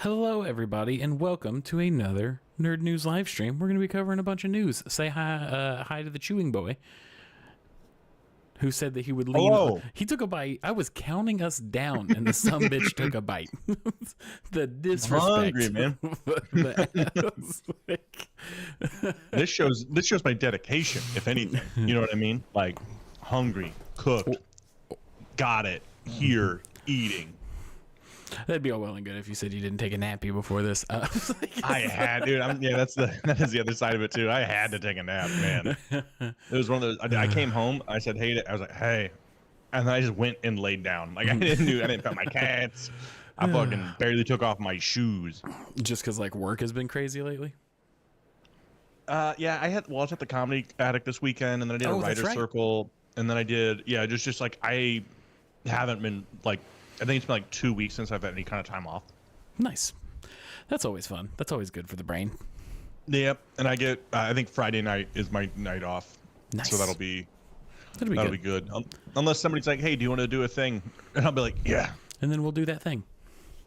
Hello, everybody, and welcome to another Nerd News live stream. We're going to be covering a bunch of news. Say hi to the chewing boy, who said that he would leave. Hello. He took a bite. I was counting us down, and the sumbitch took a bite. The disrespect. Hungry, man. This shows my dedication, if anything. You know what I mean? Like, hungry, cooked, got it, here, eating. That'd be all well and good if you said you didn't take a nappy before this. I had, dude. That is the other side of it too. I had to take a nap, man. It was one of those. I came home. I said, "Hey," I was like, "Hey," and then I just went and laid down. Like I didn't pet my cats. I fucking barely took off my shoes. Just because like work has been crazy lately. Yeah, I was at the Comedy Attic this weekend, and then I did a writer's circle, and then I did just like I haven't been like. I think it's been like 2 weeks since I've had any kind of time off. Nice. That's always fun. That's always good for the brain. Yep. And I get, I think Friday night is my night off. Nice. So that'll be good. Unless somebody's like, hey, do you want to do a thing? And I'll be like, yeah. And then we'll do that thing.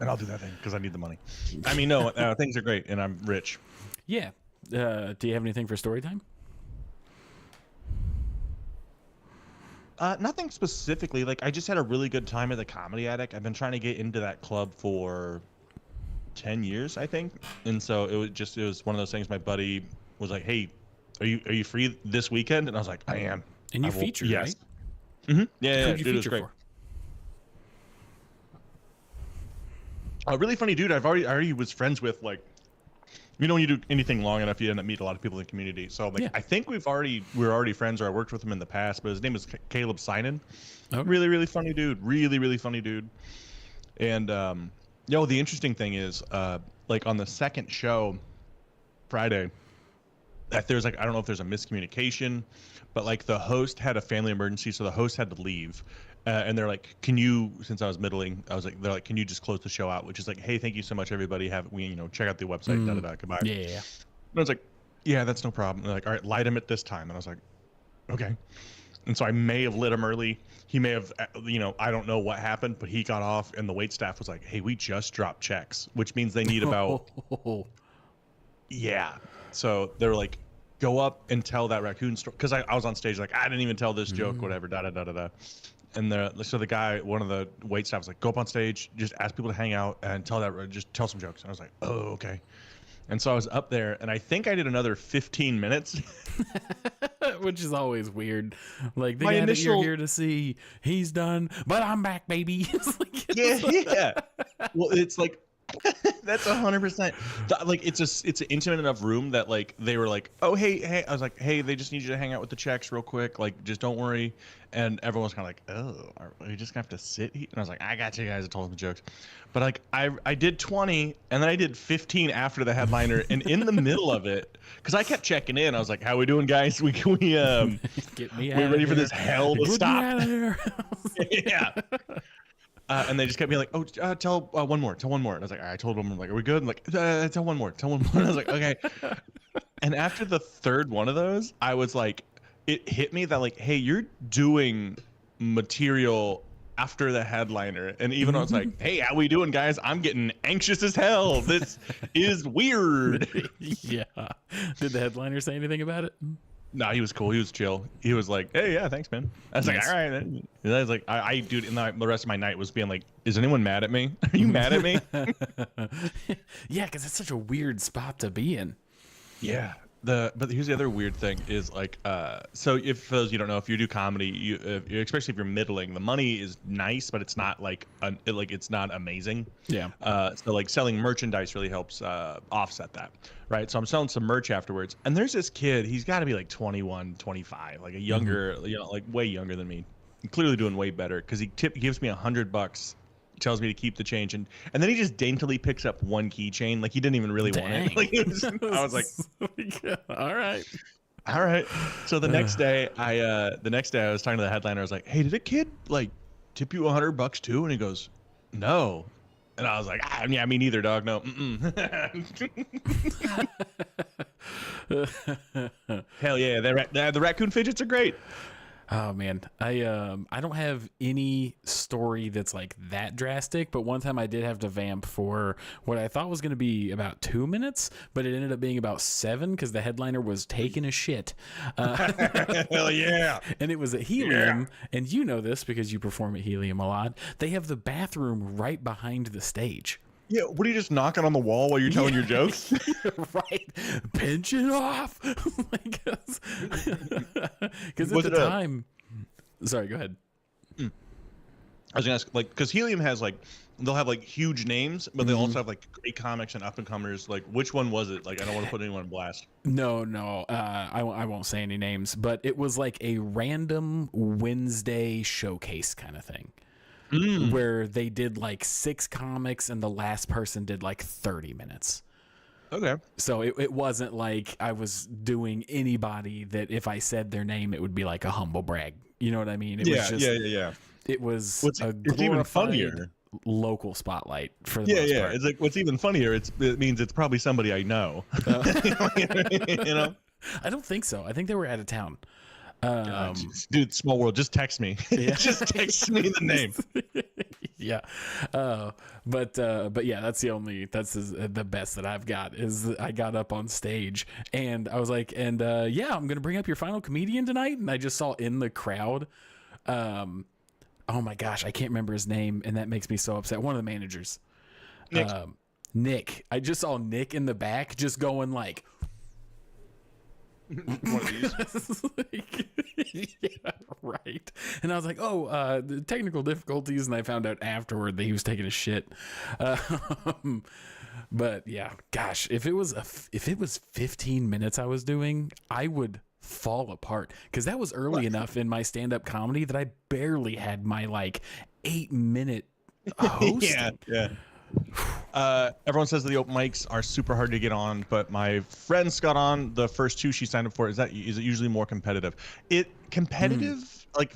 And I'll do that thing because I need the money. I mean, no, things are great and I'm rich. Yeah. Do you have anything for story time? Nothing specifically. Like, I just had a really good time at the Comedy Attic. I've been trying to get into that club for 10 years, I think. And so it was one of those things. My buddy was like, hey, are you free this weekend? And I was like, I am. And you featured, yes. Right? Mm-hmm. Yeah, Who'd you dude, it was feature great. for? A really funny dude. I already was friends with, like, you know, when you do anything long enough, you end up meeting a lot of people in the community. So, like, yeah. I think we're already friends, or I worked with him in the past. But his name is Caleb Sinan. Okay. Really, really funny dude. Really, really funny dude. And the interesting thing is, like on the second show, Friday, that there's like I don't know if there's a miscommunication, but like the host had a family emergency, so the host had to leave. And they're like, can you, since I was middling, they're like, can you just close the show out? Which is like, hey, thank you so much, everybody. Check out the website, goodbye. Yeah. And I was like, yeah, that's no problem. And they're like, all right, light him at this time. And I was like, okay. And so I may have lit him early. He may have, I don't know what happened, but he got off and the wait staff was like, hey, we just dropped checks, which means they need about, yeah. So they're like, go up and tell that raccoon story. Cause I was on stage like, I didn't even tell this joke, whatever, da-da-da-da-da. And so the guy, one of the wait staff was like, go up on stage, just ask people to hang out and just tell some jokes. And I was like, oh, okay. And so I was up there and I think I did another 15 minutes. Which is always weird. Like, you're here to see, he's done, but I'm back, baby. Yeah. Well, it's like, that's 100%. Like, it's an intimate enough room that like they were like, oh hey. I was like, hey, they just need you to hang out with the checks real quick. Like, just don't worry. And everyone's kind of like, oh, are we just gonna have to sit here? And I was like, I got you guys. I told them the jokes, but like I did 20, and then I did 15 after the headliner, and in the middle of it, because I kept checking in, I was like, how we doing, guys? We get me we ready for this hell to stop? Yeah. And they just kept being like, oh, tell one more. And I was like, I told them, like, are we good? And like, tell one more. And I was like, okay. And after the third one of those, I was like, it hit me that like, hey, you're doing material after the headliner. And even though it's like, hey, how we doing, guys? I'm getting anxious as hell. This is weird. Yeah. Did the headliner say anything about it? No, he was cool. He was chill. He was like, hey, yeah, thanks, man. I was like, all right. And I was like, dude, and the rest of my night was being like, is anyone mad at me? Are you mad at me? Yeah, because it's such a weird spot to be in. Yeah. But here's the other weird thing is like, so if for those you don't know, if you do comedy, especially if you're middling, the money is nice, but it's not like it's not amazing. Yeah. So like selling merchandise really helps offset that, right? So I'm selling some merch afterwards, and there's this kid. He's got to be like 21, 25, like a younger, like way younger than me. Clearly doing way better because he gives me $100. Tells me to keep the change, and then he just daintily picks up one keychain, like he didn't even really want it. Like I was like, all right. So the next day I was talking to the headliner. I was like, hey, did a kid like tip you $100 too? And he goes, no. And I was like, yeah, me neither, dog. No. Hell yeah, the raccoon fidgets are great. Oh man, I don't have any story that's like that drastic, but one time I did have to vamp for what I thought was going to be about 2 minutes, but it ended up being about 7 because the headliner was taking a shit. Hell yeah. And it was at Helium, and you know this because you perform at Helium a lot. They have the bathroom right behind the stage. Yeah, what are you just knocking on the wall while you're telling your jokes? Right, pinch it off. Because at Was the it a- time, sorry, go ahead. I was gonna ask, like, because Helium has like, they'll have like huge names, but they also have like great comics and up and comers. Like, which one was it? Like, I don't want to put anyone on blast. No, I won't say any names, but it was like a random Wednesday showcase kind of thing. Where they did like 6 comics and the last person did like 30 minutes. Okay. So it wasn't like I was doing anybody that if I said their name, it would be like a humble brag. You know what I mean? It was just, yeah. It was It's a even glorified funnier. local spotlight for the Yeah, most yeah. part. It's like what's even funnier. It means it's probably somebody I know. You know. I don't think so. I think they were out of town. Dude, small world. Just text me. Yeah. Just text me the name. Yeah. But yeah, that's the best that I've got is that I got up on stage and I was like, and yeah, I'm going to bring up your final comedian tonight. And I just saw in the crowd, oh my gosh, I can't remember his name. And that makes me so upset. One of the managers, Nick. Nick, I just saw Nick in the back just going like, One of these. yeah, right. And I was like, oh, the technical difficulties. And I found out afterward that he was taking a shit. But yeah, gosh, if it was 15 minutes I was doing, I would fall apart because that was early enough in my stand-up comedy that I barely had my like 8-minute hosting. Yeah. Everyone says that the open mics are super hard to get on, but my friends got on the first 2 she signed up for. Is it usually more competitive? Like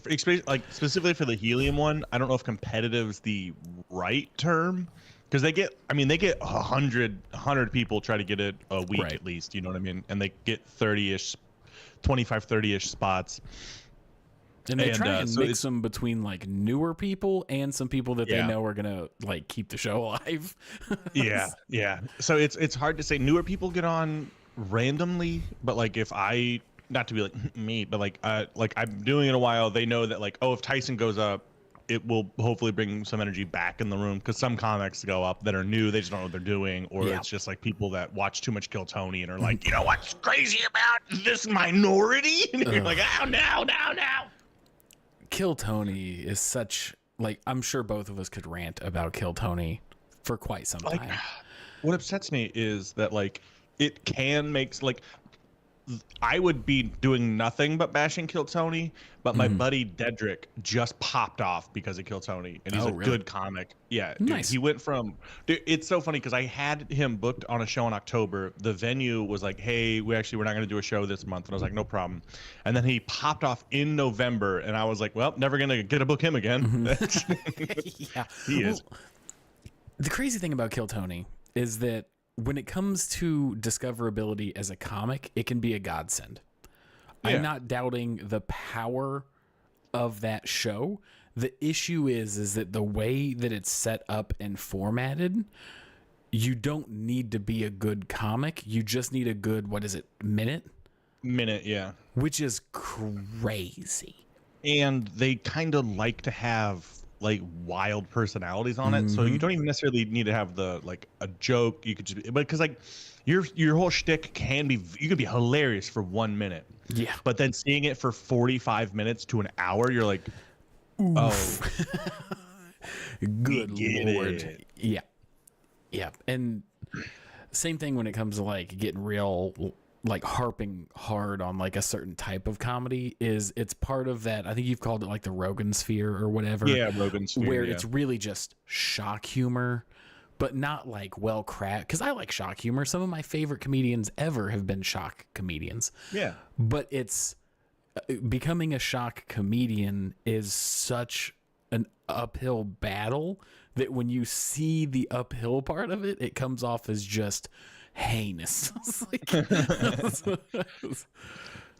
specifically for the Helium one, I don't know if competitive is the right term because they get 100 people try to get it a week Right. at least, you know what I mean, and they get 30ish 25-30ish spots. And they try and so mix it's- them between like newer people and some people that they Yeah. know are gonna like keep the show alive. Yeah. So it's hard to say. Newer people get on randomly, but like if I, not to be like me, but like I'm doing it a while, they know that like, oh, if Tyson goes up, it will hopefully bring some energy back in the room because some comics go up that are new, they just don't know what they're doing, or Yeah. it's just like people that watch too much Kill Tony and are like, you know what's crazy about this minority? And you're like, oh no. Kill Tony is such like I'm sure both of us could rant about Kill Tony for quite some Like, time. what upsets me is that like it can make like I would be doing nothing but bashing Kill Tony, but my buddy Dedrick just popped off because of Kill Tony, and he's Oh, a really? good comic. Yeah, dude, Nice. he went from. Dude, it's so funny because I had him booked on a show in October. The venue was like, "Hey, we're not going to do a show this month," and I was like, "No problem." And then he popped off in November, and I was like, "Well, never gonna get to book him again." Yeah. He is. Well, the crazy thing about Kill Tony is that when it comes to discoverability as a comic, it can be a godsend. Yeah. I'm not doubting the power of that show. The issue is that the way that it's set up and formatted, you don't need to be a good comic. You just need a good, minute? Yeah. Which is crazy. And they kind of like to have like wild personalities on it, so you don't even necessarily need to have the like a joke. You could just, but because like your whole shtick can be, you could be hilarious for 1 minute, Yeah. but then seeing it for 45 minutes to an hour, you're like, oh, Good get Lord. it. Yeah. Yeah. And same thing when it comes to like getting real, like harping hard on like a certain type of comedy is it's part of that. I think you've called it like the Rogan sphere or whatever. yeah, Rogan sphere, Where yeah. it's really just shock humor, but not like well crafted. Because I like shock humor. Some of my favorite comedians ever have been shock comedians. yeah. But it's becoming a shock comedian is such an uphill battle that when you see the uphill part of it, it comes off as just heinous.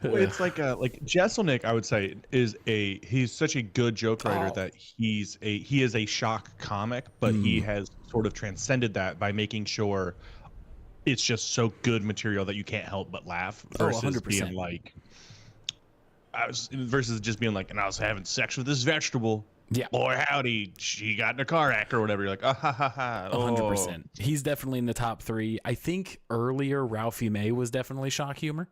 Well, it's like Jesselnick, I would say, he's such a good joke writer that he is a shock comic, but he has sort of transcended that by making sure it's just so good material that you can't help but laugh versus 100%. being like versus just being like, and I was having sex with this vegetable. Yeah. Boy, howdy, she got in a car wreck or whatever. You're like, ah, ha, ha, ha. 100%. He's definitely in the top 3. I think earlier Ralphie May was definitely shock humor.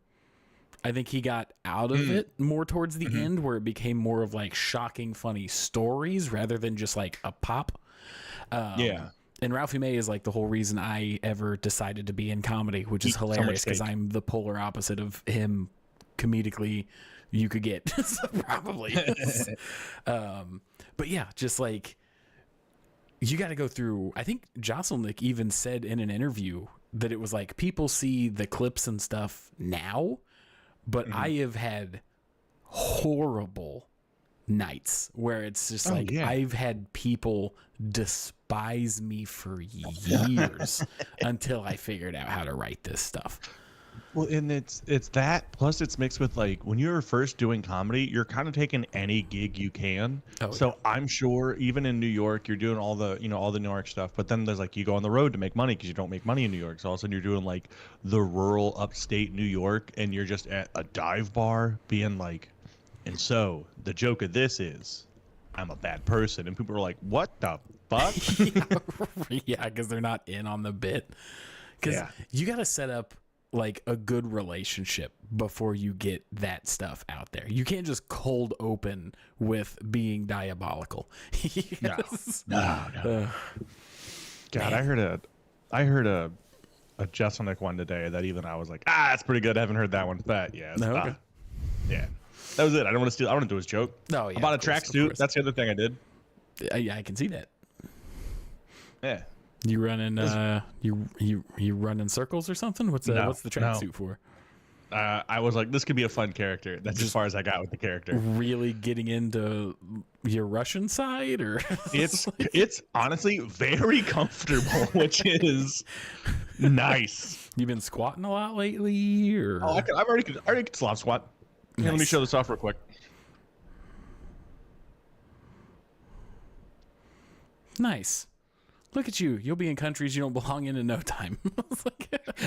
I think he got out of it more towards the end, where it became more of like shocking, funny stories rather than just like a pop. Yeah. And Ralphie May is like the whole reason I ever decided to be in comedy, which is hilarious because I'm the polar opposite of him comedically you could get. So probably. But yeah, just like you got to go through. I think Jocelyn even said in an interview that it was like people see the clips and stuff now, but I have had horrible nights where it's just I've had people despise me for years until I figured out how to write this stuff. Well, and it's that plus it's mixed with like when you're first doing comedy, you're kind of taking any gig you can. So I'm sure even in New York, you're doing all the New York stuff, but then there's like you go on the road to make money because you don't make money in New York. So all of a sudden you're doing like the rural upstate New York, and you're just at a dive bar being like, and so the joke of this is, I'm a bad person, and people are like, what the fuck? Yeah, because they're not in on the bit. Because you got to set up like a good relationship before you get that stuff out there. You can't just cold open with being diabolical. Yes. No. God, man. I heard a Jesselnick one today that even I was like, that's pretty good. I haven't heard that one. But yeah, okay. Yeah, that was it. I don't want to steal. I want to do his joke. No, yeah, I bought a tracksuit. That's the other thing I did. Yeah, I can see that. Yeah. You running you running circles or something? What's the tracksuit for? I was like, this could be a fun character. That's just as far as I got with the character. Really getting into your Russian side, or it's honestly very comfortable, which is nice. You've been squatting a lot lately, or I already could Slav squat. Nice. Let me show this off real quick. Nice. Look at you. You'll be in countries you don't belong in no time.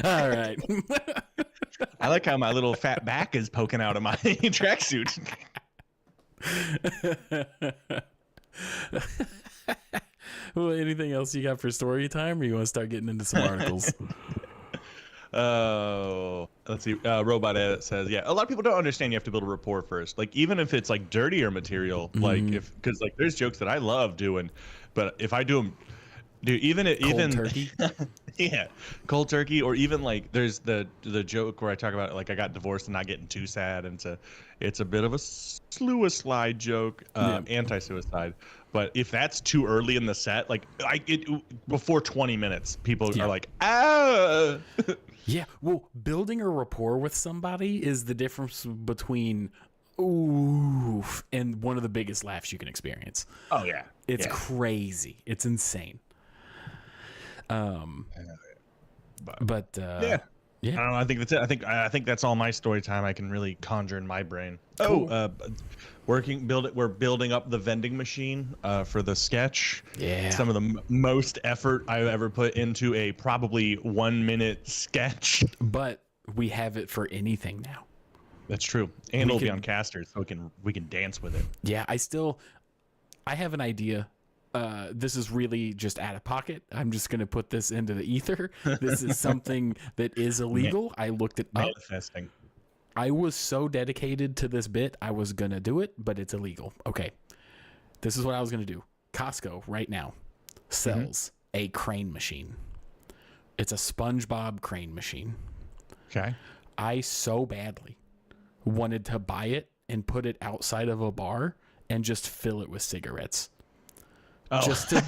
All right. I like how my little fat back is poking out of my tracksuit. Well, anything else you got for story time, or you want to start getting into some articles? Oh, let's see. Robot Edit says, yeah, a lot of people don't understand you have to build a rapport first. Like, even if it's like dirtier material, like because like there's jokes that I love doing, but if I do them, dude, even turkey, yeah, cold turkey, or even like there's the joke where I talk about like I got divorced and not getting too sad, and it's a bit of a suicide joke, anti-suicide. But if that's too early in the set, like before 20 minutes, people are like, ah. Yeah, well, building a rapport with somebody is the difference between ooh and one of the biggest laughs you can experience. Oh yeah, it's crazy. It's insane. But yeah. I don't know. I think that's it. I think that's all my story time I can really conjure in my brain. Cool. We're building up the vending machine for the sketch. Yeah. Some of the most effort I've ever put into a probably 1 minute sketch. But we have it for anything now. That's true. And it'll be on Casters, so we can dance with it. Yeah, I have an idea. This is really just out of pocket. I'm just going to put this into the ether. This is something that is illegal. I looked it up. Manifesting. I was so dedicated to this bit, I was going to do it, but it's illegal. Okay. This is what I was going to do. Costco right now sells a crane machine. It's a SpongeBob crane machine. Okay. I so badly wanted to buy it and put it outside of a bar and just fill it with cigarettes. Oh. Just to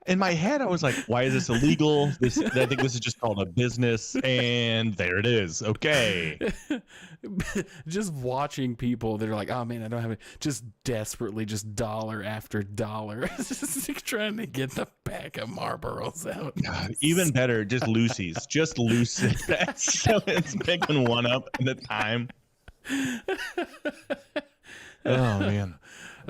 in my head, I was like, why is this illegal? I think this is just called a business, and there it is. Okay. just watching people that are like, oh man, I don't have it, just desperately, just dollar after dollar, just trying to get the pack of Marlboros out. Even better, just Lucy's, just Lucy. So it's picking one up at a time. Oh man.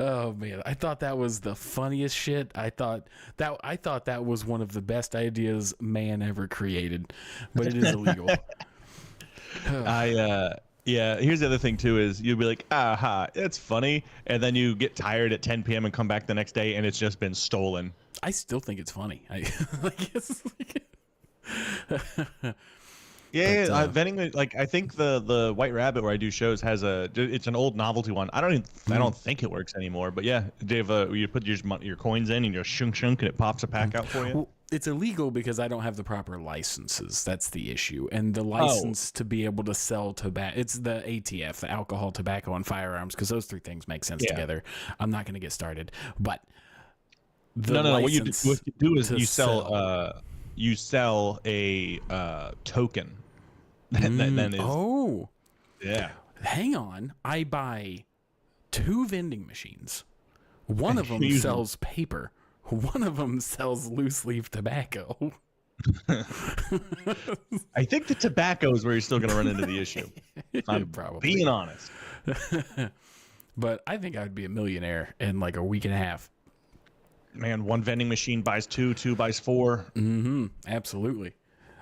Oh man, I thought that was the funniest shit. I thought that was one of the best ideas man ever created, but it is illegal. Yeah, here's the other thing too is you'll be like, aha, it's funny, and then you get tired at 10 p.m. and come back the next day and it's just been stolen. I still think it's funny. Yeah, vending, like I think the White Rabbit where I do shows has it's an old novelty one. I don't think it works anymore, but yeah, Dave, you put your coins in and you just shunk and it pops a pack out for you. Well, it's illegal because I don't have the proper licenses. That's the issue. And the license to be able to sell tobacco, it's the ATF, the alcohol, tobacco, and firearms, because those three things make sense together. I'm not going to get started, but no. What you do is you sell a token. That is, yeah. Hang on, I buy 2 vending machines. One of them sells paper. One of them sells loose leaf tobacco. I think the tobacco is where you're still going to run into the issue. I'm probably being honest. But I think I would be a millionaire in like a week and a half. Man, one vending machine buys 2, 2 buys 4. Absolutely.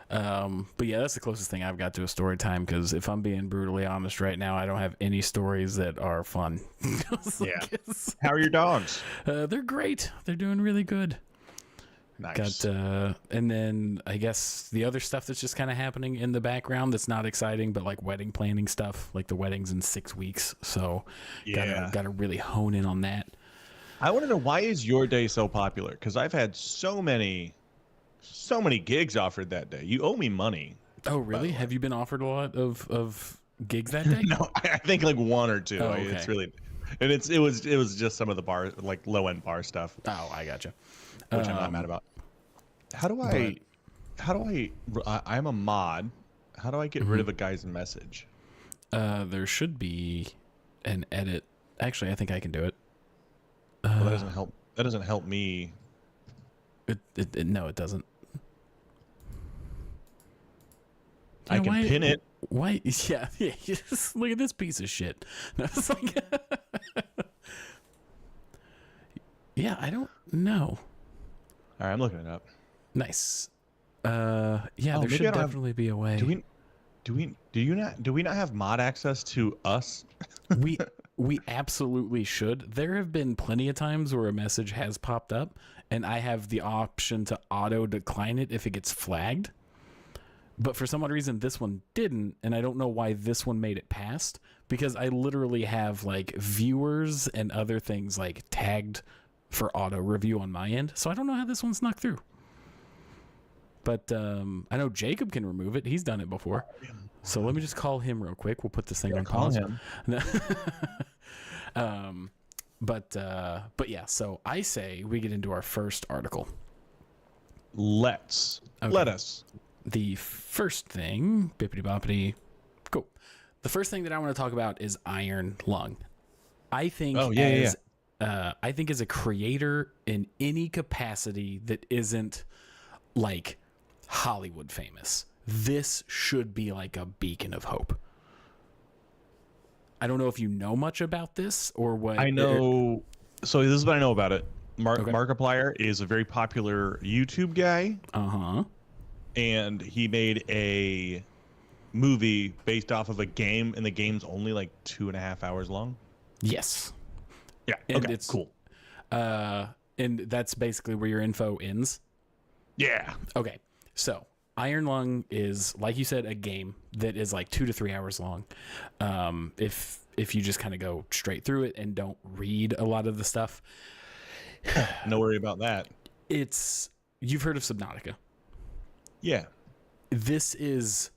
But yeah, that's the closest thing I've got to a story time, because if I'm being brutally honest right now, I don't have any stories that are fun. How are your dogs? They're great. They're doing really good. Nice. And then I guess the other stuff that's just kind of happening in the background that's not exciting, but like wedding planning stuff, like the wedding's in 6 weeks. So gotta really hone in on that. I want to know, why is your day so popular? Because I've had so many gigs offered that day. You owe me money. Oh, really? Have you been offered a lot of gigs that day? No, I think like 1 or 2. Oh, okay. It's really, and it was just some of the bar, like low end bar stuff. Oh, I gotcha. Which I'm not mad about. I'm a mod. How do I get rid of a guy's message? There should be an edit. Actually, I think I can do it. Well, that doesn't help. That doesn't help me. No, it doesn't. I can pin it. Why? Yeah. Just look at this piece of shit. No, it's like, yeah, I don't know. All right, I'm looking it up. Nice. Yeah, there should definitely be a way. Do we not have mod access to us? We absolutely should. There have been plenty of times where a message has popped up and I have the option to auto decline it if it gets flagged. But for some odd reason, this one didn't, and I don't know why this one made it past, because I literally have like viewers and other things like tagged for auto review on my end. So I don't know how this one snuck through. But I know Jacob can remove it. He's done it before. So let me just call him real quick. We'll put this thing on pause. But yeah, so I say we get into our first article. Let us. The first thing, bippity boppity, cool. The first thing that I want to talk about is Iron Lung. I think I think as a creator in any capacity that isn't like Hollywood famous, this should be like a beacon of hope. I don't know if you know much about this or what. I know. So this is what I know about it. Markiplier is a very popular YouTube guy. And he made a movie based off of a game, and the game's only like 2.5 hours long. Yes. Yeah. And okay. It's cool. And that's basically where your info ends. Yeah. Okay. So Iron Lung is, like you said, a game that is like 2 to 3 hours long. If you just kind of go straight through it and don't read a lot of the stuff. No worry about that. You've heard of Subnautica. Yeah. This is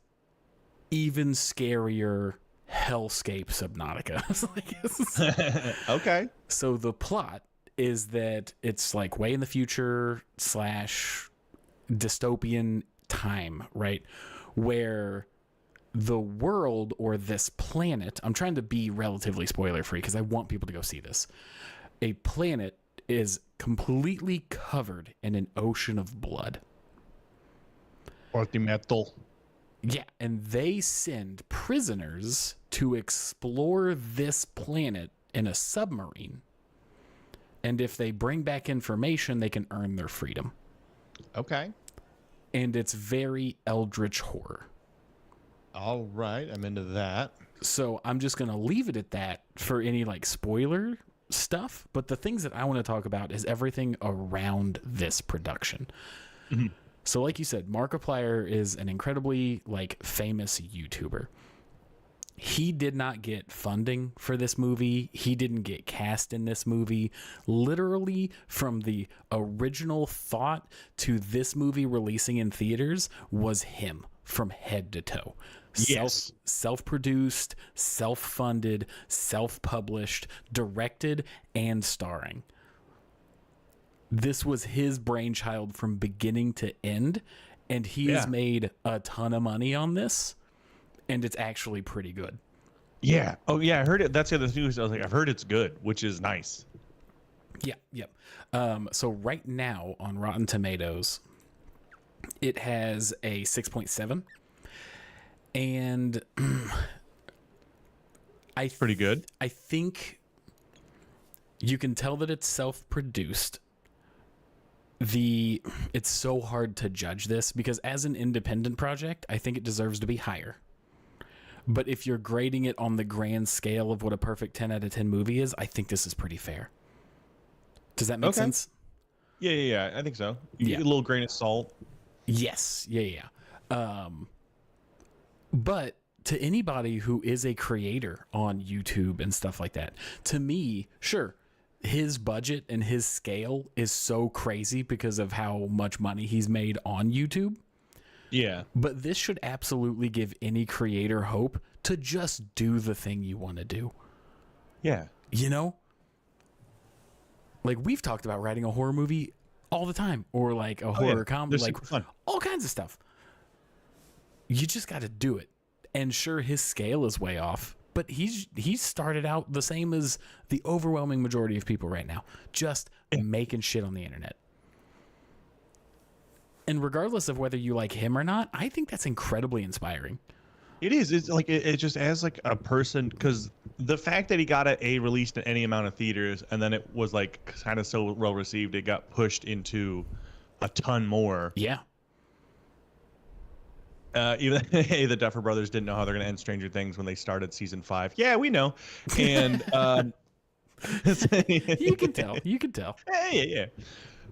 even scarier hellscape Subnautica. Okay. So the plot is that it's like way in the future / dystopian time, right? Where the world or this planet, I'm trying to be relatively spoiler free because I want people to go see this. A planet is completely covered in an ocean of blood. Metal. Yeah, and they send prisoners to explore this planet in a submarine. And if they bring back information, they can earn their freedom. Okay. And it's very eldritch horror. All right, I'm into that. So I'm just going to leave it at that for any like spoiler stuff. But the things that I want to talk about is everything around this production. Mm-hmm. So like you said, Markiplier is an incredibly like famous YouTuber. He did not get funding for this movie. He didn't get cast in this movie. Literally from the original thought to this movie releasing in theaters was him from head to toe. Yes. Self-produced, self-funded, self-published, directed, and starring. This was his brainchild from beginning to end, and he has made a ton of money on this, and it's actually pretty good. Yeah. Oh, yeah, I heard it. That's the other thing. I was like, I've heard it's good, which is nice. Yeah, yep. So right now on Rotten Tomatoes, it has a 6.7. And pretty good. I think you can tell that it's self-produced. It's so hard to judge this because as an independent project, I think it deserves to be higher. But if you're grading it on the grand scale of what a perfect 10 out of 10 movie is, I think this is pretty fair. Does that make sense? Yeah, I think so. Yeah. A little grain of salt. Yes. Yeah. But to anybody who is a creator on YouTube and stuff like that, to me, sure, his budget and his scale is so crazy because of how much money he's made on YouTube. Yeah. But this should absolutely give any creator hope to just do the thing you want to do. Yeah. You know? Like we've talked about writing a horror movie all the time or like a horror comedy, like all kinds of stuff. You just got to do it. And sure, his scale is way off, but he's started out the same as the overwhelming majority of people right now, just making shit on the internet. And regardless of whether you like him or not, I think that's incredibly inspiring. It is. It's like it just as like a person, because the fact that he got a released in any amount of theaters and then it was like kind of so well received, it got pushed into a ton more. Yeah. Even the Duffer Brothers didn't know how they're going to end Stranger Things when they started season 5. Yeah, we know. And you can tell. Yeah.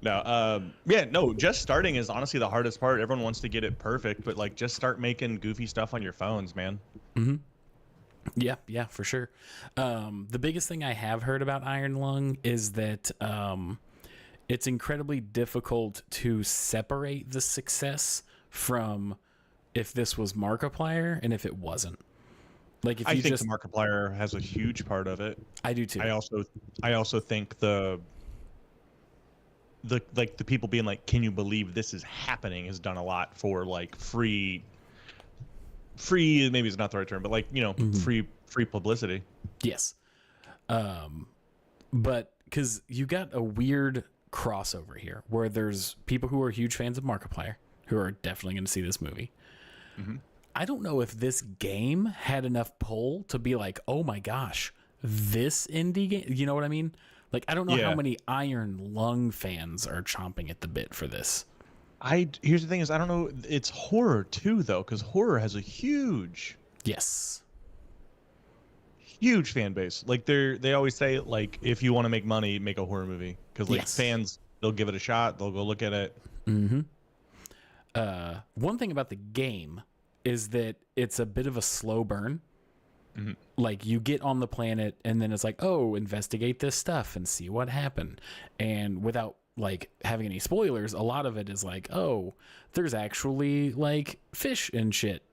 No, just starting is honestly the hardest part. Everyone wants to get it perfect, but like just start making goofy stuff on your phones, man. Mm-hmm. Yeah, for sure. The biggest thing I have heard about Iron Lung is that it's incredibly difficult to separate the success from if this was Markiplier and if it wasn't. Like if I think the Markiplier has a huge part of it. I do too. I also think the people being like, can you believe this is happening, has done a lot for like free maybe it's not the right term, but like, you know, free publicity. Yes. But because you got a weird crossover here where there's people who are huge fans of Markiplier who are definitely going to see this movie. Mm-hmm. I don't know if this game had enough pull to be like, oh my gosh, this indie game, you know what I mean? Like, I don't know how many Iron Lung fans are chomping at the bit for this. Here's the thing is, I don't know. It's horror too, though, because horror has a huge fan base. Like they always say, like, if you want to make money, make a horror movie, because like fans, they'll give it a shot, they'll go look at it. Mm-hmm. One thing about the game is that it's a bit of a slow burn. Mm-hmm. Like you get on the planet and then it's like, oh, investigate this stuff and see what happened. And without like having any spoilers, a lot of it is like, oh, there's actually like fish and shit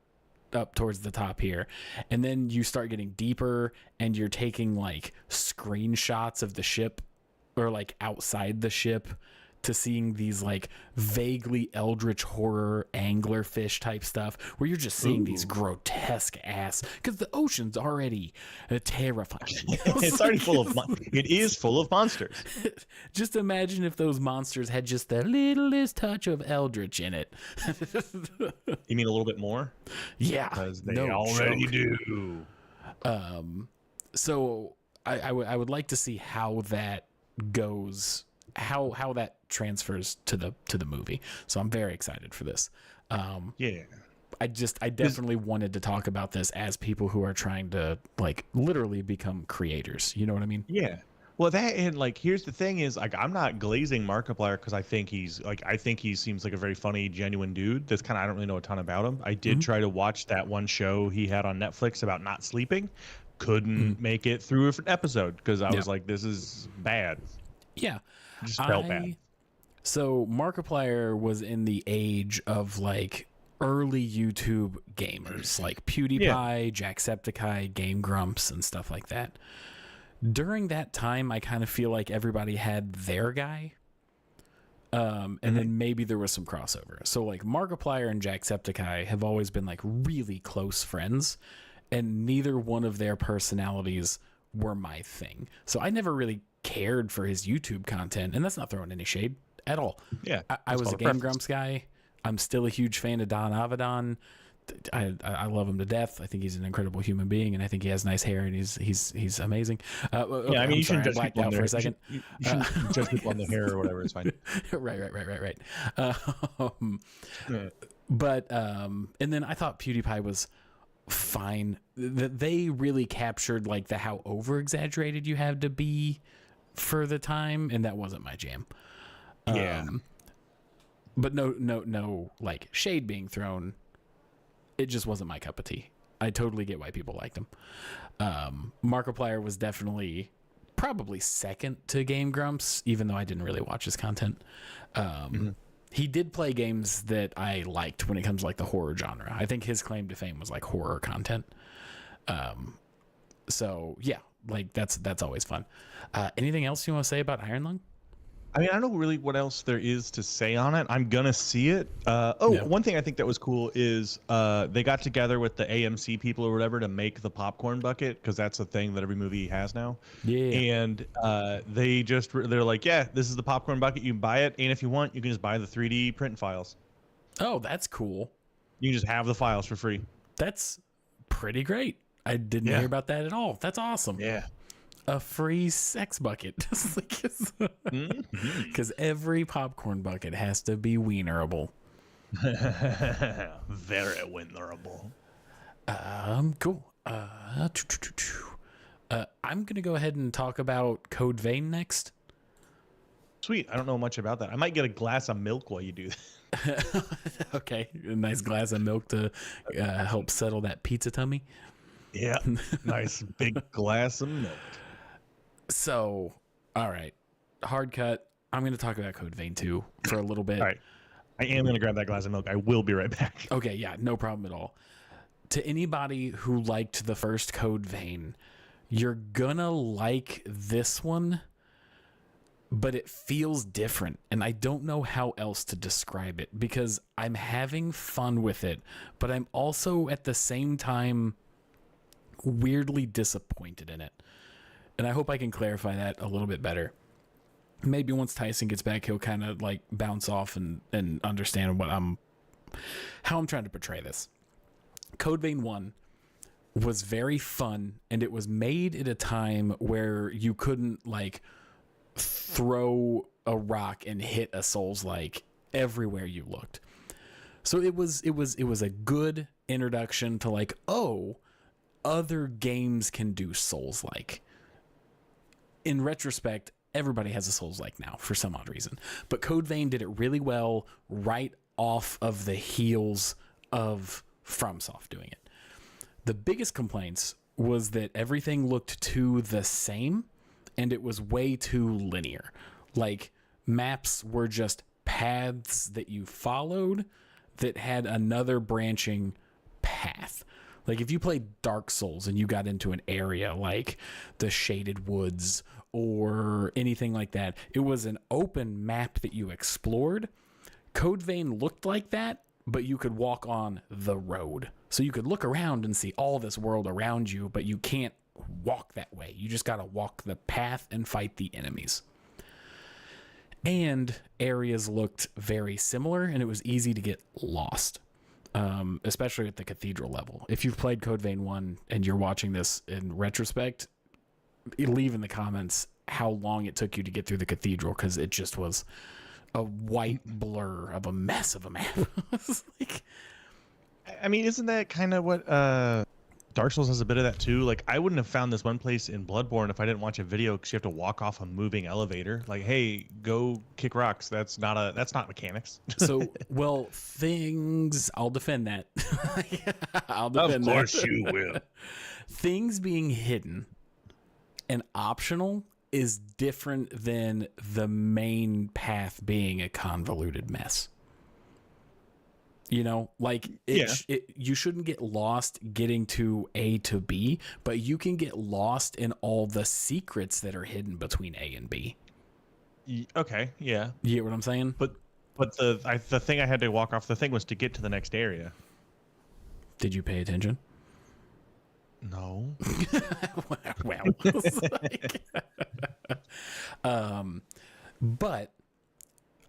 up towards the top here. And then you start getting deeper and you're taking like screenshots of the ship or like outside the ship to seeing these like vaguely eldritch horror anglerfish type stuff where you're just seeing these grotesque ass, because the ocean's already terrifying. It's already full of it is full of monsters. Just imagine if those monsters had just the littlest touch of eldritch in it. You mean a little bit more? Yeah, Because they no already joke. do. So I would like to see how that goes, how that transfers to the movie. So I'm very excited for this. Yeah. I definitely wanted to talk about this as people who are trying to like literally become creators. You know what I mean? Yeah. Well, that, and like, here's the thing is, like, I'm not glazing Markiplier because I think he seems like a very funny, genuine dude. That's kind of, I don't really know a ton about him. I did try to watch that one show he had on Netflix about not sleeping. Couldn't make it through an episode because I was like, this is bad. Yeah. Just felt bad. So Markiplier was in the age of like early YouTube gamers like PewDiePie, Jacksepticeye, Game Grumps, and stuff like that. During that time, I kind of feel like everybody had their guy. And then maybe there was some crossover. So like Markiplier and Jacksepticeye have always been like really close friends, and neither one of their personalities were my thing. So I never really cared for his YouTube content, and that's not throwing any shade at all. Yeah. I was a Game Grumps guy. I'm still a huge fan of Don Avedon. I love him to death. I think he's an incredible human being, and I think he has nice hair, and he's amazing. Okay, yeah, I mean, you shouldn't judge people on for a second. You shouldn't judge people on the hair or whatever. It's fine. right. But and then I thought PewDiePie was fine. They really captured like the how over exaggerated you have to be for the time, and that wasn't my jam. Yeah. But no like shade being thrown. It just wasn't my cup of tea. I totally get why people liked him. Markiplier was definitely probably second to Game Grumps, even though I didn't really watch his content. He did play games that I liked when it comes to like the horror genre. I think his claim to fame was like horror content. So yeah, like that's always fun. Anything else you want to say about Iron Lung? I mean, I don't know really what else there is to say on it. I'm gonna see it. One thing I think that was cool is they got together with the AMC people or whatever to make the popcorn bucket, because that's a thing that every movie has now. Yeah. And they're like, yeah, this is the popcorn bucket. You can buy it, and if you want, you can just buy the 3D print files. Oh, that's cool. You can just have the files for free. That's pretty great. I didn't hear about that at all. That's awesome. Yeah. A free sex bucket. Because every popcorn bucket has to be wienerable. Very wienerable. Cool. I'm going to go ahead and talk about Code Vein next. Sweet. I don't know much about that. I might get a glass of milk while you do that. Okay. A nice glass of milk to help settle that pizza tummy. Yeah. Nice big glass of milk. So, all right, hard cut. I'm going to talk about Code Vein 2 for a little bit. All right. I am going to grab that glass of milk. I will be right back. Okay, yeah, no problem at all. To anybody who liked the first Code Vein, you're going to like this one, but it feels different. And I don't know how else to describe it, because I'm having fun with it, but I'm also at the same time weirdly disappointed in it. And I hope I can clarify that a little bit better. Maybe once Tyson gets back, he'll kind of like bounce off and understand how I'm trying to portray this. Code Vein 1 was very fun, and it was made at a time where you couldn't like throw a rock and hit a Souls-like everywhere you looked. So it was a good introduction to like, oh, other games can do Souls-like. In retrospect, everybody has a Souls-like now for some odd reason. But Code Vein did it really well right off of the heels of FromSoft doing it. The biggest complaints was that everything looked too the same, and it was way too linear. Like, maps were just paths that you followed that had another branching path. Like if you played Dark Souls and you got into an area like the Shaded Woods or anything like that. It was an open map that you explored. Code Vein looked like that, but you could walk on the road. So you could look around and see all this world around you, but you can't walk that way. You just got to walk the path and fight the enemies. And areas looked very similar, and it was easy to get lost, especially at the cathedral level. If you've played Code Vein 1 and you're watching this in retrospect, leave in the comments how long it took you to get through the cathedral, because it just was a white blur of a mess of a map. Like, I mean, isn't that kind of what Dark Souls has a bit of that too? Like, I wouldn't have found this one place in Bloodborne if I didn't watch a video, because you have to walk off a moving elevator. Like, hey, go kick rocks. That's not mechanics. So, well, I'll defend that. I'll defend that. Of course you will. Things being hidden and optional is different than the main path being a convoluted mess. You know, like you shouldn't get lost getting to A to B, but you can get lost in all the secrets that are hidden between A and B. Okay, yeah. You get what I'm saying? But the thing I had to walk off the thing was to get to the next area. Did you pay attention? No. Well, like, but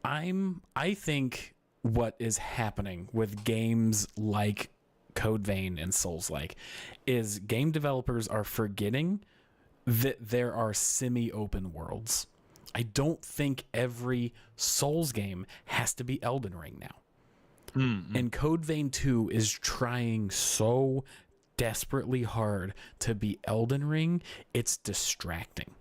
I think what is happening with games like Code Vein and Souls-like is game developers are forgetting that there are semi-open worlds. I don't think every Souls game has to be Elden Ring now. Mm-hmm. And Code Vein 2 is trying so desperately hard to be Elden Ring, it's distracting.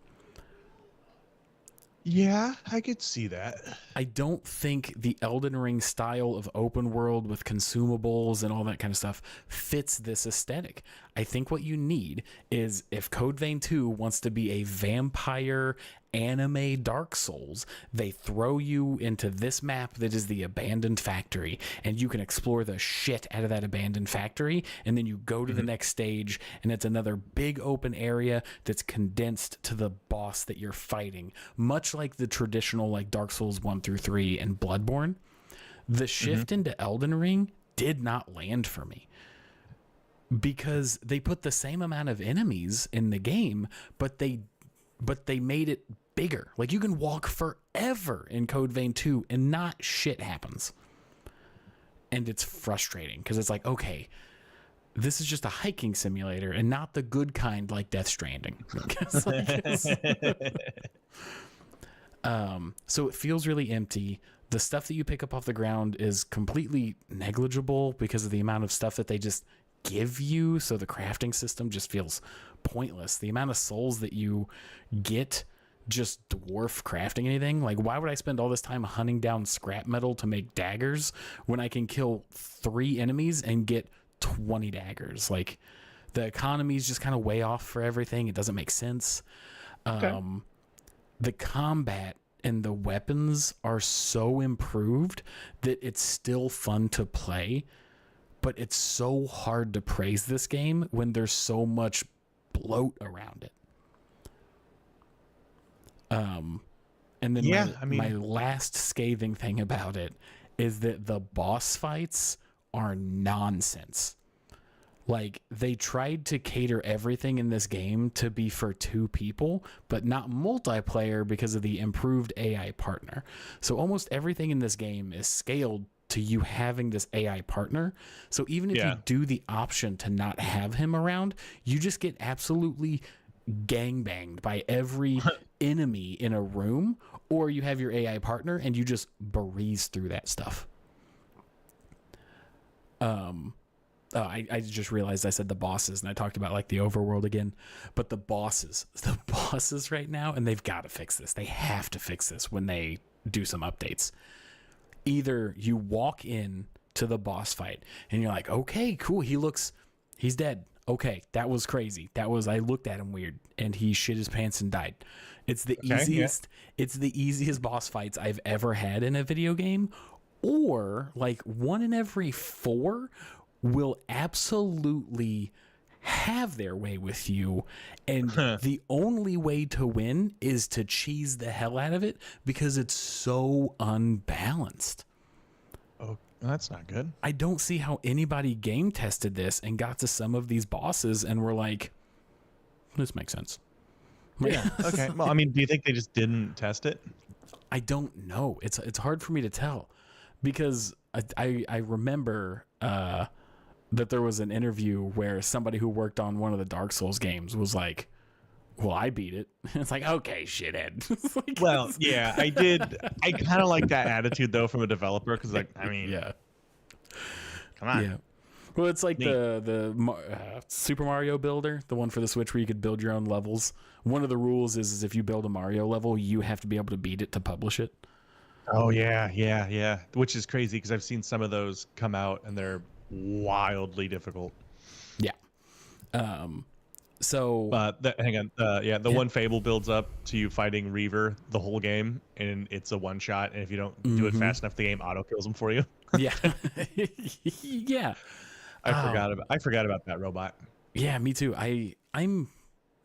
Yeah, I could see that. I don't think the Elden Ring style of open world with consumables and all that kind of stuff fits this aesthetic. I think what you need is, if Code Vein 2 wants to be a vampire anime Dark Souls, they throw you into this map that is the abandoned factory, and you can explore the shit out of that abandoned factory, and then you go to the next stage, and it's another big open area that's condensed to the boss that you're fighting, much like the traditional like Dark Souls 1 through 3 and Bloodborne. The shift into Elden Ring did not land for me, because they put the same amount of enemies in the game, but they made it bigger. Like, you can walk forever in Code Vein 2 and not shit happens. And it's frustrating, because it's like, okay, this is just a hiking simulator and not the good kind like Death Stranding. So it feels really empty. The stuff that you pick up off the ground is completely negligible because of the amount of stuff that they just give you. So the crafting system just feels pointless. The amount of souls that you get just dwarf crafting anything. Like, why would I spend all this time hunting down scrap metal to make daggers when I can kill 3 enemies and get 20 daggers? Like, the economy is just kind of way off for everything. It doesn't make sense. Okay. The combat and the weapons are so improved that it's still fun to play, but it's so hard to praise this game when there's so much bloat around it. And then my last scathing thing about it is that the boss fights are nonsense. Like, they tried to cater everything in this game to be for 2 people, but not multiplayer because of the improved AI partner. So almost everything in this game is scaled to you having this AI partner. So even if you do the option to not have him around, you just get absolutely gangbanged by every enemy in a room, or you have your AI partner and you just breeze through that stuff. I just realized I said the bosses, and I talked about like the overworld again, but the bosses right now, and they've got to fix this. They have to fix this when they do some updates. Either you walk in to the boss fight and you're like, okay, cool, he's dead. Okay, that was crazy. I looked at him weird and he shit his pants and died. It's the easiest boss fights I've ever had in a video game. Or like 1 in every 4 will absolutely have their way with you, and the only way to win is to cheese the hell out of it because it's so unbalanced. Oh, that's not good. I don't see how anybody game tested this and got to some of these bosses and were like, this makes sense. Yeah. Okay. Well, I mean, do you think they just didn't test it? I don't know. It's hard for me to tell because I remember that there was an interview where somebody who worked on one of the Dark Souls games was like, well, I beat it. It's like, okay, shithead. Like, Well, yeah, I did. I kind of like that attitude though from a developer because, like, I mean, yeah, come on. yeah. Well, it's like the Super Mario Builder, the one for the Switch where you could build your own levels. One of the rules is if you build a Mario level, you have to be able to beat it to publish it. Oh yeah. Which is crazy because I've seen some of those come out and they're wildly difficult. Yeah. So. Hang on. The one Fable builds up to you fighting Reaver the whole game, and it's a one shot. And if you don't do it fast enough, the game auto kills him for you. Yeah. Yeah. I forgot about that robot. Yeah, me too.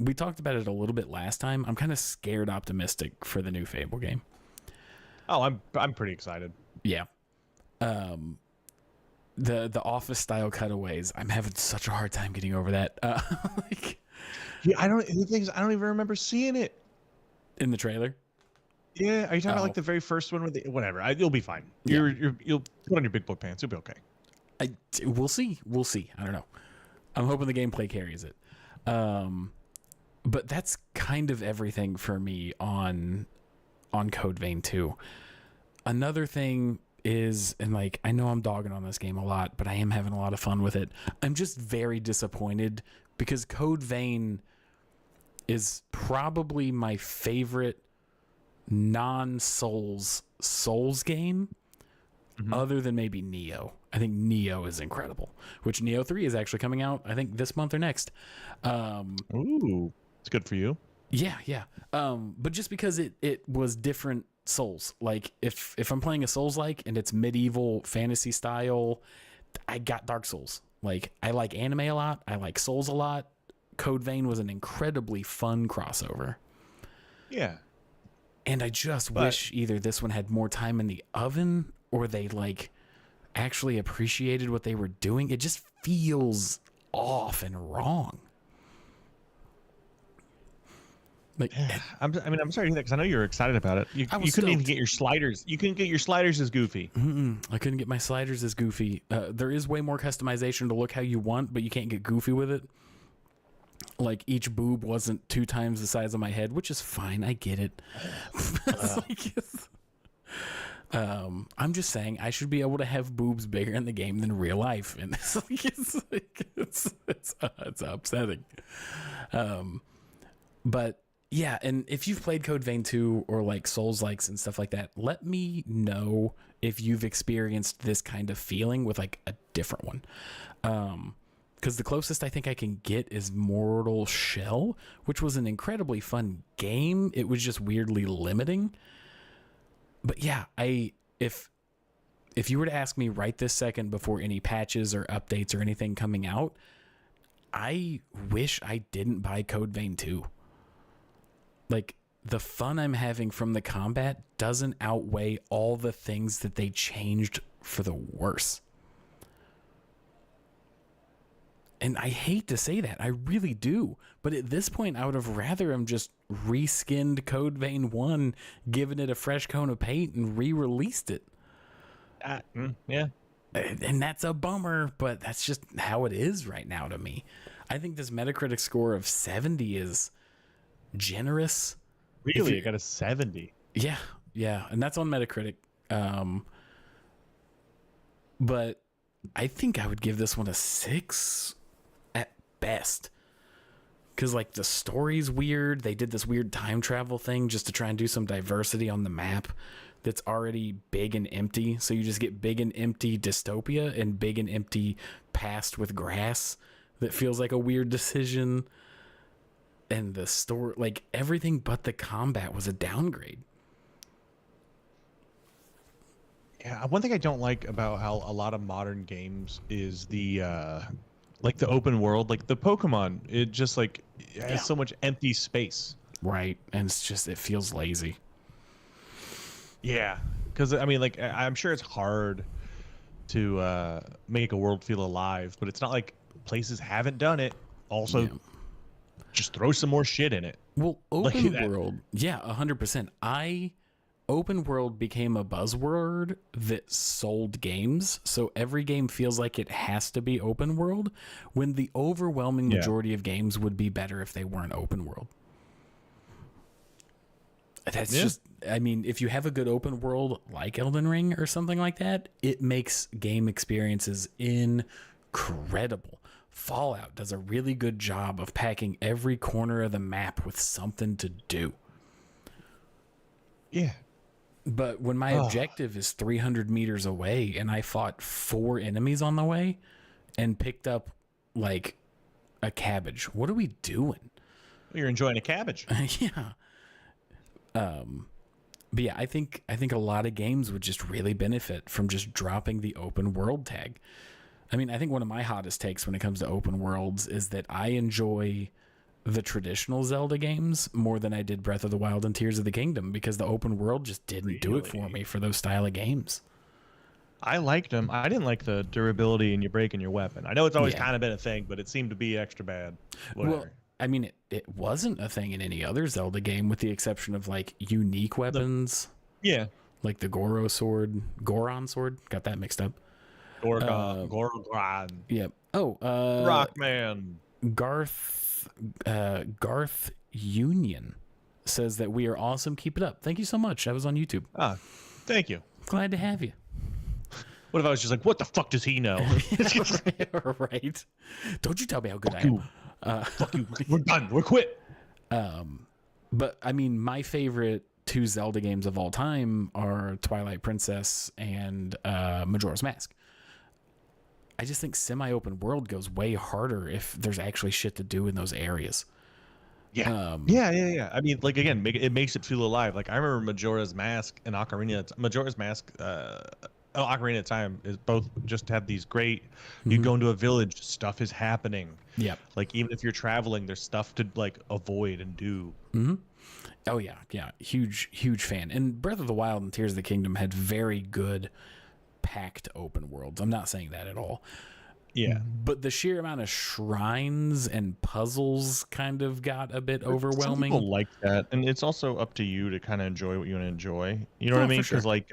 We talked about it a little bit last time. I'm kind of scared optimistic for the new Fable game. Oh, I'm pretty excited. Yeah. The Office style cutaways. I'm having such a hard time getting over that. Yeah, the thing is, I don't even remember seeing it In the trailer. Yeah, are you talking about like the very first one with the whatever? You'll be fine. You'll put on your big boy pants. You'll be okay. We'll see. I don't know. I'm hoping the gameplay carries it. But that's kind of everything for me on Code Vein 2. Another thing is, and like, I know I'm dogging on this game a lot, but I am having a lot of fun with it. I'm just very disappointed because Code Vein is probably my favorite non-Souls game, other than maybe Neo. I think Neo is incredible, which Neo 3 is actually coming out, I think, this month or next. Ooh, it's good for you. Yeah. But just because it was different Souls. Like, if I'm playing a Souls-like and it's medieval fantasy style, I got Dark Souls. Like, I like anime a lot. I like Souls a lot. Code Vein was an incredibly fun crossover. Yeah. And I just wish either this one had more time in the oven or they, like, actually appreciated what they were doing. It just feels off and wrong. Like, I'm sorry to hear that because I know you were excited about it. You couldn't even get your sliders. You couldn't get your sliders as goofy. I couldn't get my sliders as goofy. There is way more customization to look how you want, but you can't get goofy with it. Like, each boob wasn't 2 times the size of my head, which is fine. I get it. I'm just saying I should be able to have boobs bigger in the game than real life, and it's upsetting. But yeah, and if you've played Code Vein 2 or like Souls-likes and stuff like that, let me know if you've experienced this kind of feeling with like a different one. Because the closest I think I can get is Mortal Shell, which was an incredibly fun game. It was just weirdly limiting. But yeah, if you were to ask me right this second before any patches or updates or anything coming out, I wish I didn't buy Code Vein 2. Like, the fun I'm having from the combat doesn't outweigh all the things that they changed for the worse. And I hate to say that. I really do. But at this point, I would have rather them just reskinned Code Vein 1, given it a fresh coat of paint, and re-released it. Yeah. And that's a bummer, but that's just how it is right now to me. I think this Metacritic score of 70 is generous. Really? It got a 70. Yeah. And that's on Metacritic. But I think I would give this one a 6 at best. Because, like, the story's weird. They did this weird time travel thing just to try and do some diversity on the map that's already big and empty. So you just get big and empty dystopia and big and empty past with grass that feels like a weird decision. And the story, like, everything but the combat was a downgrade. Yeah, one thing I don't like about how a lot of modern games is the like the open world, like the Pokemon, it just like it has Yeah. so much empty space. Right. And it's just, it feels lazy. Yeah, because I mean, like I'm sure it's hard to make a world feel alive, but it's not like places haven't done it. Also, Yeah. just throw some more shit in it. Well, Like open that. world, yeah, 100%. Open world became a buzzword that sold games, so every game feels like it has to be open world, when the overwhelming Yeah. majority of games would be better if they weren't open world. That's Yeah. just, I mean, if you have a good open world like Elden Ring or something like that, it makes game experiences incredible. Fallout does a really good job of packing every corner of the map with something to do. Yeah. But when my objective is 300 meters away and I fought 4 enemies on the way and picked up like a cabbage, what are we doing? You're enjoying a cabbage. Yeah. But yeah, I think a lot of games would just really benefit from just dropping the open world tag. I mean, I think one of my hottest takes when it comes to open worlds is that I enjoy the traditional Zelda games more than I did Breath of the Wild and Tears of the Kingdom, because the open world just didn't do it for me for those style of games. I liked them. I didn't like the durability and you breaking your weapon. I know it's always Yeah. kind of been a thing, but it seemed to be extra bad. Whatever. Well, I mean, it wasn't a thing in any other Zelda game with the exception of like unique weapons, yeah. like the Goron sword, got that mixed up. Gorgon. Yep. Oh, Rockman. Garth Union says that we are awesome. Keep it up. Thank you so much. I was on YouTube. Ah, thank you. Glad to have you. What if I was just like, what the fuck does he know? Right. Don't you tell me how good I am. Fuck you. We're done. We're quit. But I mean, my favorite 2 Zelda games of all time are Twilight Princess and Majora's Mask. I just think semi-open world goes way harder if there's actually shit to do in those areas. Yeah. Yeah. I mean, like again, it makes it feel alive. Like I remember Majora's Mask and Majora's Mask, Ocarina of Time is both just have these great. You go into a village, stuff is happening. Yeah. Like even if you're traveling, there's stuff to like avoid and do. Oh yeah. Huge fan. And Breath of the Wild and Tears of the Kingdom had very good packed open worlds. I'm not saying that at all. Yeah. But the sheer amount of shrines and puzzles kind of got a bit overwhelming. Some people like that, and it's also up to you to kind of enjoy what you want to enjoy. You know what I Oh, mean? for sure. Because like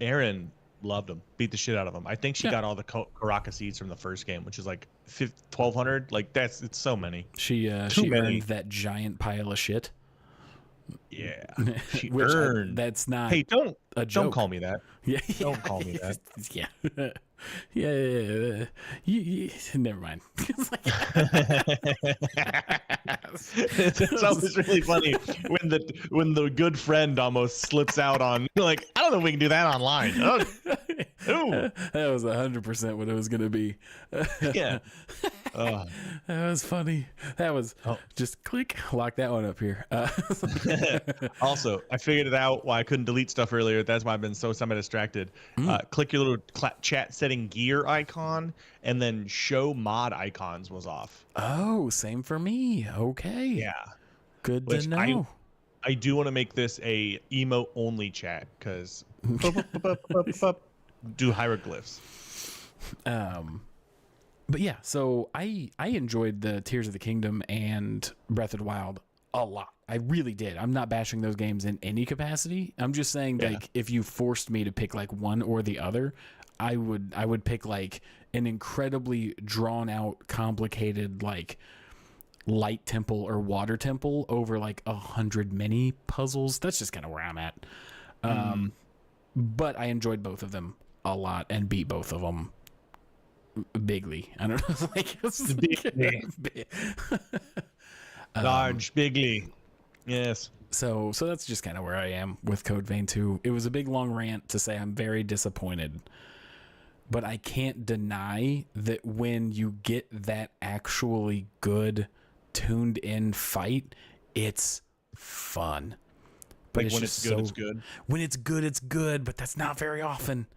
Aaron loved them, beat the shit out of them. I think she Yeah. got all the Karaka seeds from the first game, which is like 1,200. Like it's so many. She many. earned that giant pile of shit. Yeah, she Which earned. that's not Hey, don't joke. call me that. Yeah, Don't call me that. Yeah, yeah. You never mind. It's like- It's always really funny when the good friend almost slips out on like I don't know if we can do that online. Oh, ooh. That was 100% what it was gonna be. Yeah. That was funny. That was just click, lock that one up here. Also, I figured it out why I couldn't delete stuff earlier. That's why I've been so semi-distracted. Click your little chat setting gear icon, and then show mod icons was off. Oh, same for me. Okay. Yeah. Good Which to know. I do want to make this a emote only chat because do hieroglyphs. But yeah, so I enjoyed the Tears of the Kingdom and Breath of the Wild a lot. I really did. I'm not bashing those games in any capacity. I'm just saying, like, if you forced me to pick like one or the other, I would pick like an incredibly drawn out, complicated like light temple or water temple over like 100 mini puzzles. That's just kind of where I'm at. But I enjoyed both of them a lot and beat both of them bigly. I don't know. Bigly. Large, bigly. Yes. So that's just kind of where I am with Code Vein 2. It was a big long rant to say I'm very disappointed. But I can't deny that when you get that actually good tuned in fight, it's fun. But Like when it's good, it's good. When it's good, it's good, but that's not very often.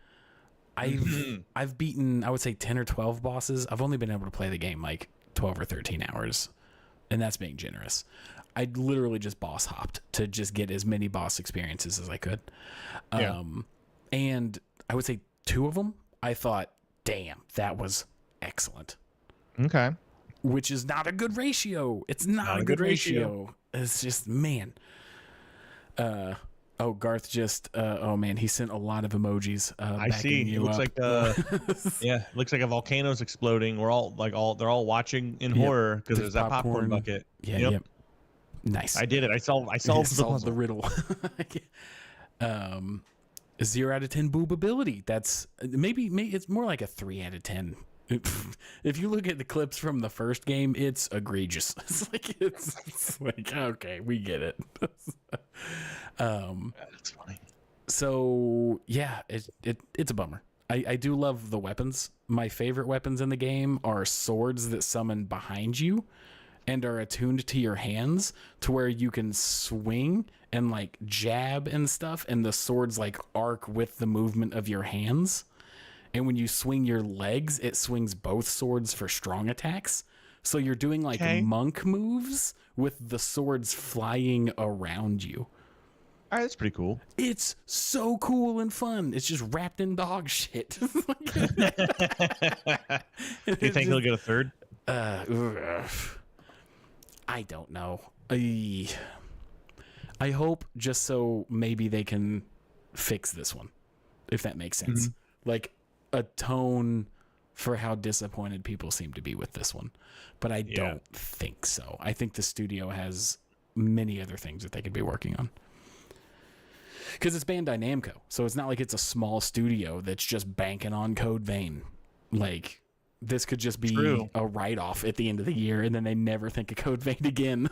I've beaten, I would say 10 or 12 bosses. I've only been able to play the game like 12 or 13 hours, and that's being generous. I literally just boss hopped to just get as many boss experiences as I could. And I would say 2 of them, I thought, damn, that was excellent. Okay. Which is not a good ratio. It's not a good ratio. It's just, man. Garth just, oh man, he sent a lot of emojis. I see. It looks like, looks like a volcano's exploding. We're all they're all watching in horror because there's that popcorn bucket. Yeah. Yep. Nice. I did it. I solved the riddle. 0 out of 10 boobability. That's maybe it's more like a 3 out of 10. If you look at the clips from the first game, it's egregious. It's like okay, we get it. That's funny. So yeah, it's a bummer. I do love the weapons. My favorite weapons in the game are swords that summon behind you and are attuned to your hands to where you can swing and like jab and stuff, and the swords like arc with the movement of your hands. And when you swing your legs, it swings both swords for strong attacks. So you're doing like monk moves with the swords flying around you. All right, that's pretty cool. It's so cool and fun. It's just wrapped in dog shit. Do you think he'll get a third? I don't know. I hope just so maybe they can fix this one, if that makes sense. Mm-hmm. Like atone for how disappointed people seem to be with this one. But I don't think so. I think the studio has many other things that they could be working on. Because it's Bandai Namco, so it's not like it's a small studio that's just banking on Code Vein. Like, this could just be a write-off at the end of the year, and then they never think of Code Vein again.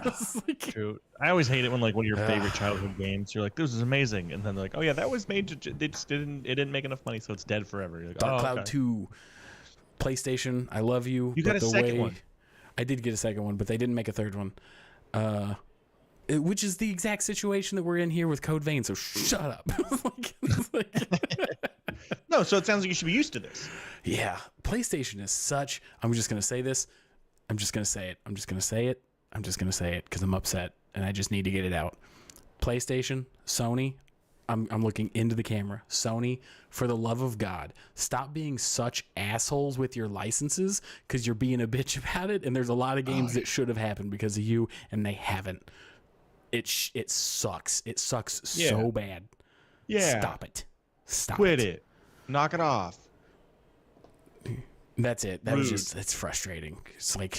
True. I always hate it when, like, one of your favorite childhood games, you're like, this is amazing, and then they're like, oh yeah, that was made to, it didn't make enough money, so it's dead forever. You're like, Dark Cloud 2, PlayStation, I love you. You got a second one. I did get a second one, but they didn't make a third one. Which is the exact situation that we're in here with Code Vein, so shut up. No, so it sounds like you should be used to this. Yeah, PlayStation is such... I'm just going to say this. I'm just going to say it. I'm just going to say it. I'm just going to say it because I'm upset, and I just need to get it out. PlayStation, Sony, I'm looking into the camera. Sony, for the love of God, stop being such assholes with your licenses because you're being a bitch about it, and there's a lot of games that should have happened because of you, and they haven't. It sucks. It sucks so bad. Yeah. Stop it. Stop Quit it. Knock it off. That's it. That was just, it's frustrating. It's like,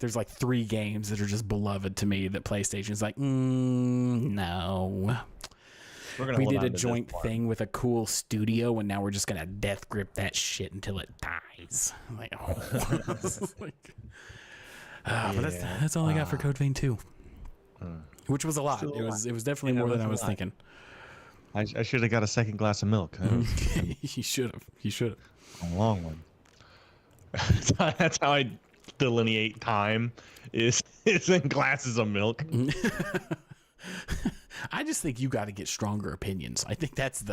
there's like 3 games that are just beloved to me that PlayStation's like, no. We did a joint thing with a cool studio, and now we're just going to death grip that shit until it dies. I'm like, but that's all I got for Code Vein 2. Which was a lot. It was definitely more than I was thinking. I should have got a second glass of milk. You should have. You should have. A long one. That's how I delineate time. Is in glasses of milk. I just think you got to get stronger opinions. I think that's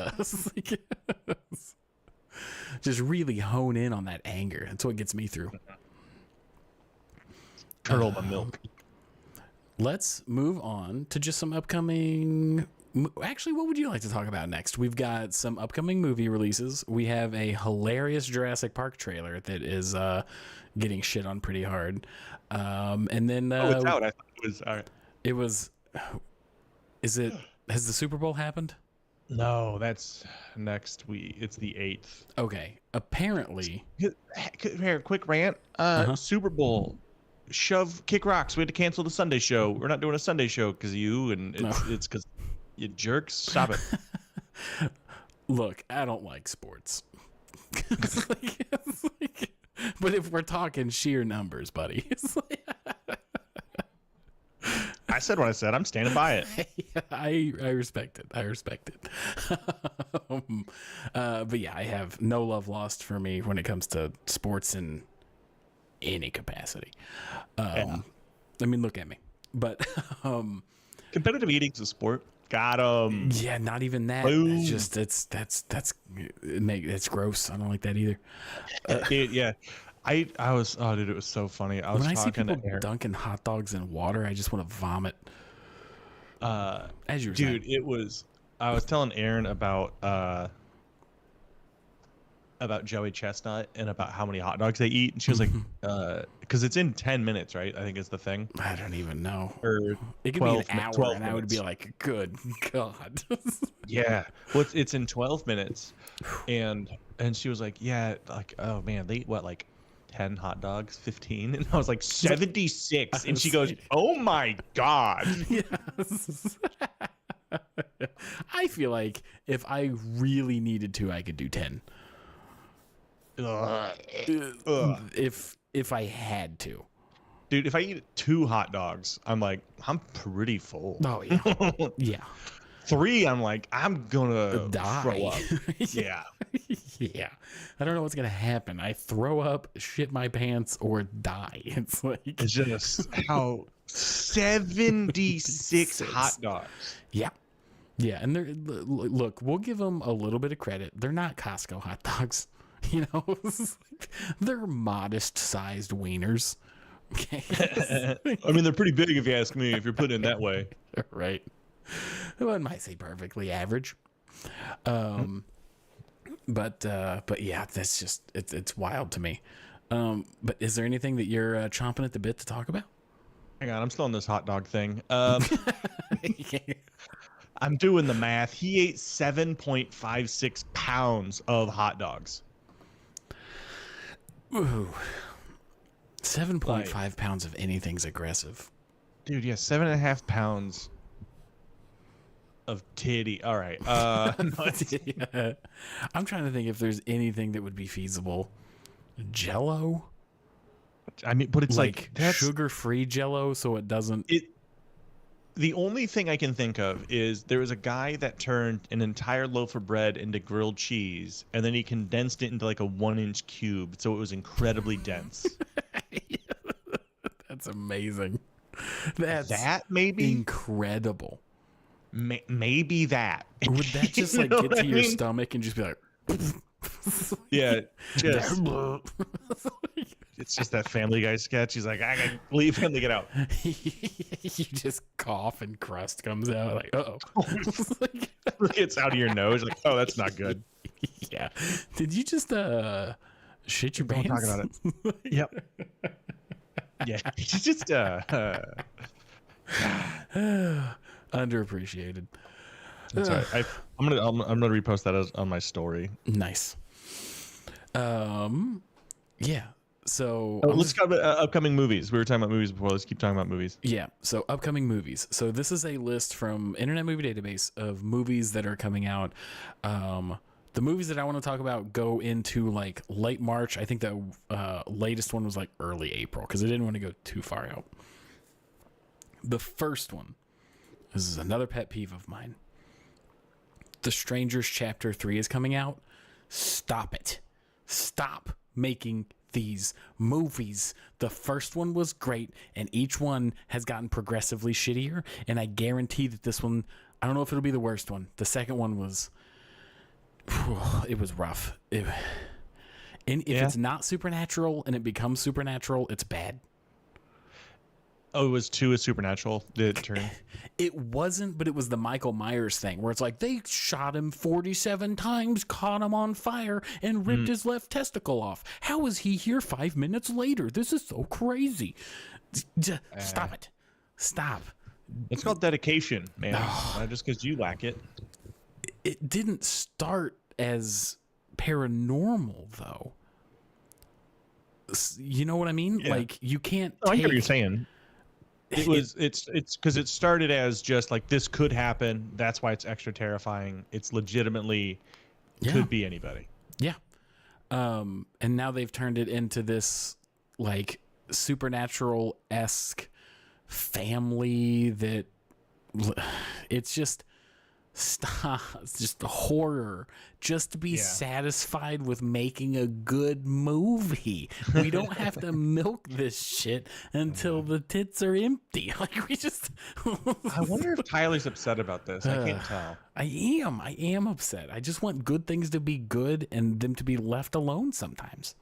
just really hone in on that anger. That's what gets me through. Curdle the milk. Let's move on to just some upcoming... Actually, what would you like to talk about next? We've got some upcoming movie releases. We have a hilarious Jurassic Park trailer that is getting shit on pretty hard. And then... it's out. I thought it was... All right. It was... Has the Super Bowl happened? No, that's next week. It's the 8th. Okay. Apparently... Here, quick rant. Super Bowl... kick rocks. We had to cancel the Sunday show. We're not doing a Sunday show because of you, and it's because you jerks. Stop it. Look, I don't like sports. But if we're talking sheer numbers, buddy, I said what I said. I'm standing by it. I respect it. I respect it. But yeah, I have no love lost for me when it comes to sports in any capacity. I mean, look at me. But competitive eating's a sport. Got him. Yeah, not even that. Boom. It's just it's gross. I don't like that either. Dude, yeah. I was dude, it was so funny. I was When I see talking to people Aaron. dunking hot dogs in water, I just want to vomit. As you were Dude, saying. I was telling Aaron about Joey Chestnut and about how many hot dogs they eat, and she was like, because it's in 10 minutes, right? I think is the thing. I don't even know. Or It could be an 12 hour, 12 and I would be minutes. like, "Good God!" Yeah. Well, it's in 12 minutes, and she was like, yeah, like, oh man, they eat what, like 10 hot dogs, 15, and I was like 76, and she goes, oh my God. Yes. I feel like if I really needed to, I could do 10. Ugh. If I had to. Dude, if I eat 2 hot dogs, I'm like, I'm pretty full. Oh yeah, yeah. 3, I'm like, I'm gonna Die. throw up. Yeah. Yeah. I don't know what's gonna happen. I throw up, shit my pants, or die. It's like It's just how 76 hot dogs. yeah. Yeah, and look, we'll give them a little bit of credit. They're not Costco hot dogs, you know. They're modest-sized wieners. Okay, I mean, they're pretty big if you ask me. If you're putting it that way, right? One might say perfectly average. But yeah, that's just it's wild to me. But is there anything that you're chomping at the bit to talk about? hang on, I'm still on this hot dog thing. I'm doing the math. He ate 7.56 pounds of hot dogs. Ooh. 7.5 pounds of anything's aggressive. Dude, yeah, 7.5 pounds of titty. All right. Yeah. I'm trying to think if there's anything that would be feasible. Jello? I mean, but it's Like that's sugar-free Jello, so it doesn't. the only thing I can think of is there was a guy that turned an entire loaf of bread into grilled cheese, and then he condensed it into like a 1-inch cube, so it was incredibly dense. That's amazing. That's That maybe, incredible. maybe that. Would that just You like know get what to I your mean? stomach and just be like, Yeah, just it's just that Family Guy sketch. He's like, I gotta leave him to get out. you just cough and crust comes out like, uh-oh. It's out of your nose. Like, oh, that's not good. Yeah. Did you just shit your Don't pants? talk about it. Yep. Yeah. It's just Underappreciated. That's all right. I'm gonna repost that on my story. Nice. Yeah. So Let's talk about upcoming movies. We were talking about movies before. Let's keep talking about movies. yeah. So upcoming movies. So this is a list from Internet Movie Database of movies that are coming out. The movies that I want to talk about go into like late March. I think the latest one was like early April because I didn't want to go too far out. The first one, this is another pet peeve of mine. The Strangers Chapter 3 is coming out. Stop it. Stop making these movies. The first one was great, and each one has gotten progressively shittier, and I guarantee that this one, I don't know if it'll be the worst one. The second one was, it was rough. If it's not supernatural and it becomes supernatural, it's bad. Oh, it was 2 is Supernatural. Did it turn? It wasn't, but it was the Michael Myers thing where it's like they shot him 47 times, caught him on fire, and ripped his left testicle off. How is he here 5 minutes later? This is so crazy. Stop it. Stop. It's called dedication, man. Not just because you lack it. It didn't start as paranormal, though. You know what I mean? Yeah. Like, you can't I get what you're take... saying. It's because it started as just like this could happen. That's why it's extra terrifying. It's legitimately could be anybody. Yeah. And now they've turned it into this like supernatural-esque family that it's just Stop. It's just horror. Just to be Yeah. satisfied with making a good movie. We don't have to milk this shit until the tits are empty. Like, we just. I wonder if Tyler's upset about this. I can't tell. I am upset. I just want good things to be good and them to be left alone sometimes.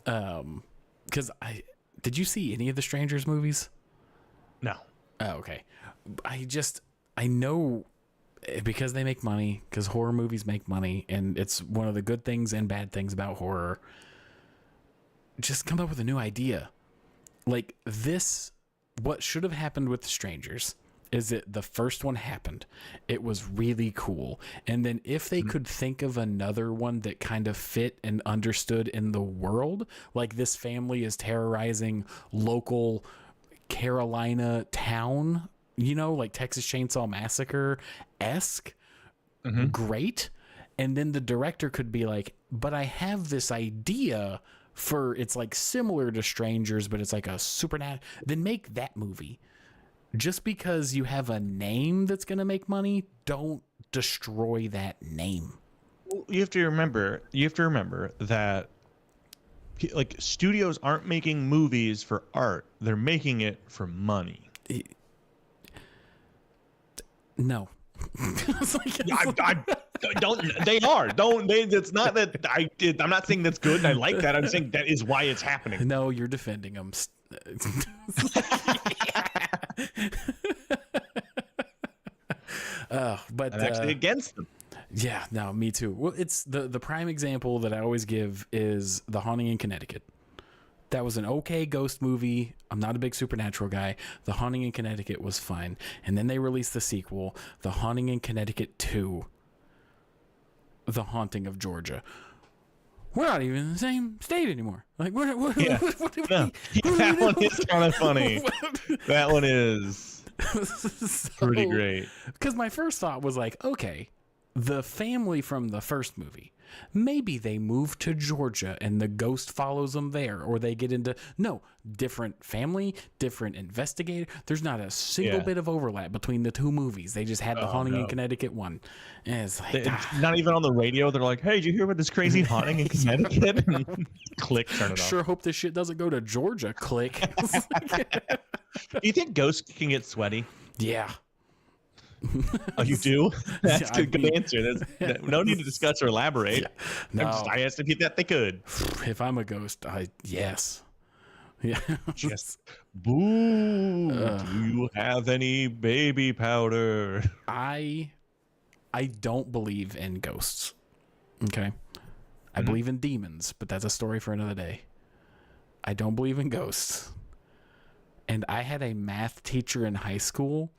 Because did you see any of the Strangers movies? No. Oh, okay. I know because they make money, because horror movies make money, and it's one of the good things and bad things about horror. Just come up with a new idea. Like this, what should have happened with The Strangers is that the first one happened. It was really cool. And then if they could think of another one that kind of fit and understood in the world, like this family is terrorizing local Carolina town, you know, like Texas Chainsaw Massacre-esque, great. And then the director could be like, but I have this idea for, it's like similar to Strangers, but it's like a supernatural. Then make that movie. Just because you have a name that's going to make money, don't destroy that name. You have to remember that like studios aren't making movies for art. They're making it for money. No. I don't. They are. Don't. They. It's not that I did. I'm not saying that's good. And I like that. I'm saying that is why it's happening. No, you're defending them. But I'm actually against them. Yeah, no, me too. Well, it's the prime example that I always give is The Haunting in Connecticut. That was an okay ghost movie. I'm not a big supernatural guy. The Haunting in Connecticut was fine. And then they released the sequel, The Haunting in Connecticut 2, The Haunting of Georgia. We're not even in the same state anymore. Like, what No. That one is kind of funny. That one is pretty great. Because my first thought was like, okay, the family from the first movie, maybe they move to Georgia and the ghost follows them there, or they get into different family, different investigator. There's not a single bit of overlap between the two movies. They just had the Haunting in Connecticut one. And it's like, not even on the radio. They're like, "Hey, did you hear about this crazy haunting in Connecticut?" Click, turn it off. Sure hope this shit doesn't go to Georgia. Click. Do you think ghosts can get sweaty? Yeah. Oh, you do? That's Yeah, a good answer. No need to discuss or elaborate. Yeah. No. I asked if that they could. If I'm a ghost, yes. Yeah. Just boo. Do you have any baby powder? I don't believe in ghosts. Okay. I believe in demons, but that's a story for another day. I don't believe in ghosts. And I had a math teacher in high school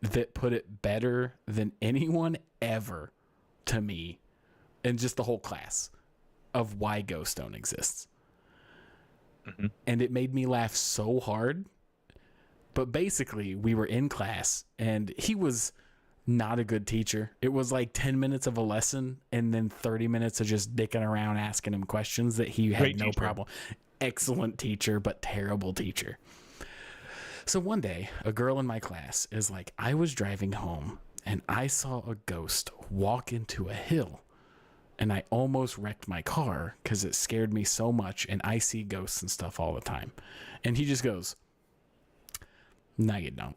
that put it better than anyone ever to me, and just the whole class, of why ghosts don't exist. And it made me laugh so hard. But basically, we were in class, and he was not a good teacher. It was like 10 minutes of a lesson, and then 30 minutes of just dicking around asking him questions that he had no problem. Excellent teacher, but terrible teacher. So one day, a girl in my class is like, I was driving home and I saw a ghost walk into a hill, and I almost wrecked my car because it scared me so much, and I see ghosts and stuff all the time. And he just goes, no, you don't.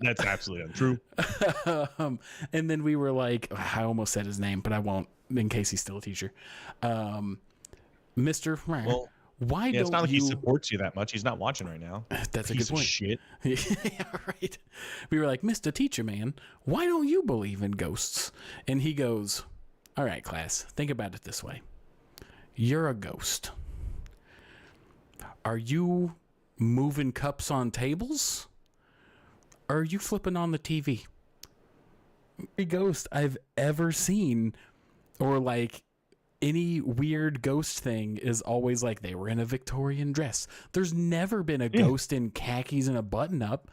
That's absolutely untrue. And then we were like, I almost said his name, but I won't in case he's still a teacher. Mr. Well, why don't it's not like you... he supports you that much. He's not watching right now. That's a Piece good point. Of shit. Yeah, right. We were like, Mr. Teacher Man, why don't you believe in ghosts? And he goes, all right, class, think about it this way. You're a ghost. Are you moving cups on tables? Or are you flipping on the TV? Every ghost I've ever seen, or like any weird ghost thing is always like they were in a Victorian dress. There's never been a ghost in khakis and a button up.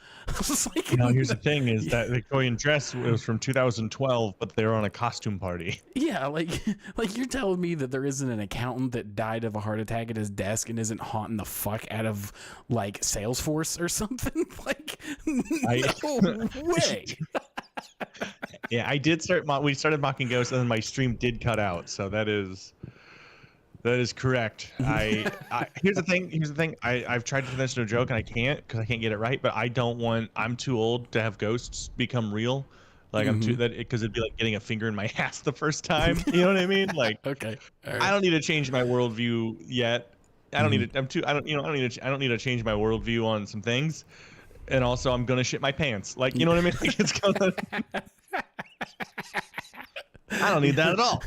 Like, Here's the thing: is that Victorian dress was from 2012, but they were on a costume party. yeah, like you're telling me that there isn't an accountant that died of a heart attack at his desk and isn't haunting the fuck out of like Salesforce or something? Like, no way. Yeah, I did start. We started mocking ghosts, and then my stream did cut out. So that is correct. Here's the thing. I've tried to finish no joke, and I can't because I can't get it right. But I don't want. I'm too old to have ghosts become real. Like I'm too because it'd be like getting a finger in my ass the first time. You know what I mean? Like Okay. Right. I don't need to change my worldview yet. I don't need to. I don't need to change my worldview on some things. And also, I'm gonna shit my pants. Like, you know what I mean? Like, it's gonna. I don't need that at all.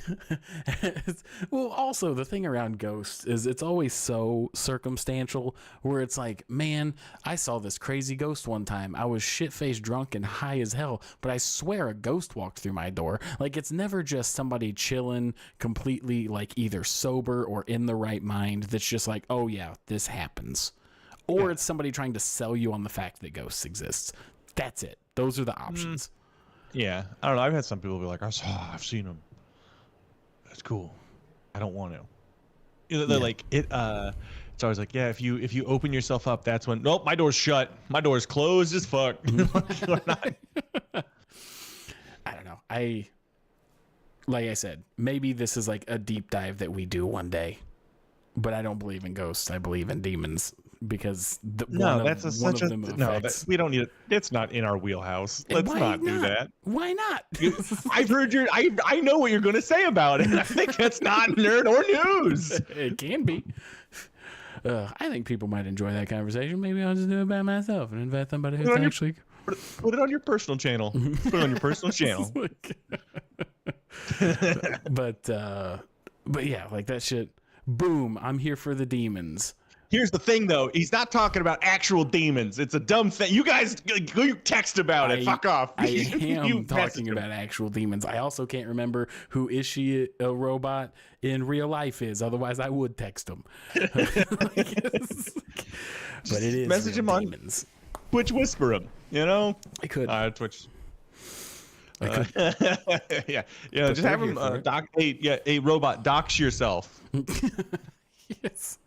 Well, also the thing around ghosts is it's always so circumstantial. Where it's like, man, I saw this crazy ghost one time. I was shit-faced drunk and high as hell, but I swear a ghost walked through my door. Like, it's never just somebody chilling, completely like either sober or in the right mind. That's just like, oh yeah, this happens. Or it's somebody trying to sell you on the fact that ghosts exist. That's it. Those are the options. Yeah, I don't know. I've had some people be like, I've seen them. That's cool. I don't want to. You know, they're like it. It's always like, yeah, if you open yourself up, that's when. Nope, my door's shut. My door's closed as fuck. I don't know. Like I said, maybe this is like a deep dive that we do one day. But I don't believe in ghosts. I believe in demons because we don't need it. It's not in our wheelhouse. Let's not do that. Why not? I've heard I know what you're going to say about it. I think that's not nerd or news. It can be. I think people might enjoy that conversation. Maybe I'll just do it by myself and invite somebody who's actually. Put it on your personal channel. Put it on your personal channel. But yeah, like that shit. Boom, I'm here for the demons. Here's the thing, though. He's not talking about actual demons. It's a dumb thing. You guys, you text about it. Fuck off. I am talking about actual demons. I also can't remember who Is She a Robot in real life is. Otherwise, I would text him. But it is message him demons. On Twitch, whisper him. You know, I could. Twitch. Yeah. Just have him a robot dox yourself. Yes.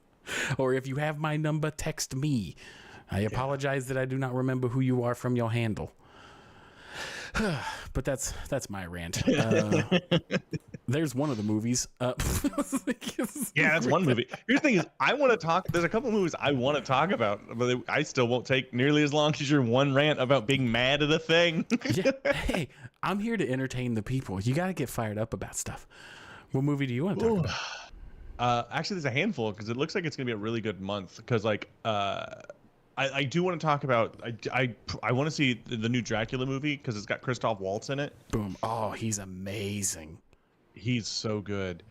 Or if you have my number, text me. I apologize that I do not remember who you are from your handle. But that's my rant. There's one of the movies. Yeah, that's one movie. Here's the thing: is I want to talk. There's a couple movies I want to talk about, but I still won't take nearly as long as your one rant about being mad at a thing. Yeah. Hey, I'm here to entertain the people. You got to get fired up about stuff. What movie do you want to talk about? Actually, there's a handful because it looks like it's gonna be a really good month. Because I do want to talk about. I want to see the new Dracula movie because it's got Christoph Waltz in it. Boom! Oh, he's amazing. He's so good.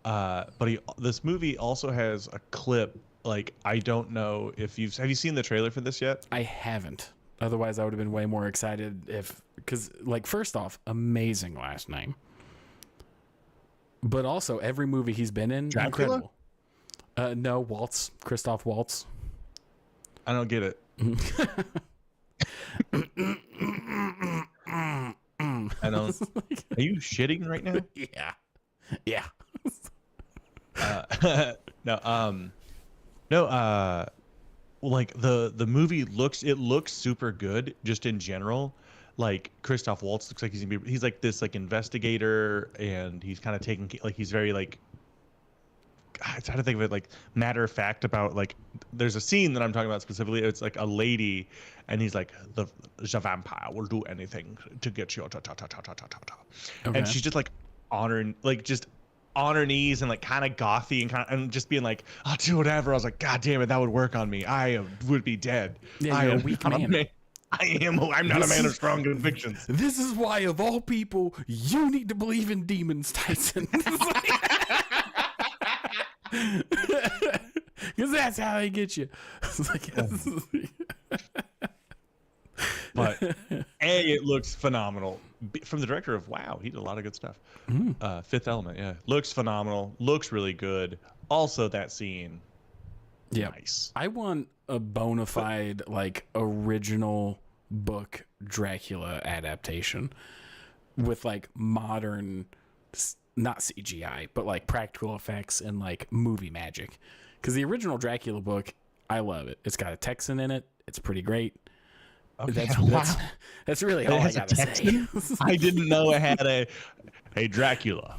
But this movie also has a clip. Like, I don't know if have you seen the trailer for this yet? I haven't. Otherwise, I would have been way more excited because like, first off, amazing last name. But also, every movie he's been in, Dracula? Incredible. No, Waltz, Christoph Waltz. I don't get it. I don't. Are you shitting right now? Yeah. No. Like the movie looks super good just in general. Like Christoph Waltz looks like he's like this like investigator, and he's kind of taking like he's very like. I'm trying to think of it like matter of fact about like there's a scene that I'm talking about specifically. It's like a lady, and he's like the vampire will do anything to get you. Okay. And she's just like on her knees and like kind of gothy and just being like, I'll do whatever. I was like, God damn it, that would work on me. I would be dead. Yeah, you're a weak man. I'm not a man of strong convictions. This is why, of all people, you need to believe in demons, Tyson. Because that's how they get you. But A, it looks phenomenal. from the director of Wow, he did a lot of good stuff. Mm. Fifth Element, yeah, looks phenomenal, looks really good. Also, that scene, Yeah. nice. I want a bona fide like original book Dracula adaptation with like modern, not CGI, but like practical effects and like movie magic. Because the original Dracula book, I love it. It's got a Texan in it. It's pretty great. Okay, That's really It all I has a gotta say. Texan? I didn't know it had a. Hey, Dracula,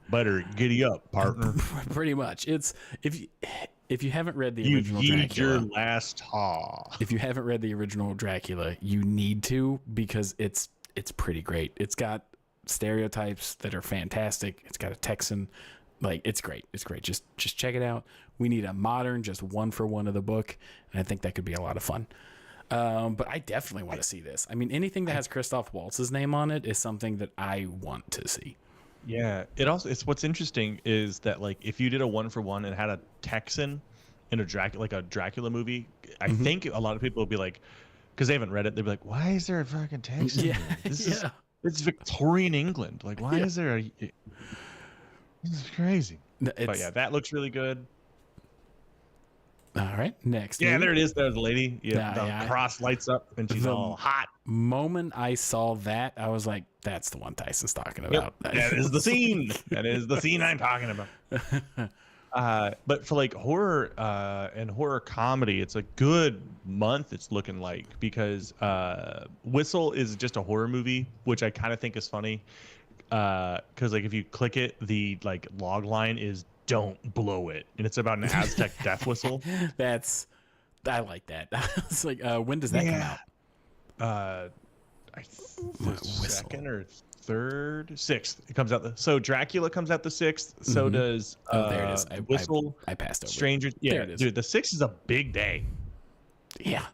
better giddy up, partner. Pretty much. It's if you haven't read the You original heed your Dracula, last haw. if you haven't read the original Dracula, you need to, because it's pretty great. It's got stereotypes that are fantastic. It's got a Texan, like it's great. It's great. Just check it out. We need a modern, just one for one of the book, and I think that could be a lot of fun. But I definitely want to see this. I mean, anything that has Christoph Waltz's name on it is something that I want to see. Yeah, it's what's interesting is that like if you did a one for one and had a Texan in a Dracula movie, I think a lot of people would be like, because they haven't read it, they'd be like, why is there a fucking Texan? Yeah, here? This yeah. it's Victorian England. Like, why is there a? This is crazy. But yeah, that looks really good. All right, next. Yeah, movie. there it is. There's the lady. Yeah, the cross lights up and she's The all hot. Moment I saw that, I was like, that's the one Tyson's talking about. Yep, that is the scene. That is the scene I'm talking about. But for like horror and horror comedy, it's a good month. It's looking like, because Whistle is just a horror movie, which I kind of think is funny. Because like if you click it, the like log line is "Don't blow it," and it's about an Aztec death whistle. I like that. It's like, when does that come out? The second or third, sixth. It comes out so Dracula comes out the 6th. So does there it is. Whistle. I passed over. Stranger. There Yeah, it is. dude, the 6th is a big day. Yeah.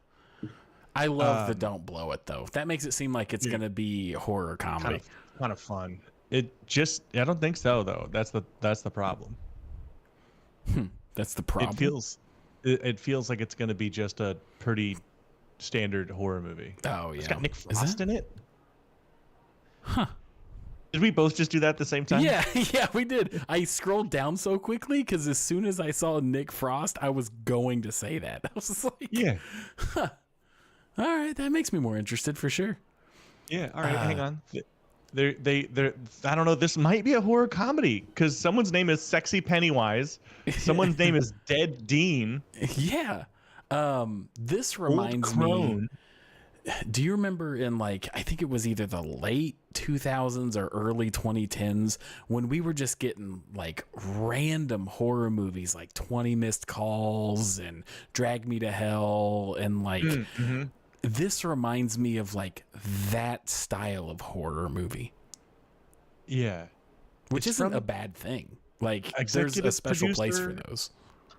I love the "Don't blow it" though. That makes it seem like it's gonna be horror comedy. Kind of fun. I don't think so though. That's the problem. That's the problem. It feels like it's gonna be just a pretty standard horror movie. Oh yeah. It's got Nick Is Frost that- in it. Huh. Did we both just do that at the same time? Yeah, yeah, we did. I scrolled down so quickly because as soon as I saw Nick Frost, I was going to say that. I was just like, Yeah. Huh. All right, that makes me more interested for sure. Yeah. All right, hang on. They're I don't know. This might be a horror comedy because someone's name is Sexy Pennywise. Someone's name is Dead Dean. Yeah. This Old reminds me. Crone. Do you remember in like, I think it was either the late 2000s or early 2010s when we were just getting like random horror movies like 20 Missed Calls and Drag Me to Hell and like this reminds me of like that style of horror movie. Yeah. Which It's isn't from a bad thing. Like there's a executive special place for producer- those.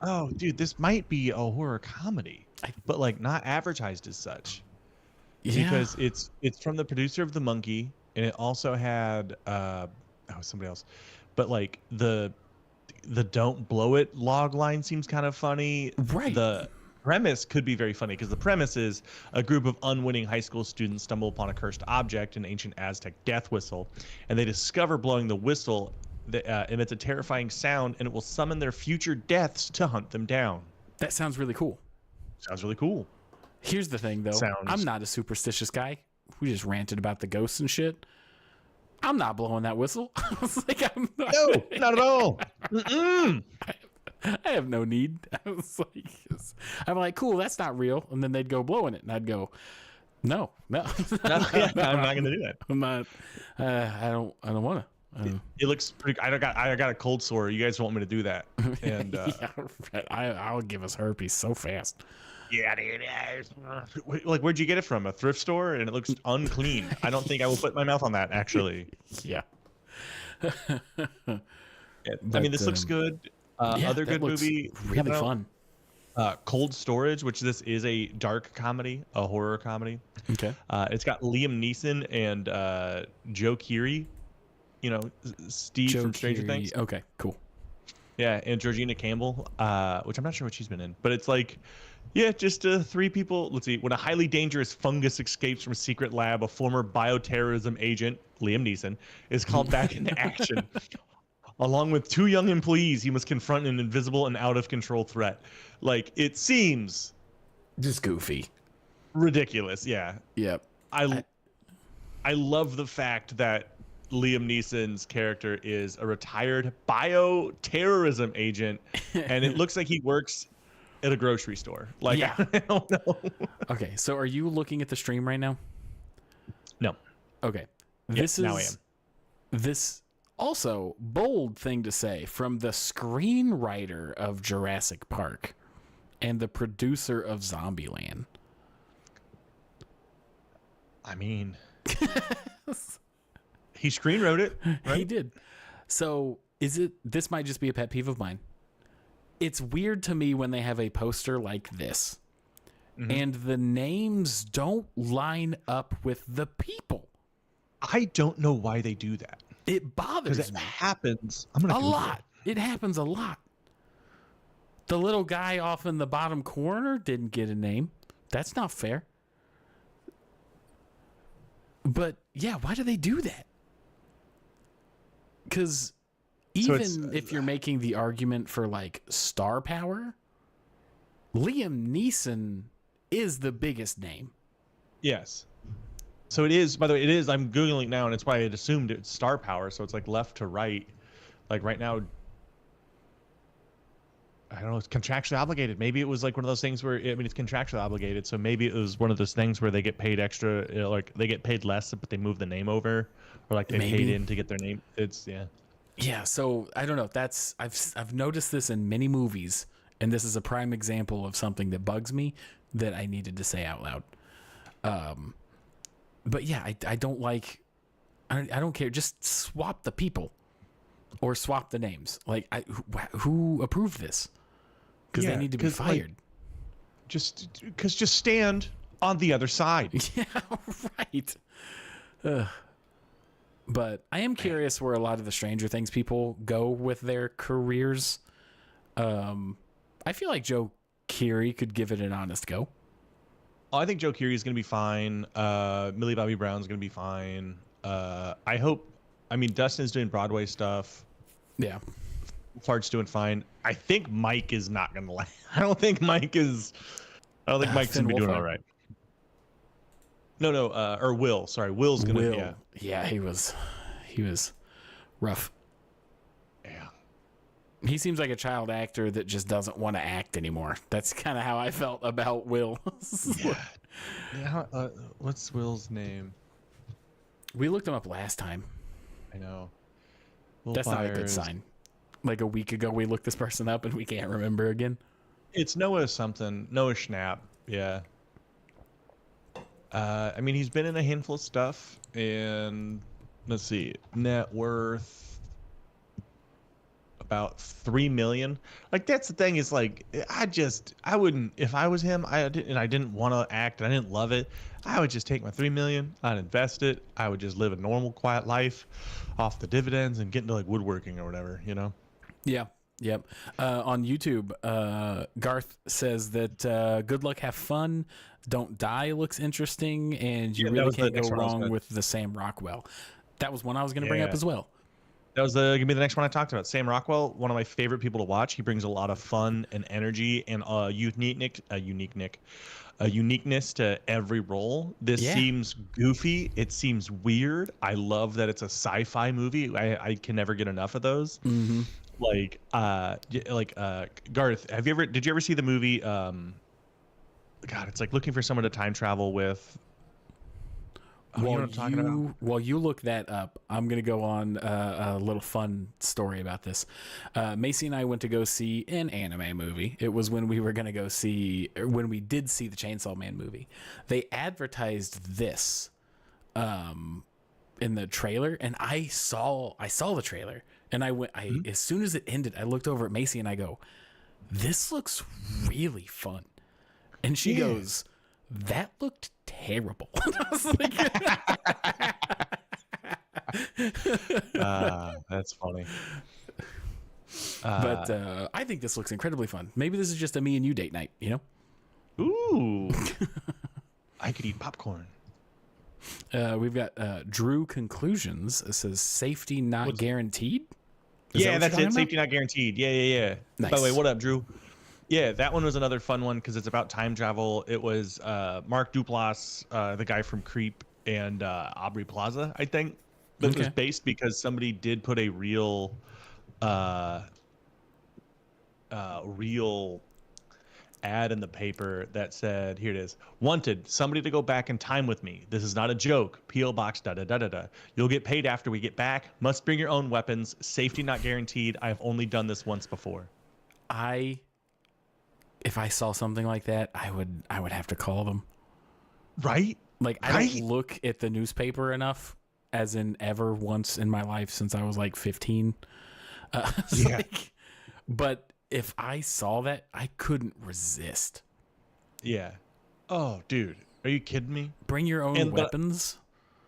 Oh, dude, this might be a horror comedy, but like not advertised as such. Yeah. Because it's from the producer of The Monkey, and it also had somebody else, but like the "Don't blow it" log line seems kind of funny. Right. The premise could be very funny because the premise is a group of unwitting high school students stumble upon a cursed object, an ancient Aztec death whistle, and they discover blowing the whistle that emits a terrifying sound, and it will summon their future deaths to hunt them down. That sounds really cool. Sounds really cool. Here's the thing, though. Sounds- I'm not a superstitious guy. We just ranted about the ghosts and shit. I'm not blowing that whistle. I was like, I'm not. No, not at all. I have no need. I was like, I'm like, cool, that's not real. And then they'd go blowing it, and I'd go, no. No, yeah, I'm not gonna do that. I'm not. I don't want to. It looks pretty. I got a cold sore. You guys want me to do that? And Yeah, I'll give us herpes so fast. yeah, dude. Like, where'd you get it from? A thrift store? And it looks unclean. I don't think I will put my mouth on that. Actually, Yeah. I mean, this looks good. Yeah, Other that good looks movie. really fun. Cold Storage, which this is a dark comedy, a horror comedy. Okay. It's got Liam Neeson and Joe Keery. You know, Steve Joe from Stranger Keery. Things. Okay, cool. Yeah, and Georgina Campbell, which I'm not sure what she's been in, but it's like Yeah, just 3 people. Let's see. When a highly dangerous fungus escapes from a secret lab, a former bioterrorism agent, Liam Neeson, is called back into action. Along with 2 young employees, he must confront an invisible and out of control threat. Like, it seems Just goofy. ridiculous. Yeah. Yep. I love the fact that Liam Neeson's character is a retired bioterrorism agent, and it looks like he works at a grocery store. Like, Yeah. I don't know. Okay, so are you looking at the stream right now? No. Okay. Yes, now I am. This also bold thing to say from the screenwriter of Jurassic Park and the producer of Zombieland. I mean, he screenwrote it, right? He did. So this might just be a pet peeve of mine. It's weird to me when they have a poster like this and the names don't line up with the people. I don't know why they do that. It bothers Because it me happens. I'm gonna a Google lot. It happens a lot. The little guy off in the bottom corner didn't get a name. That's not fair. But yeah, why do they do that? Because even if you're making the argument for like star power, Liam Neeson is the biggest name. Yes. So it is. By the way, it is. I'm googling now, and it's why I had assumed it's star power. So it's like left to right. Like right now, I don't know. It's contractually obligated. Maybe it was like one of those things where it's contractually obligated. So maybe it was one of those things where they get paid extra, like they get paid less, but they move the name over, or like they paid in to get their name. It's Yeah, so I don't know. I've noticed this in many movies, and this is a prime example of something that bugs me that I needed to say out loud. But yeah, I don't like. I don't care. Just swap the people, or swap the names. Like, who approved this? Because they need to be fired. Like, just stand on the other side. Yeah, right. But I am curious where a lot of the Stranger Things people go with their careers. I feel like Joe Keery could give it an honest go. I think Joe Keery is going to be fine. Millie Bobby Brown's going to be fine. I hope. I mean, Dustin's doing Broadway stuff. Yeah. Clark's doing fine. I think Mike is not going to like. I don't think Mike's going to be doing all right. No, or Will. Sorry, Will's going to. Yeah, he was rough. Yeah. He seems like a child actor that just doesn't want to act anymore. That's kind of how I felt about Will. Yeah. What's Will's name? We looked him up last time. I know. That's not a good sign. Like a week ago, we looked this person up and we can't remember again. It's Noah something. Noah Schnapp. Yeah. I mean, he's been in a handful of stuff, and let's see, net worth about $3 million. Like, that's the thing, is like, I wouldn't, if I was him, I didn't want to act and I didn't love it, I would just take my $3 million, I'd invest it, I would just live a normal, quiet life off the dividends and get into like woodworking or whatever, you know? Yeah. Yep. On YouTube, Garth says that good luck, have fun, don't die looks interesting, and you really can't go wrong with the Sam Rockwell. That was one I was going to bring up as well. That was going to be the next one I talked about. Sam Rockwell, one of my favorite people to watch. He brings a lot of fun and energy and uniqueness to every role. This seems goofy. It seems weird. I love that it's a sci-fi movie. I can never get enough of those. Mm-hmm. Garth, did you ever see the movie God, it's like looking for someone to time travel with. You know what I'm talking about? While you look that up, I'm going to go on a little fun story about this. Macy and I went to go see an anime movie. It was when we were going to go see, when we did see the Chainsaw Man movie. They advertised this in the trailer, and I saw the trailer, and as soon as it ended, I looked over at Macy and I go, "This looks really fun." And she goes, "That looked terrible." I was like, that's funny. But I think this looks incredibly fun. Maybe this is just a me and you date night, you know? Ooh. I could eat popcorn. We've got Drew Conclusions. It says safety not guaranteed. Yeah, that's it. Safety not guaranteed. Yeah. Nice. By the way, what up, Drew? Yeah, that one was another fun one because it's about time travel. It was Mark Duplass, the guy from Creep, and Aubrey Plaza, I think. But it was based because somebody did put a real ad in the paper that said, here it is, wanted somebody to go back in time with me. This is not a joke. P.O. Box da. You'll get paid after we get back. Must bring your own weapons. Safety not guaranteed. I have only done this once before. If I saw something like that, I would have to call them. Right? Like, I don't look at the newspaper enough, as in ever once in my life since I was like 15. Yeah. But if I saw that, I couldn't resist. Yeah. Oh, dude. Are you kidding me? Bring your own weapons.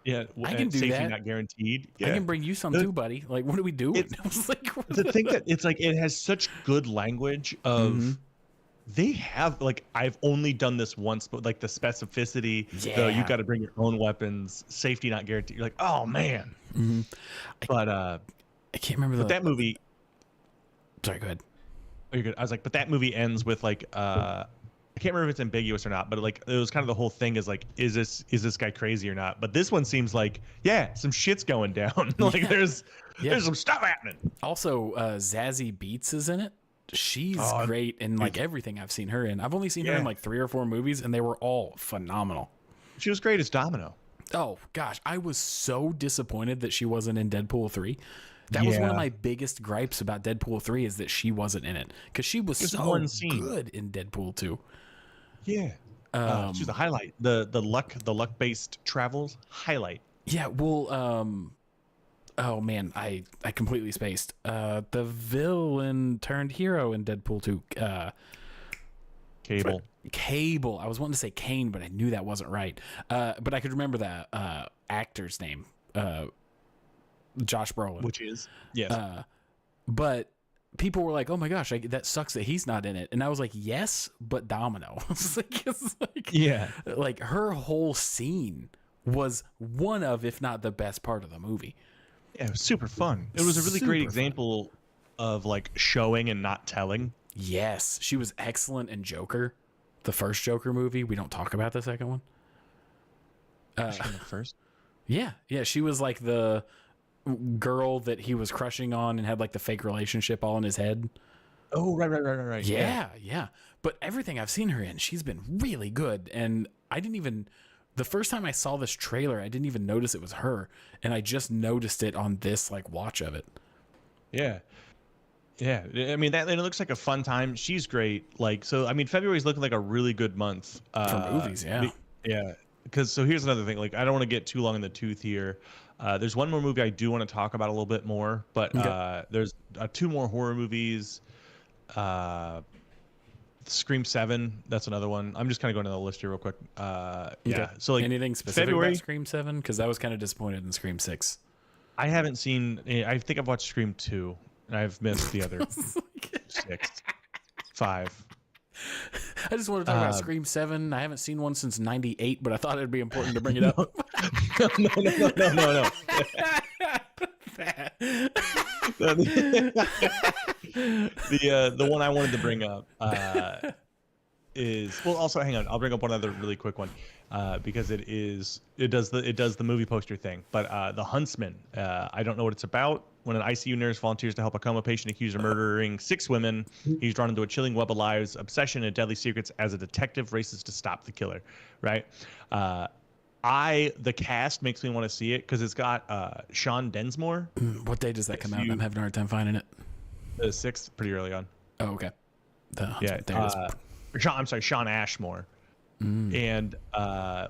Yeah. I can do safety that. not guaranteed. Yeah. I can bring you some too, buddy. Like, what are we doing? The thing that it's like, it has such good language of they have like, I've only done this once, but like the specificity, you got to bring your own weapons, safety not guaranteed. You're like, oh man. But I can't remember that movie. Sorry, go ahead. Oh, you're good. I was like, but that movie ends with like, I can't remember if it's ambiguous or not, but like it was kind of the whole thing is like, is this guy crazy or not? But this one seems like, yeah, some shit's going down. Like there's some stuff happening. Also, Zazie Beetz is in it. She's great in like everything I've seen her in. I've only seen her in like 3 or 4 movies, and they were all phenomenal. She was great as Domino. Oh gosh, I was so disappointed that she wasn't in Deadpool 3. That was one of my biggest gripes about Deadpool 3 is that she wasn't in it because she was so good in Deadpool 2. Yeah, she's the highlight. The luck based travels highlight. Yeah, well, oh man, I completely spaced. The villain turned hero in Deadpool 2. Cable. I was wanting to say Kane, but I knew that wasn't right. But I could remember that actor's name. Josh Brolin. Which is, yes. But people were like, oh my gosh, that sucks that he's not in it. And I was like, yes, but Domino. Like her whole scene was one of, if not the best part of the movie. Yeah, it was super fun. It was a really great example of like showing and not telling. Yes, she was excellent in Joker, the first Joker movie. We don't talk about the second one. First? Yeah, she was like the girl that he was crushing on and had like the fake relationship all in his head. Oh, right. Yeah. But everything I've seen her in, she's been really good. And the first time I saw this trailer, I didn't even notice it was her. And I just noticed it on this like watch of it. Yeah. I mean, it looks like a fun time. She's great. Like, so, I mean, February's looking like a really good month. For movies, yeah. Yeah. Because, so here's another thing. Like, I don't want to get too long in the tooth here. There's one more movie I do want to talk about a little bit more, but there's 2 more horror movies. Scream 7, that's another one. I'm just kind of going down the list here real quick. Yeah. So like anything specific about Scream 7? Because I was kind of disappointed in Scream 6. I haven't seen. I think I've watched Scream 2. And I've missed the other 6, 5. I just want to talk about Scream 7. I haven't seen one since '98, but I thought it'd be important to bring it up. No. The one I wanted to bring up is, well, also hang on, I'll bring up one other really quick one because it does the movie poster thing. But The Huntsman, I don't know what it's about. When an ICU nurse volunteers to help a coma patient accused of murdering 6 women, he's drawn into a chilling web of lies, obsession, and deadly secrets as a detective races to stop the killer. Right? The cast makes me want to see it because it's got Sean Densmore. What day does that come out? I'm having a hard time finding it. The 6th, pretty early on. Oh, okay. Sean Ashmore. And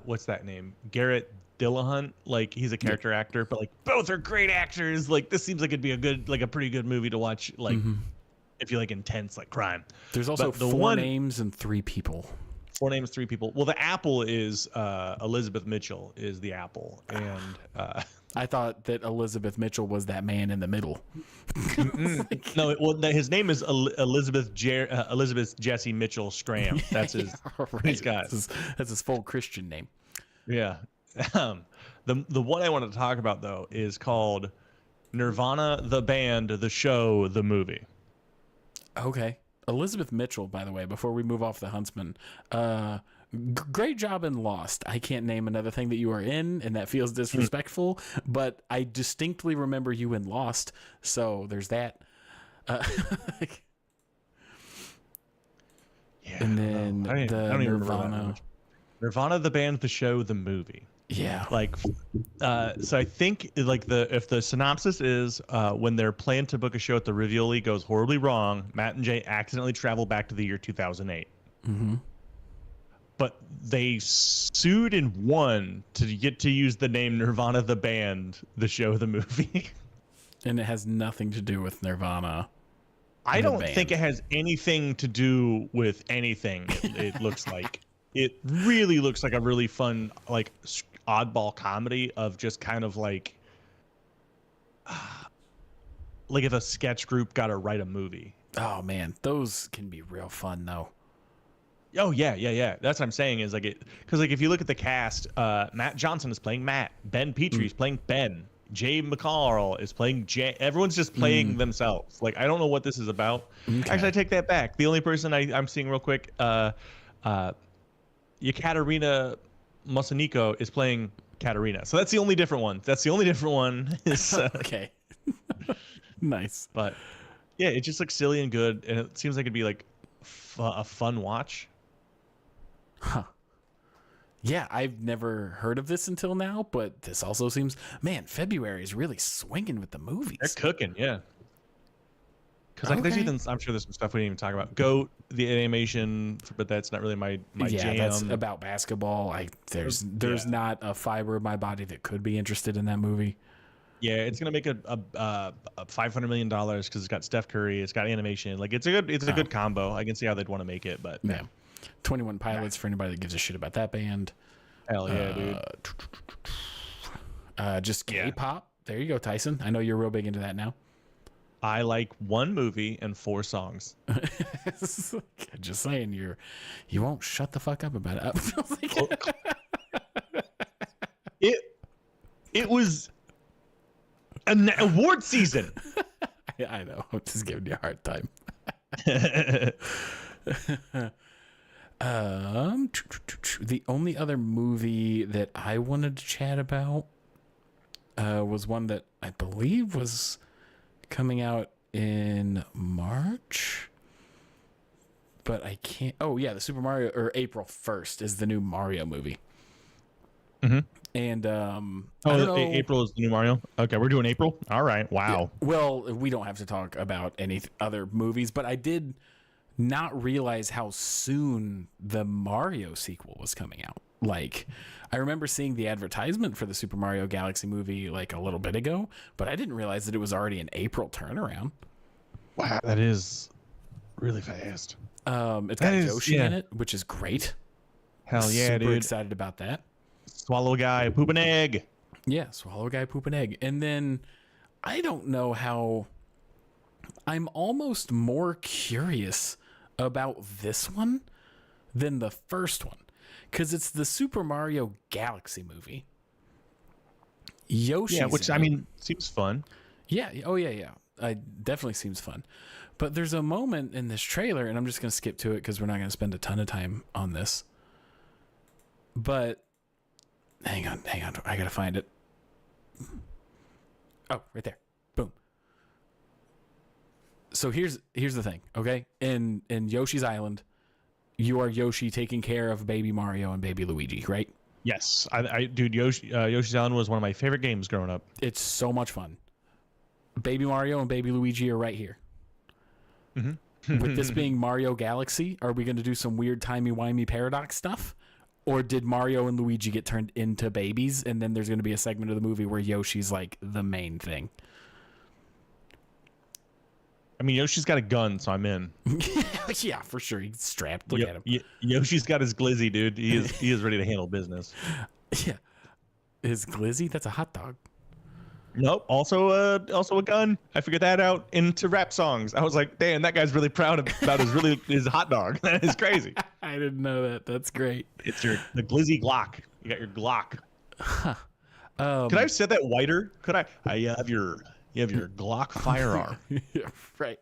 what's that name? Garrett Dillahunt. Like, he's a character actor, but like both are great actors. Like, this seems like it'd be a pretty good movie to watch. Like, if you like intense like crime. There's also 4 names and 3 people. 4 names, 3 people. Well, the apple is Elizabeth Mitchell is the apple, and I thought that Elizabeth Mitchell was that man in the middle. no, his name is Elizabeth Jesse Mitchell Stram. That's his. Right. He's got. That's his full Christian name. Yeah. The one I wanted to talk about though is called Nirvana the band, the show, the movie. Okay. Elizabeth Mitchell, by the way, before we move off the Huntsman, great job in Lost. I can't name another thing that you are in, and that feels disrespectful, but I distinctly remember you in Lost, so there's that. Yeah, And then I don't even remember that Nirvana. much. Nirvana the band, the show, the movie. Yeah. Like, so I think like if the synopsis is when they're planning to book a show at the Rivoli goes horribly wrong, Matt and Jay accidentally travel back to the year 2008. Mm-hmm. But they sued and won to get to use the name Nirvana the band, the show, the movie. And it has nothing to do with Nirvana. I The don't band. think it has anything to do with anything. It looks like it really looks like a really fun like oddball comedy of just kind of like if a sketch group got to write a movie. Oh man, those can be real fun though. Oh yeah. That's what I'm saying is like it because like if you look at the cast, Matt Johnson is playing Matt, Ben Petrie is playing Ben, Jay McCall is playing Jay. Everyone's just playing themselves. Like I don't know what this is about. Okay. Actually, I take that back. The only person I'm seeing real quick, Yekaterina Moseniko is playing Katerina. So that's the only different one. Is Okay. Nice. but yeah, it just looks silly and good, and it seems like it'd be like a fun watch. Huh. Yeah, I've never heard of this until now, but this also seems, man, February is really swinging with the movies. They're cooking, yeah. Because like there's Okay. even I'm sure there's some stuff we didn't even talk about. Goat, the animation, but that's not really my Yeah, jam. that's about basketball. There's Yeah. not a fiber of my body that could be interested in that movie. Yeah, it's gonna make a $500 million because it's got Steph Curry, it's got animation. Like it's a good combo. I can see how they'd want to make it, but Yeah. 21 Pilots for anybody that gives a shit about that band. hell yeah, dude. Just Yeah. K-pop. There you go, Tyson. I know you're real big into that now. I like one movie and 4 songs. Just saying, you won't shut the fuck up about it. It was an award season. I know. I'm just giving you a hard time. The only other movie that I wanted to chat about was one that I believe was coming out in March, but I can't. Oh yeah, the Super Mario, or April 1st is the new Mario movie. Mhm. And I don't know. April is the new Mario. Okay, we're doing April. All right. Wow. Well, we don't have to talk about any other movies, but I did not realize how soon the Mario sequel was coming out. Like, I remember seeing the advertisement for the Super Mario Galaxy movie like a little bit ago, but I didn't realize that it was already an April turnaround. Wow, that is really fast. It's got That is- Yoshi yeah. in it, which is great. Hell yeah, Super dude. excited about that. Swallow a guy, poop an egg. Yeah, swallow a guy, poop an egg. And then I don't know how I'm almost more curious about this one than the first one, because it's the Super Mario Galaxy movie. Yoshi. Yeah, which I mean seems fun. Yeah. Oh, yeah. It definitely seems fun. But there's a moment in this trailer, and I'm just going to skip to it because we're not going to spend a ton of time on this. But hang on. I got to find it. Oh, right there. Boom. So here's the thing, okay? In Yoshi's Island, you are Yoshi taking care of baby Mario and baby Luigi, right? Yes, dude, Yoshi's Island was one of my favorite games growing up. It's so much fun. Baby Mario and baby Luigi are right here. With this being Mario Galaxy, are we going to do some weird timey-wimey paradox stuff? Or did Mario and Luigi get turned into babies, and then there's going to be a segment of the movie where Yoshi's like the main thing? I mean, Yoshi's got a gun, so I'm in. Yeah, for sure. He's strapped. Look at him. Yoshi's got his glizzy, dude. He is ready to handle business. Yeah. His glizzy? That's a hot dog. Nope. Also a gun. I figured that out into rap songs. I was like, damn, that guy's really proud about his hot dog. That is crazy. I didn't know that. That's great. It's the glizzy Glock. You got your Glock. Huh. Could I have said that whiter? Could I? You have your Glock firearm. Yeah, right.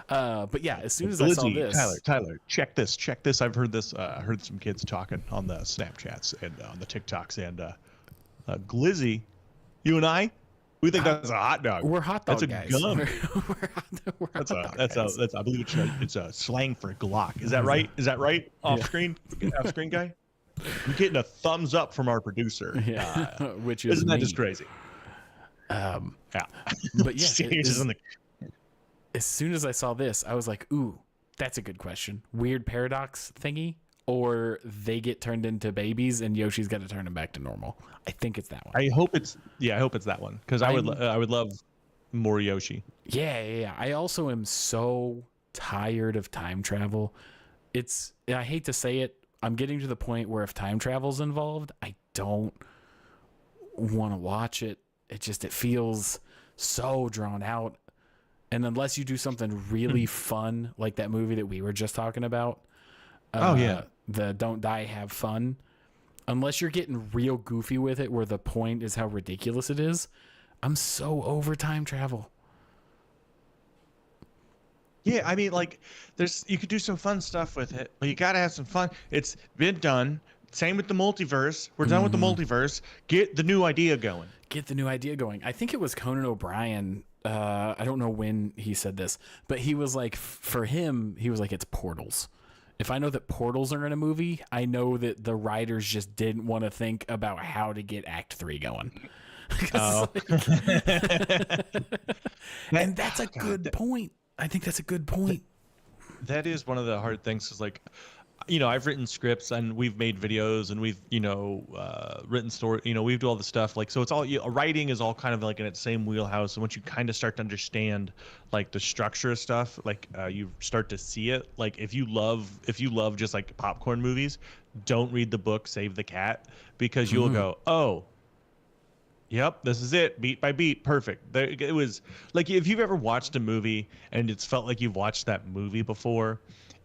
But yeah, as soon as I saw this, Tyler, check this. I've heard this. Heard some kids talking on the Snapchats and on the TikToks and glizzy. You and I, we think that's a hot dog. we're hot dog That's a guys. gun. We're That's hot dog guys. I believe it's a slang for Glock. Is that right? Is that right? Off screen guy. I'm getting a thumbs up from our producer. Yeah, which is Isn't that me. just crazy? Yeah. But yeah, as soon as I saw this, I was like, ooh, that's a good question. Weird paradox thingy, or they get turned into babies and Yoshi's got to turn them back to normal. I think it's that one. I hope it's that one because I would love more Yoshi. Yeah. I also am so tired of time travel. I hate to say it, I'm getting to the point where if time travel's involved, I don't want to watch it. It feels so drawn out. And unless you do something really fun, like that movie that we were just talking about, the Don't Die, Have Fun, unless you're getting real goofy with it, where the point is how ridiculous it is, I'm so over time travel. Yeah, I mean, like, you could do some fun stuff with it, but you got to have some fun. It's been done. Same with the multiverse. We're done with the multiverse. Get the new idea going. I think it was Conan O'Brien. I don't know when he said this, but he was like, for him, he was like, it's portals. If I know that portals are in a movie, I know that the writers just didn't want to think about how to get Act 3 going. Oh. And that's a good point. I think that's a good point. That is one of the hard things is like, I've written scripts and we've made videos and we've, written story, we do all the stuff like, so it's all, writing is all kind of like in its same wheelhouse. And once you kind of start to understand like the structure of stuff, like you start to see it. Like if you love just like popcorn movies, don't read the book, Save the Cat, because you'll go, oh, yep, this is it, beat by beat, perfect. It was like, if you've ever watched a movie and it's felt like you've watched that movie before,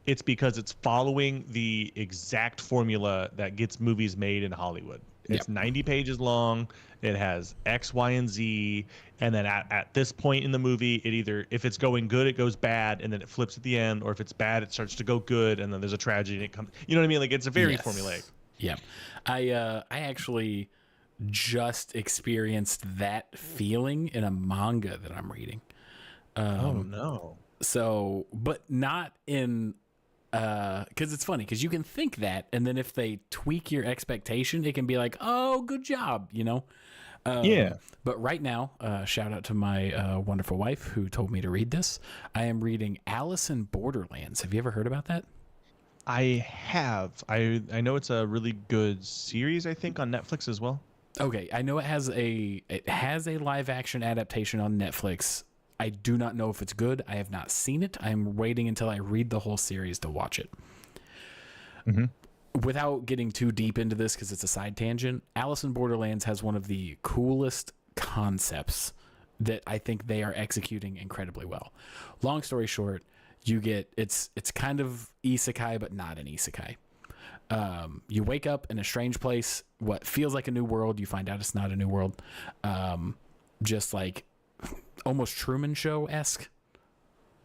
it's because it's following the exact formula that gets movies made in Hollywood. It's 90 pages long. It has X, Y, and Z. And then at this point in the movie, it either, if it's going good, it goes bad, and then it flips at the end. Or if it's bad, it starts to go good, and then there's a tragedy, and it comes. You know what I mean? Like, it's a very formulaic. Yeah. I actually just experienced that feeling in a manga that I'm reading. Oh, no. So, but not in... because it's funny because you can think that, and then if they tweak your expectation, it can be like, oh, good job, Yeah. But right now, shout out to my wonderful wife who told me to read this. I am reading Alice in Borderlands. Have you ever heard about that? I have. I know it's a really good series, I think, on Netflix as well. Okay, I know it has a live action adaptation on Netflix. I do not know if it's good. I have not seen it. I'm waiting until I read the whole series to watch it. Mm-hmm. Without getting too deep into this, because it's a side tangent, Alice in Borderlands has one of the coolest concepts that I think they are executing incredibly well. Long story short, you get it's kind of isekai, but not an isekai. You wake up in a strange place, what feels like a new world. You find out it's not a new world. Just like almost Truman Show-esque.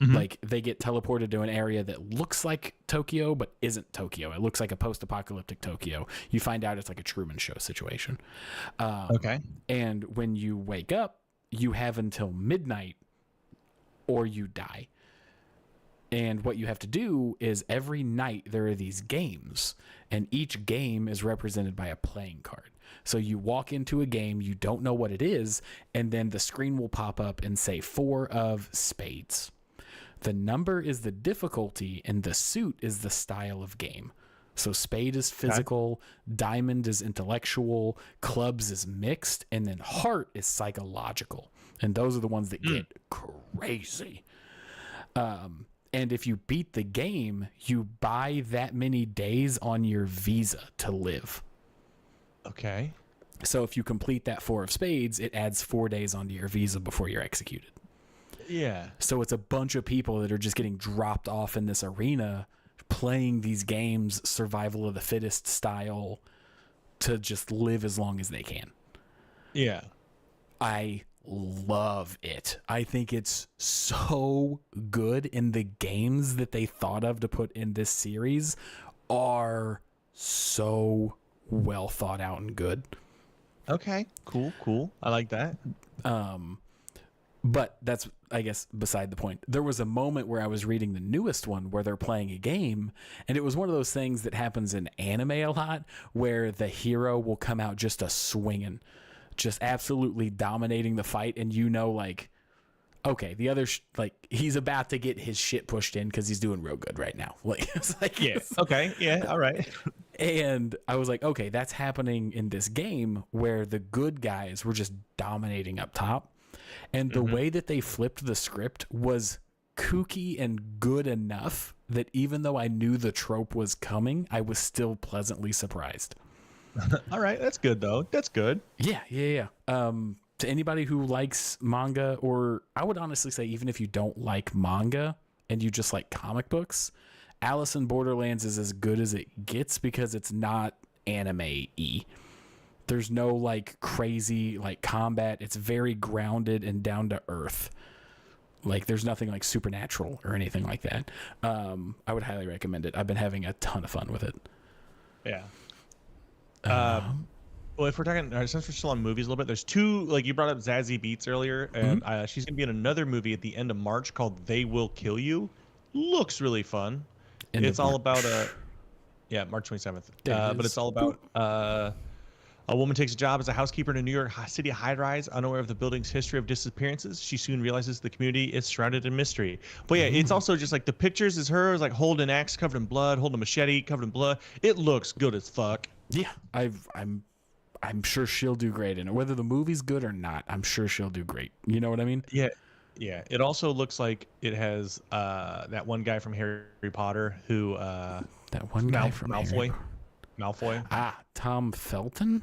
Mm-hmm. Like they get teleported to an area that looks like Tokyo but isn't Tokyo. It looks like a post-apocalyptic Tokyo. You find out it's like a Truman Show situation. Okay. And when you wake up, you have until midnight or you die. And what you have to do is every night there are these games, and each game is represented by a playing card. So you walk into a game, you don't know what it is, and then the screen will pop up and say 4 of spades. The number is the difficulty, and the suit is the style of game. So spade is physical, diamond is intellectual, clubs is mixed, and then heart is psychological. And those are the ones that get crazy. And if you beat the game, you buy that many days on your visa to live. Okay. So if you complete that 4 of spades, it adds 4 days onto your visa before you're executed. Yeah. So it's a bunch of people that are just getting dropped off in this arena playing these games, survival of the fittest style, to just live as long as they can. Yeah. I love it. I think it's so good, and the games that they thought of to put in this series are so well thought out and good. Okay. Cool. I like that. But that's, I guess, beside the point. There was a moment where I was reading the newest one where they're playing a game, and it was one of those things that happens in anime a lot, where the hero will come out just a swinging, just absolutely dominating the fight, and like, okay, the other like he's about to get his shit pushed in because he's doing real good right now. Like, it's like, Yeah. Okay. Yeah. All right. And I was like, okay, that's happening in this game where the good guys were just dominating up top. And the way that they flipped the script was kooky and good enough that even though I knew the trope was coming, I was still pleasantly surprised. All right. That's good, though. That's good. Yeah. To anybody who likes manga, or I would honestly say even if you don't like manga and you just like comic books, Alice in Borderlands is as good as it gets because it's not anime-y. There's no like crazy like combat. It's very grounded and down to earth. Like there's nothing like supernatural or anything like that. I would highly recommend it. I've been having a ton of fun with it. Yeah. Well, if we're talking, since we're still on movies a little bit, there's 2, like you brought up Zazie Beetz earlier, and she's going to be in another movie at the end of March called They Will Kill You. Looks really fun. It's all about March 27th. But it's all about a woman takes a job as a housekeeper in a New York City high-rise, unaware of the building's history of disappearances. She soon realizes the community is shrouded in mystery. But yeah, it's also just like the pictures is her like holding an axe covered in blood, holding a machete covered in blood. It looks good as fuck. Yeah, I'm sure she'll do great in it. Whether the movie's good or not, I'm sure she'll do great. You know what I mean? Yeah. It also looks like it has that one guy from Harry Potter who that one guy from Malfoy. Tom Felton.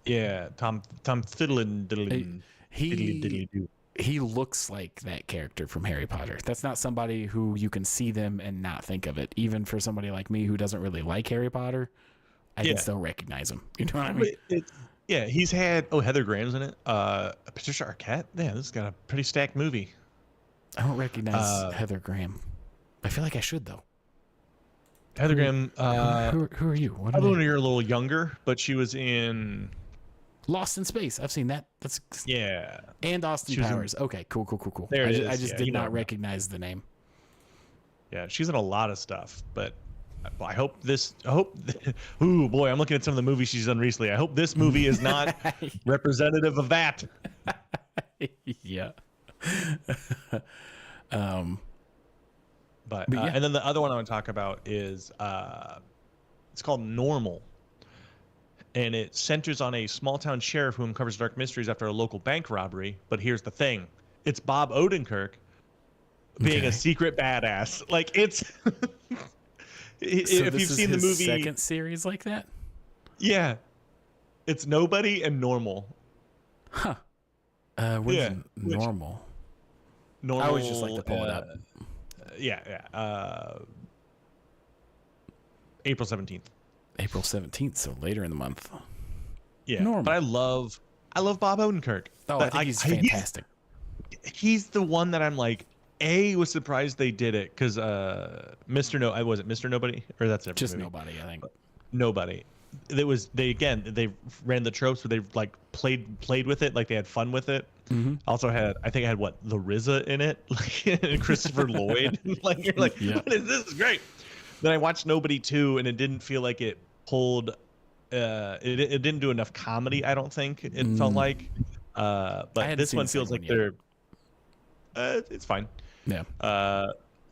Yeah, Tom Fiddlin. He looks like that character from Harry Potter. That's not somebody who you can see them and not think of it. Even for somebody like me who doesn't really like Harry Potter, I can still recognize him. You know what I mean? He's had Heather Graham's in it. Patricia Arquette. Yeah, this has got a pretty stacked movie. I don't recognize Heather Graham. I feel like I should though. Heather Graham. Who are you? I know you're a little younger, but she was in Lost in Space. I've seen that. That's and Austin Powers. Okay, cool. There it is. I just did not recognize the name. Yeah, she's in a lot of stuff, but I hope ooh boy, I'm looking at some of the movies she's done recently. I hope this movie is not representative of that. Yeah. But and then the other one I want to talk about is it's called Normal, and it centers on a small town sheriff who uncovers dark mysteries after a local bank robbery. But here's the thing: it's Bob Odenkirk being a secret badass. Like it's if you've seen the movie, second series like that. Yeah, it's Nobody and Normal. Huh. What is Normal? Normal. I always just like to pull it up. April 17th. April 17th, so later in the month. Yeah, Normal. but I love Bob Odenkirk. Oh, I think he's fantastic. He's the one that I'm like, was surprised they did it because Mr. Nobody, or that's a just movie. Nobody, I think. Nobody. They ran the tropes where they like played with it, like they had fun with it. Mm-hmm. Also had, I think it had the RZA in it, like and Christopher Lloyd. Like you're like, what is this? Is great. Then I watched Nobody 2, and it didn't feel like it pulled. It didn't do enough comedy. I don't think it felt like. But this one feels like they're. It's fine. Yeah.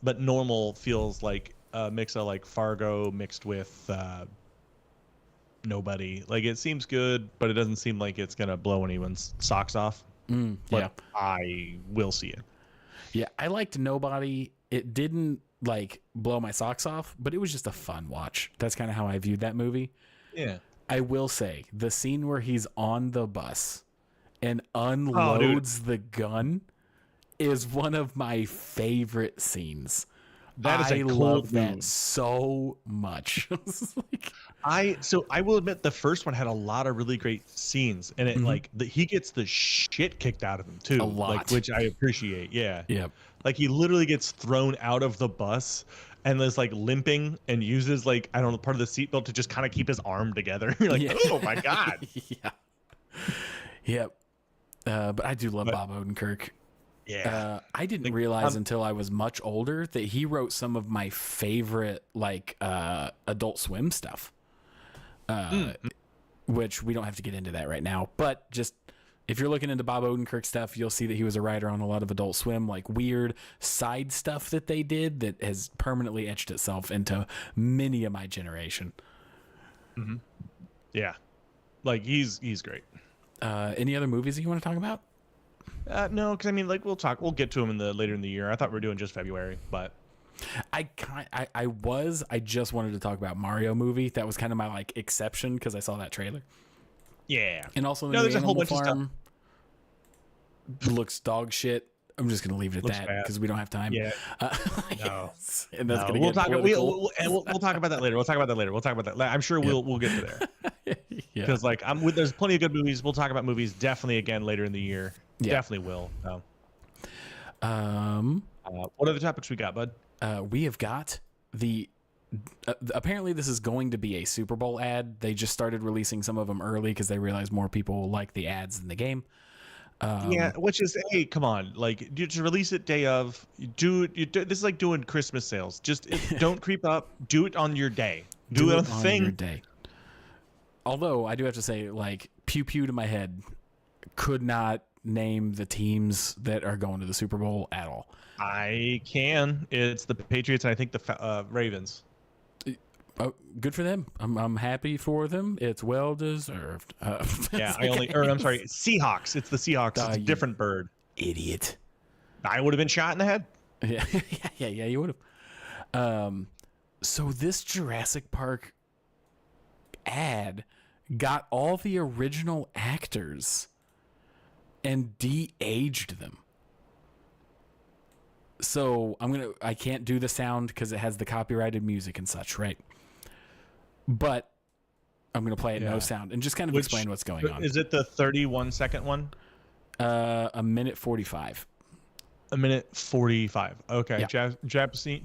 But Normal feels like a mix of like Fargo mixed with Nobody. Like it seems good, but it doesn't seem like it's gonna blow anyone's socks off. But I will see it. Yeah, I liked Nobody. it didn't like blow my socks off, but it was just a fun watch. That's kind of how I viewed that movie. Yeah. I will say the scene where he's on the bus and Oh, unloads the gun is one of my favorite scenes. That is I a cool love that move. so much. It's like, I will admit the first one had a lot of really great scenes, and it he gets the shit kicked out of him too, A lot. like, which I appreciate. Yeah, yep. like he literally gets thrown out of the bus and is like limping and uses like I don't know part of the seatbelt to just kind of keep his arm together. You're like, Yeah. oh my god. Yeah. Yep. But I do love But- Bob Odenkirk. Yeah. I didn't Like, realize until I was much older that he wrote some of my favorite like Adult Swim stuff. Which we don't have to get into that right now, but just if you're looking into Bob Odenkirk stuff, you'll see that he was a writer on a lot of Adult Swim, like weird side stuff that they did that has permanently etched itself into many of my generation. Yeah. Like he's great. Any other movies that you want to talk about? No, because I mean, like we'll get to him later in the year. I thought we were doing just February, but I just wanted to talk about Mario movie. That was kind of my like exception because I saw that trailer. yeah. And also the No, new there's a whole Animal bunch of stuff. Farm looks dog shit. I'm just gonna leave it at Looks that bad. because we don't have time. Yeah. No. And that's No, gonna we'll get talk. political. We'll talk about that later. We'll talk about that later. We'll talk about that. I'm sure we'll get to there Yeah. because like there's plenty of good movies. We'll talk about movies definitely again later in the year. Yeah. Definitely will. What other topics we got, bud? We have got the. Apparently, this is going to be a Super Bowl ad. They just started releasing some of them early because they realized more people like the ads than the game. Yeah, which is hey, come on, like you just release it day of. This is like doing Christmas sales. Just don't creep up. Do it on your day. Do it on the thing. your day. Although I do have to say, like, pew pew to my head, could not name the teams that are going to the Super Bowl at all. I can. It's the Patriots and I think the Ravens. Oh, good for them. I'm happy for them. It's well deserved. Yeah, I'm sorry, Seahawks. It's the Seahawks. It's a you different bird. idiot. I would have been shot in the head. Yeah, yeah, you would have. So this Jurassic Park ad got all the original actors and de-aged them. So I can't do the sound because it has the copyrighted music and such, right? But I'm gonna play it no sound and just kind of explain what's going on. Is it the 31-second one? A minute 45. A minute 45. Okay. Yeah. Japanese.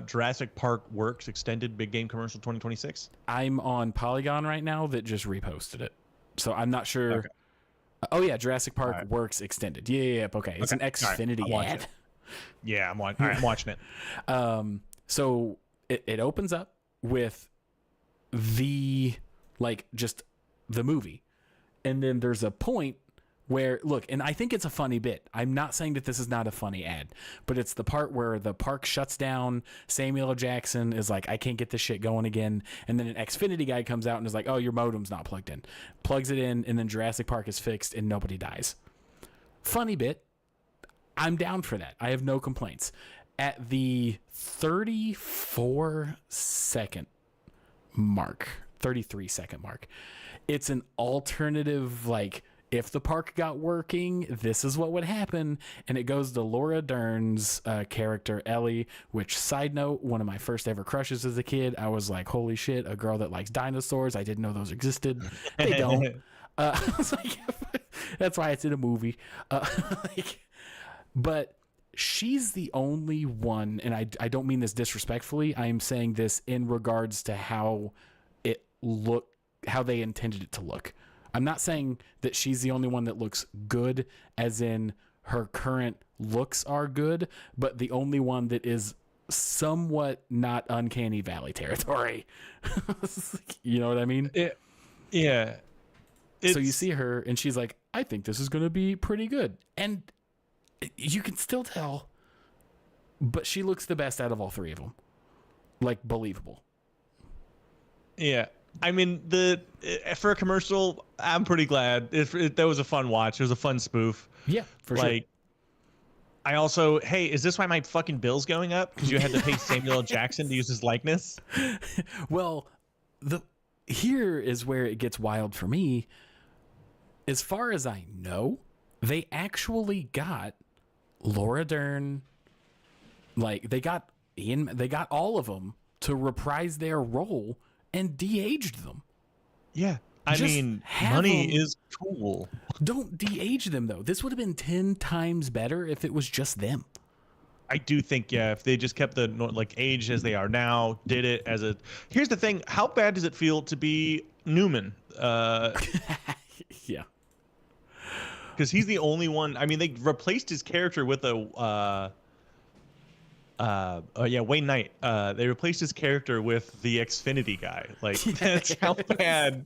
Jurassic Park Works extended big game commercial 2026. I'm on Polygon right now that just reposted it, so I'm not sure. Okay. Oh yeah, Jurassic Park Works extended. Yeah. Okay, it's an Xfinity ad. Yeah, I'm watching it. So it opens up with the just the movie, and then there's a point where look, and I think it's a funny bit. I'm not saying that this is not a funny ad, but it's the part where the park shuts down. Samuel L. Jackson is like, I can't get this shit going again. And then an Xfinity guy comes out and is like, oh, your modem's not plugged in. Plugs it in, and then Jurassic Park is fixed and nobody dies. Funny bit. I'm down for that. I have no complaints. At the 33-second mark, it's an alternative, like, if the park got working, this is what would happen. And it goes to Laura Dern's character, Ellie, which, side note, one of my first ever crushes as a kid. I was like, holy shit, a girl that likes dinosaurs. I didn't know those existed. They don't. I was like, that's why it's in a movie. But she's the only one, and I don't mean this disrespectfully. I am saying this in regards to how they intended it to look. I'm not saying that she's the only one that looks good, as in her current looks are good, but the only one that is somewhat not uncanny valley territory. You know what I mean? Yeah. So you see her, and she's like, I think this is going to be pretty good. And you can still tell, but she looks the best out of all three of them. Like, believable. Yeah. I mean, for a commercial, I'm pretty glad. That was a fun watch. It was a fun spoof. Yeah, for sure. I also, hey, is this why my fucking bill's going up? Because you had to pay Samuel L. Jackson to use his likeness? Well, here is where it gets wild for me. As far as I know, they actually got Laura Dern, like they got all of them to reprise their role and de-aged them. Yeah. I Just mean, have money them- is cool. Don't de-age them though. This would have been 10 times better if it was just them. I do think, yeah, if they just kept the like age as they are now, did it as a. Here's the thing: how bad does it feel to be Newman? Yeah. Because he's the only one. I mean, they replaced his character with a. Wayne Knight. They replaced his character with the Xfinity guy. Like that's how bad.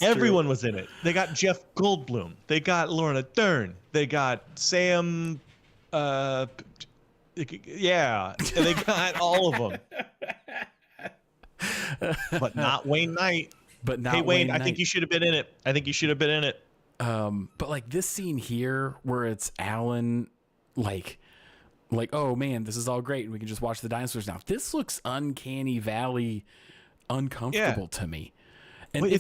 Everyone was in it. They got Jeff Goldblum. They got Laura Dern. They got Sam. Yeah, and they got all of them, but not Wayne Knight. But not Hey Wayne, I Knight. think you should have been in it. I think you should have been in it. But like this scene here where it's Alan, like, oh man, this is all great and we can just watch the dinosaurs now. This looks uncanny valley uncomfortable to me. And Well,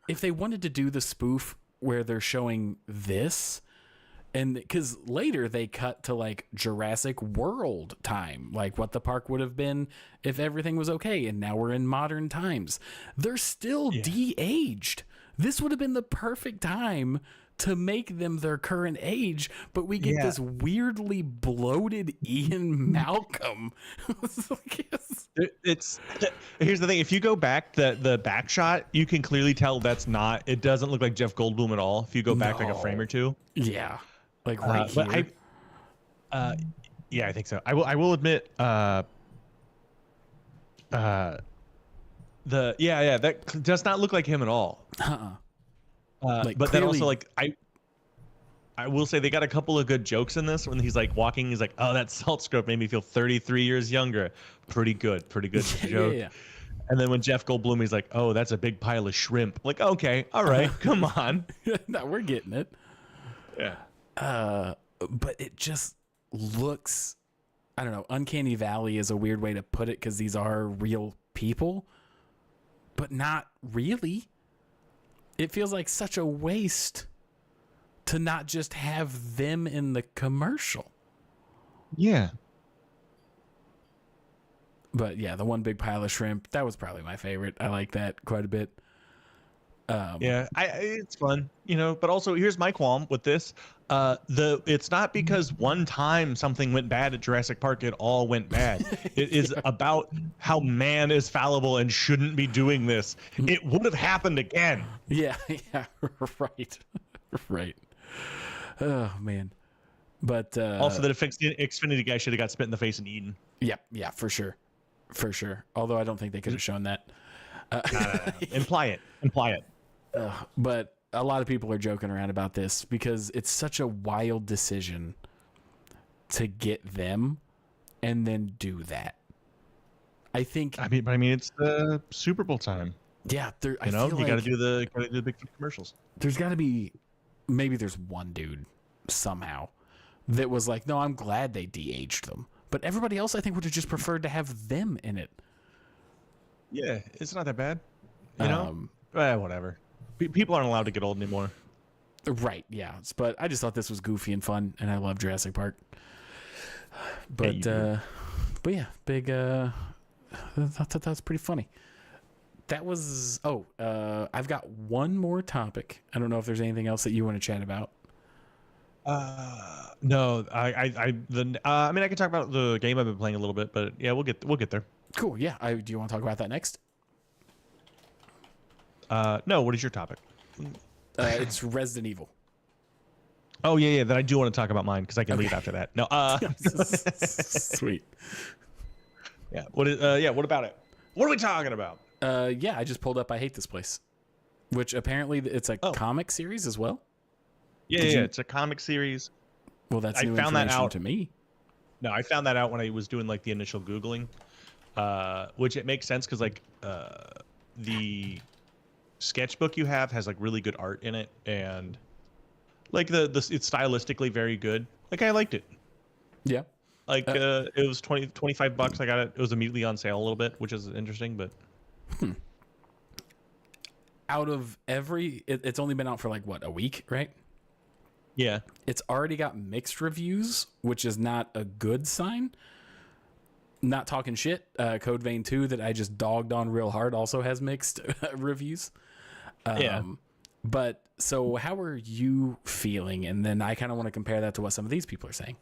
if they wanted to do the spoof where they're showing this, and because later they cut to like Jurassic World time, like what the park would have been if everything was okay, and now we're in modern times. They're still de-aged. This would have been the perfect time to make them their current age, but we get this weirdly bloated Ian Malcolm. It's here's the thing: if you go back the back shot, you can clearly tell that's not. It doesn't look like Jeff Goldblum at all. If you go back like a frame or two, Yeah, like right here. But yeah, I think so. I will admit, that does not look like him at all. Like, But then clearly- also like I will say they got a couple of good jokes in this when he's like walking. He's like, "Oh, that salt scrub made me feel 33 years younger." Pretty good joke. yeah. And then when Jeff Goldblum, he's like, "Oh, that's a big pile of shrimp." Like, okay, all right, come on. No, we're getting it. Yeah. But it just looks, I don't know, uncanny valley is a weird way to put it because these are real people, but not really. It feels like such a waste to not just have them in the commercial. Yeah. But yeah, the one big pile of shrimp, that was probably my favorite. I like that quite a bit. Yeah, it's fun, but also here's my qualm with this. It's not because one time something went bad at Jurassic Park, it all went bad. It is about how man is fallible and shouldn't be doing this. It would have happened again. Yeah, right. Right. Oh man. But Also, the Xfinity guy should have got spit in the face and eaten. yeah, for sure. For sure. Although I don't think they could have shown that. Imply it. But a lot of people are joking around about this because it's such a wild decision to get them and then do that. I think. I mean, it's the Super Bowl time. Yeah, You got to do the big commercials. There's got to be, maybe there's one dude somehow that was like, no, I'm glad they de-aged them. But everybody else, I think, would have just preferred to have them in it. Yeah, it's not that bad. Whatever. People aren't allowed to get old anymore. Right, yeah. But I just thought this was goofy and fun, and I love Jurassic Park. But yeah, big. I thought that was pretty funny. That was. I've got one more topic. I don't know if there's anything else that you want to chat about. No, I mean, I can talk about the game I've been playing a little bit, but yeah, we'll get there. Cool. Yeah. Do you want to talk about that next? No, what is your topic? It's Resident Evil. Oh yeah. Then I do want to talk about mine because I can leave after that. No. Sweet. Yeah. What about it? What are we talking about? Yeah, I just pulled up I Hate This Place, which apparently it's a comic series as well. Yeah, it's a comic series. Well, that's I new found that information out to me. No, I found that out when I was doing like the initial Googling, which it makes sense because like the sketchbook you have has like really good art in it, and Like it's stylistically very good. Like I liked it. Yeah. Like it was 25 bucks. I got it. It was immediately on sale a little bit, which is interesting. But Out of it's only been out for like what, a week, right? yeah, It's already got mixed reviews, which is not a good sign. Not talking shit. Code Vein 2 that I just dogged on real hard also has mixed reviews. yeah. But so how are you feeling? And then I kind of want to compare that to what some of these people are saying.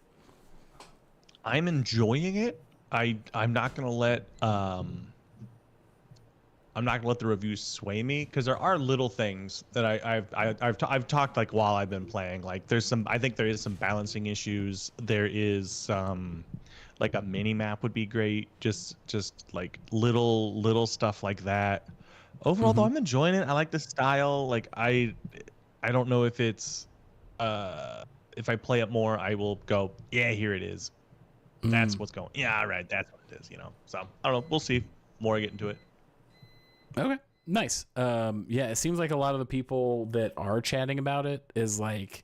I'm enjoying it. I'm not gonna let the reviews sway me, because there are little things that I've talked like while I've been playing. Like I think there is some balancing issues. There is some like a mini map would be great. Just like little stuff like that. Overall though, I'm enjoying it. I like the style. Like I don't know if it's if I play it more, I will go, yeah, here it is. That's what's going. Yeah, all right, that's what it is. So I don't know. We'll see. More I get into it. Okay, nice. Yeah, it seems like a lot of the people that are chatting about it is like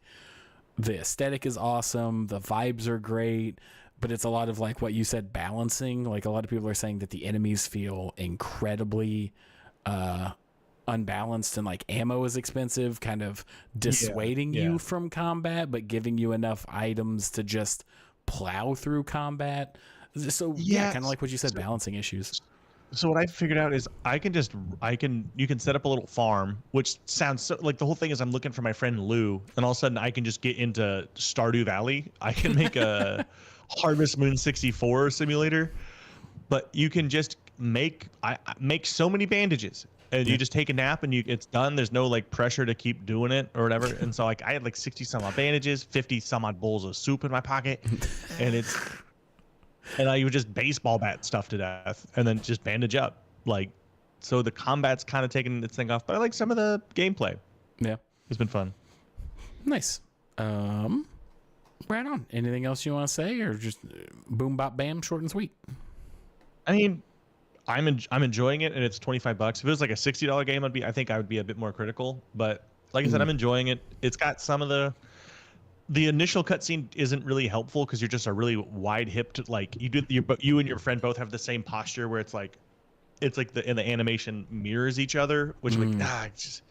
the aesthetic is awesome, the vibes are great, but it's a lot of like what you said, balancing. Like a lot of people are saying that the enemies feel incredibly unbalanced, and like ammo is expensive, kind of dissuading you from combat, but giving you enough items to just plow through combat. So yeah, kind of like what you said, balancing issues. So what I figured out is you can set up a little farm, which sounds so, like the whole thing is I'm looking for my friend Lou, and all of a sudden I can just get into Stardew Valley. I can make a Harvest Moon 64 simulator, but you can just make so many bandages, and you just take a nap and it's done. There's no like pressure to keep doing it or whatever. And so like I had like 60 some odd bandages, 50 some odd bowls of soup in my pocket, and I would just baseball bat stuff to death and then just bandage up. Like, so the combat's kind of taking its thing off, but I like some of the gameplay. Yeah, it's been fun. Nice. Right on. Anything else you want to say, or just boom bop bam, short and sweet? I mean, I'm enjoying it, and it's 25 bucks. If it was like a $60 game, I think I would be a bit more critical. But like I said, I'm enjoying it. It's got some of the initial cutscene isn't really helpful because you're just a really wide hipped, like you and your friend both have the same posture where it's like the animation mirrors each other, which it's just,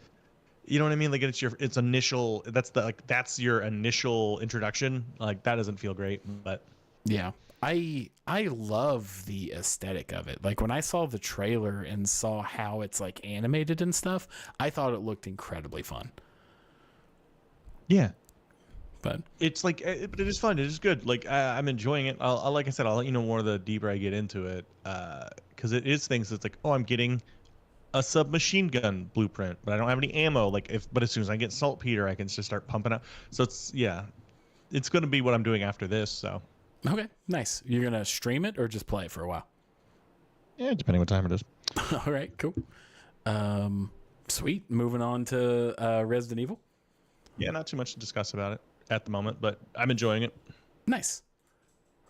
you know what I mean? Like it's initial, that's your initial introduction. Like that doesn't feel great, but yeah. I love the aesthetic of it. Like when I saw the trailer and saw how it's like animated and stuff, I thought it looked incredibly fun. Yeah. But it's like, but it is fun. It is good. Like I'm enjoying it. Like I said, I'll let you know more the deeper I get into it, because it is things that's like, oh, I'm getting a submachine gun blueprint, but I don't have any ammo. But as soon as I get saltpeter, I can just start pumping up. So it's going to be what I'm doing after this. So okay, nice. You're gonna stream it or just play it for a while? Yeah, depending what time it is. All right, cool. Sweet. Moving on to Resident Evil. Yeah, not too much to discuss about it at the moment, but I'm enjoying it. Nice.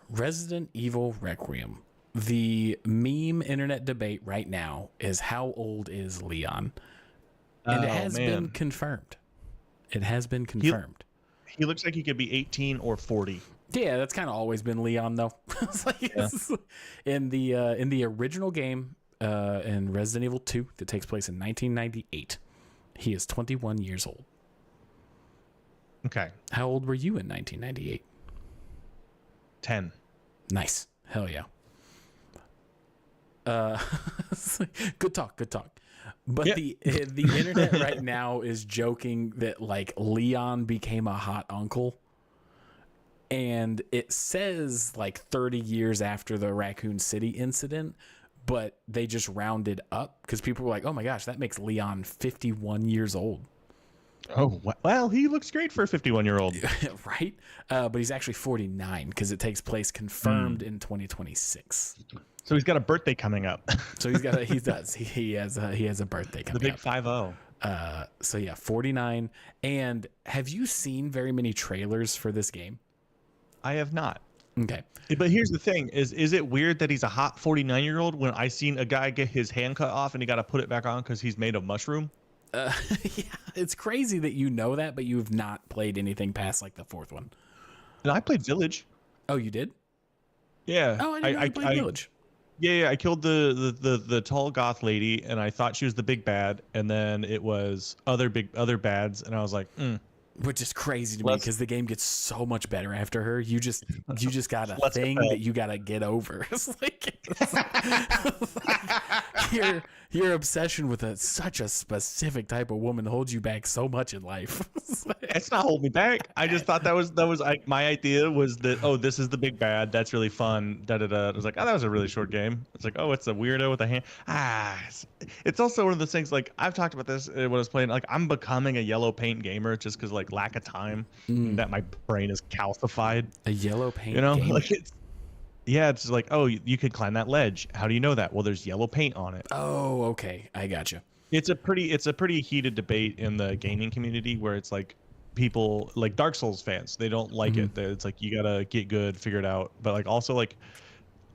Resident Evil Requiem. The meme internet debate right now is how old is Leon? And it has been confirmed. It has been confirmed. He looks like he could be 18 or 40. Yeah, that's kind of always been Leon, though. It's like, in the original game, in Resident Evil 2, that takes place in 1998, he is 21 years old. Okay. How old were you in 1998? 10. Nice. Hell yeah. Good talk. But yep. the internet right now is joking that like Leon became a hot uncle, and it says like 30 years after the Raccoon City incident, but they just rounded up because people were like, oh my gosh, that makes Leon 51 years old. Oh, well, he looks great for a 51-year-old. Right? But he's actually 49 because it takes place confirmed in 2026. So he's got a birthday coming up. So he has a birthday coming up. The big 50. So yeah, 49. And have you seen very many trailers for this game? I have not. Okay. But here's the thing, is it weird that he's a hot 49-year-old when I seen a guy get his hand cut off and he got to put it back on because he's made of mushroom? Yeah, it's crazy that you know that, but you've not played anything past like the fourth one. And I played Village. Oh, you did? Yeah. Oh, I didn't know you played Village. Yeah, I killed the tall goth lady, and I thought she was the big bad, and then it was other bads, and I was like, Which is crazy to me because the game gets so much better after her. You just got a Let's thing go. that you got to get over. It's like your obsession with such a specific type of woman holds you back so much in life. It's not holding me back. I just thought that was my idea was that, oh, this is the big bad. That's really fun. Da da da. I was like, oh, that was a really short game. It's like, oh, it's a weirdo with a hand. It's also one of those things. Like I've talked about this when I was playing. Like I'm becoming a yellow paint gamer just because like lack of time that my brain is calcified. A yellow paint, You know, gamer. like it's like, oh, you could climb that ledge. How do you know that? Well, there's yellow paint on it. Oh, okay, I got you. It's a pretty heated debate in the gaming community where it's like people like Dark Souls fans, they don't like it. It's like you gotta get good, figure it out. But like also like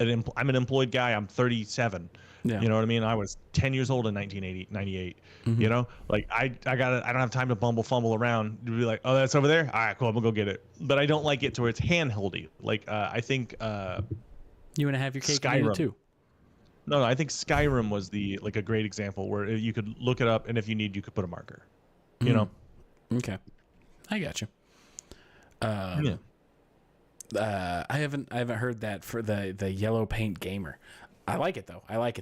I'm an employed guy. I'm 37. Yeah. You know what I mean? I was 10 years old in 1998. You know, like I don't have time to fumble around to be like, oh, that's over there. All right, cool. I'm gonna go get it. But I don't like it to where it's handholdy. Like I think You want to have your cake and eat Skyrim. it too. No, I think Skyrim was a great example where you could look it up, and if you need, you could put a marker. You know. Okay, I got you. Yeah. I haven't heard that for the yellow paint gamer. I like it though. I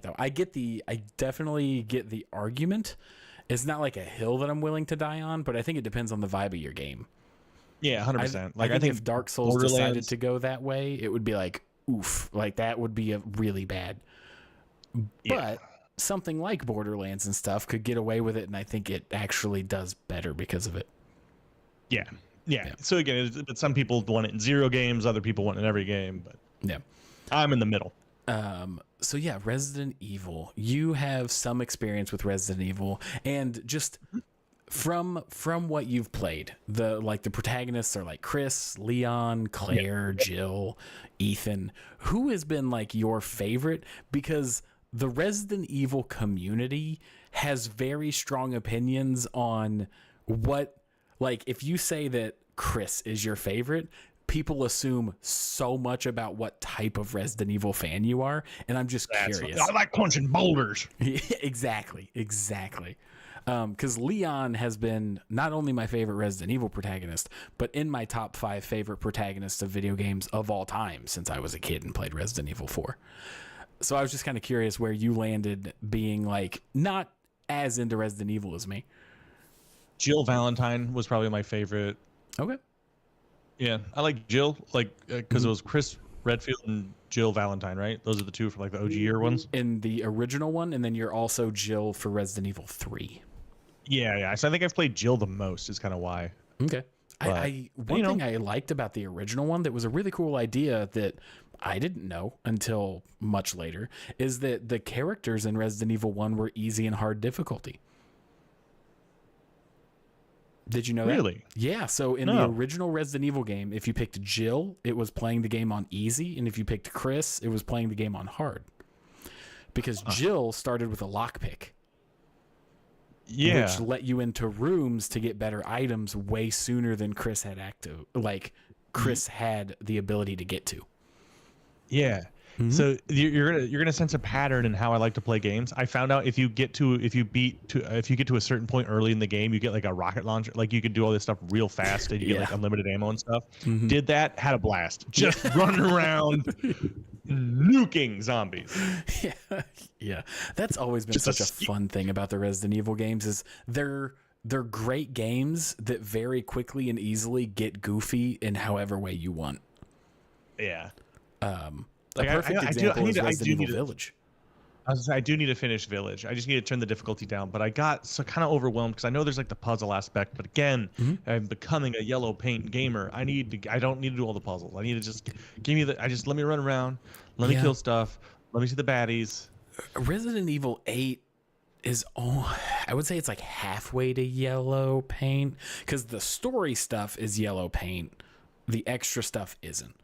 definitely get the argument. It's not like a hill that I'm willing to die on, but I think it depends on the vibe of your game. Yeah, 100%. Like I think if Dark Souls decided Borderlands- to go that way, it would be like oof, like that would be a really bad. But something like Borderlands and stuff could get away with it, and I think it actually does better because of it. Yeah. So again, but some people want it in 0 games, other people want it in every game, but Yeah. I'm in the middle. So yeah, Resident Evil. You have some experience with Resident Evil, and just from what you've played, the protagonists are like Chris, Leon, Claire, Jill, Ethan. Who has been like your favorite? Because the Resident Evil community has very strong opinions on what, like, if you say that Chris is your favorite, people assume so much about what type of Resident Evil fan you are, and I'm just curious. I like punching boulders. Exactly. Because Leon has been not only my favorite Resident Evil protagonist, but in my top 5 favorite protagonists of video games of all time since I was a kid and played Resident Evil 4. So I was just kind of curious where you landed, being like not as into Resident Evil as me. Jill Valentine was probably my favorite. Okay. Yeah, I like Jill, like because it was Chris Redfield and Jill Valentine, right? Those are the two from like the OG year ones. In the original one, and then you're also Jill for Resident Evil 3. Yeah. So I think I've played Jill the most. Is kind of why. Okay. But, One thing I liked about the original one that was a really cool idea that I didn't know until much later is that the characters in Resident Evil 1 were easy and hard difficulty. Did you know that? Really? Yeah. So in the original Resident Evil game, if you picked Jill, it was playing the game on easy. And if you picked Chris, it was playing the game on hard. Because Jill started with a lockpick. Yeah. Which let you into rooms to get better items way sooner than Chris had Chris had the ability to get to. Yeah. So you're gonna sense a pattern in how I like to play games. I found out if you get to a certain point early in the game, you get like a rocket launcher. Like you could do all this stuff real fast and you get like unlimited ammo and stuff. Did that, had a blast. Just running around nuking zombies. Yeah. That's always been such a fun thing about the Resident Evil games is they're great games that very quickly and easily get goofy in however way you want. Yeah. A perfect example is Resident Evil Village. I do need to finish Village. I just need to turn the difficulty down. But I got so kind of overwhelmed because I know there's like the puzzle aspect. But again, I'm becoming a yellow paint gamer. I don't need to do all the puzzles. I need to just let me run around, let me kill stuff, let me see the baddies. Resident Evil 8 is I would say it's like halfway to yellow paint because the story stuff is yellow paint. The extra stuff isn't.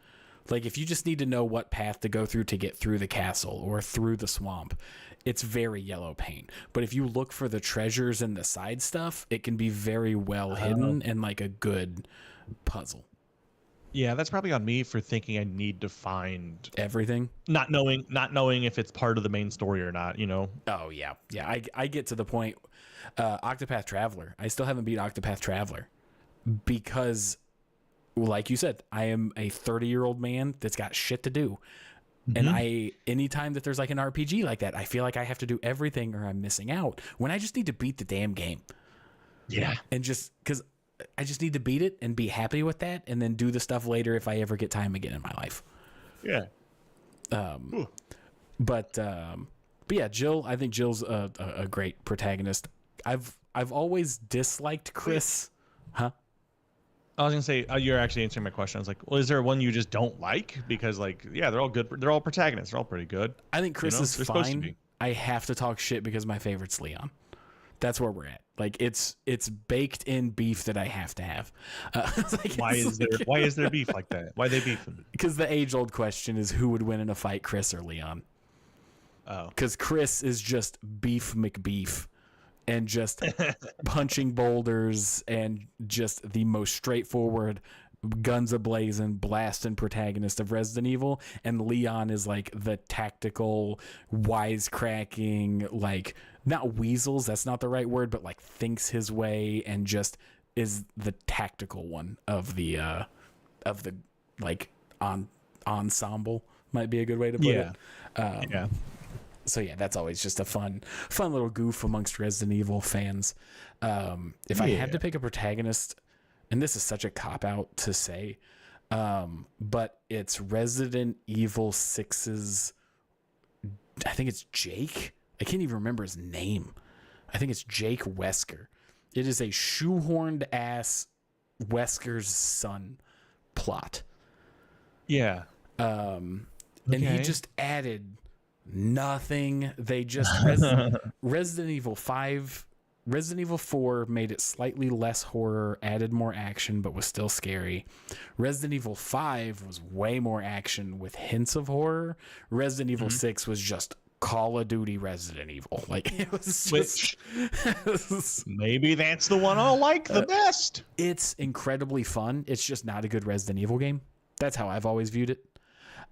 Like if you just need to know what path to go through to get through the castle or through the swamp, it's very yellow paint. But if you look for the treasures and the side stuff, it can be very well hidden and like a good puzzle. Yeah, that's probably on me for thinking I need to find Everything. not knowing if it's part of the main story or not, you know. Oh yeah. Yeah, I get to the point Octopath Traveler. I still haven't beat Octopath Traveler because like you said, I am a 30-year-old man that's got shit to do. And anytime that there's like an RPG like that, I feel like I have to do everything or I'm missing out when I just need to beat the damn game. Yeah. And just because I just need to beat it and be happy with that and then do the stuff later if I ever get time again in my life. Yeah. But yeah, Jill, I think Jill's a great protagonist. I've always disliked Chris. Huh? I was gonna say you're actually answering my question. I was like, well, is there one you just don't like? Because like, yeah, they're all good. They're all protagonists. They're all pretty good. I think Chris is they're supposed to fine. be. I have to talk shit because my favorite's Leon. That's where we're at. Like it's baked in beef that I have to have. Why is there beef like that? Why are they beefing? Because the age old question is who would win in a fight, Chris or Leon? Oh, Because Chris is just beef McBeef and just punching boulders and just the most straightforward guns a-blazing blasting protagonist of Resident Evil, and Leon is like the tactical wisecracking, like not weasels, that's not the right word, but like thinks his way and just is the tactical one of the like ensemble might be a good way to put it. Yeah. So yeah, that's always just a fun little goof amongst Resident Evil fans. If I had to pick a protagonist, and this is such a cop-out to say, but it's Resident Evil 6's, I think it's Jake. I can't even remember his name. I think it's Jake Wesker. It is a shoehorned-ass Wesker's son plot. Yeah. And he just added nothing. They just Resident Evil 5, Resident Evil 4 made it slightly less horror, added more action, but was still scary. Resident Evil 5 was way more action with hints of horror. Resident Evil 6 was just Call of Duty Resident Evil. Like it was just maybe that's the one I'll like the best. It's incredibly fun. It's just not a good Resident Evil game. That's how I've always viewed it.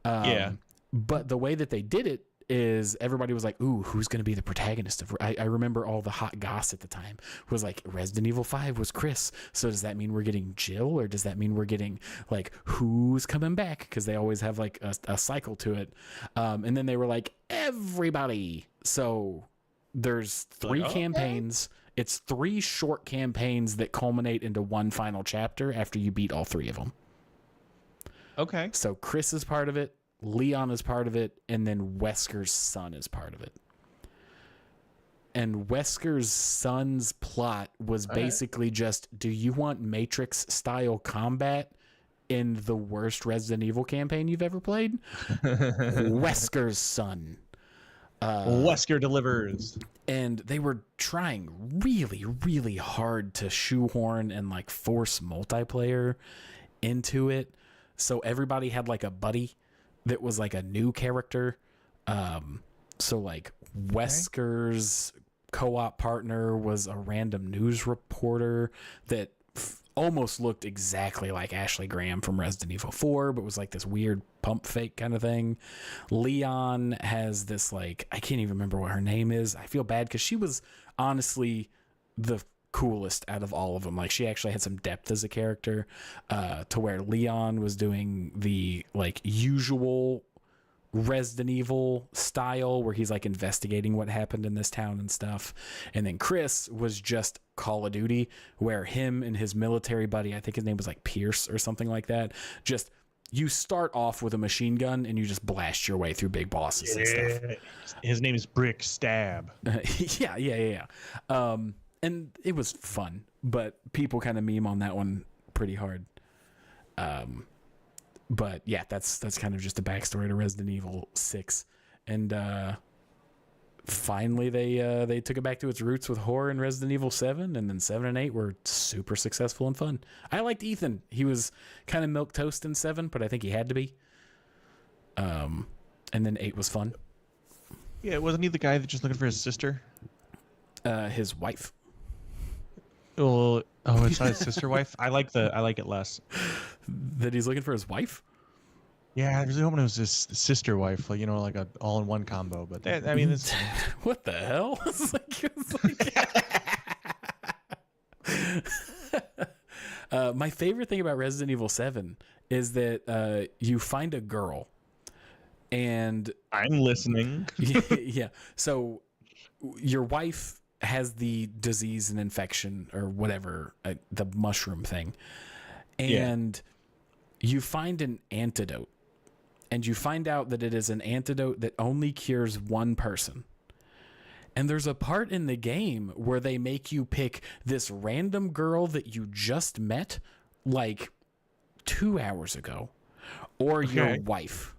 Yeah. But the way that they did it is everybody was like, ooh, who's going to be the protagonist of... I remember all the hot goss at the time was like, Resident Evil 5 was Chris. So does that mean we're getting Jill, or does that mean we're getting like, who's coming back? Because they always have like a cycle to it. And then they were like, everybody. So there's 3 campaigns. It's 3 short campaigns that culminate into one final chapter after you beat all 3 of them. Okay. So Chris is part of it, Leon is part of it, and then Wesker's son is part of it. And Wesker's son's plot was basically just, do you want Matrix-style combat in the worst Resident Evil campaign you've ever played? Wesker's son. Wesker delivers. And they were trying really, really hard to shoehorn and like force multiplayer into it. So everybody had like a buddy that was like a new character. So like Wesker's co-op partner was a random news reporter that almost looked exactly like Ashley Graham from Resident Evil 4, but was like this weird pump fake kind of thing. Leon has this like, I can't even remember what her name is. I feel bad because she was honestly the coolest out of all of them. Like she actually had some depth as a character, to where Leon was doing the like usual Resident Evil style where he's like investigating what happened in this town and stuff, and then Chris was just Call of Duty, where him and his military buddy, I think his name was like Pierce or something like that, just you start off with a machine gun and you just blast your way through big bosses and stuff. His name is Brick Stab. Yeah. And it was fun, but people kind of meme on that one pretty hard. But yeah, that's kind of just a backstory to Resident Evil 6. And finally they took it back to its roots with horror in Resident Evil 7, and then 7 and 8 were super successful and fun. I liked Ethan. He was kind of milquetoast in 7, but I think he had to be. And then 8 was fun. Yeah, wasn't he the guy that just looking for his sister? His wife. Oh, it's not his sister wife. I like it less. That he's looking for his wife? Yeah, I was really hoping it was his sister wife, like like a all-in-one combo. But I mean, this. What the hell? My favorite thing about Resident Evil 7 is that you find a girl, and I'm listening. yeah. So your wife has the disease and infection or whatever, the mushroom thing, and you find an antidote, and you find out that it is an antidote that only cures one person. And there's a part in the game where they make you pick this random girl that you just met like 2 hours ago, or your wife.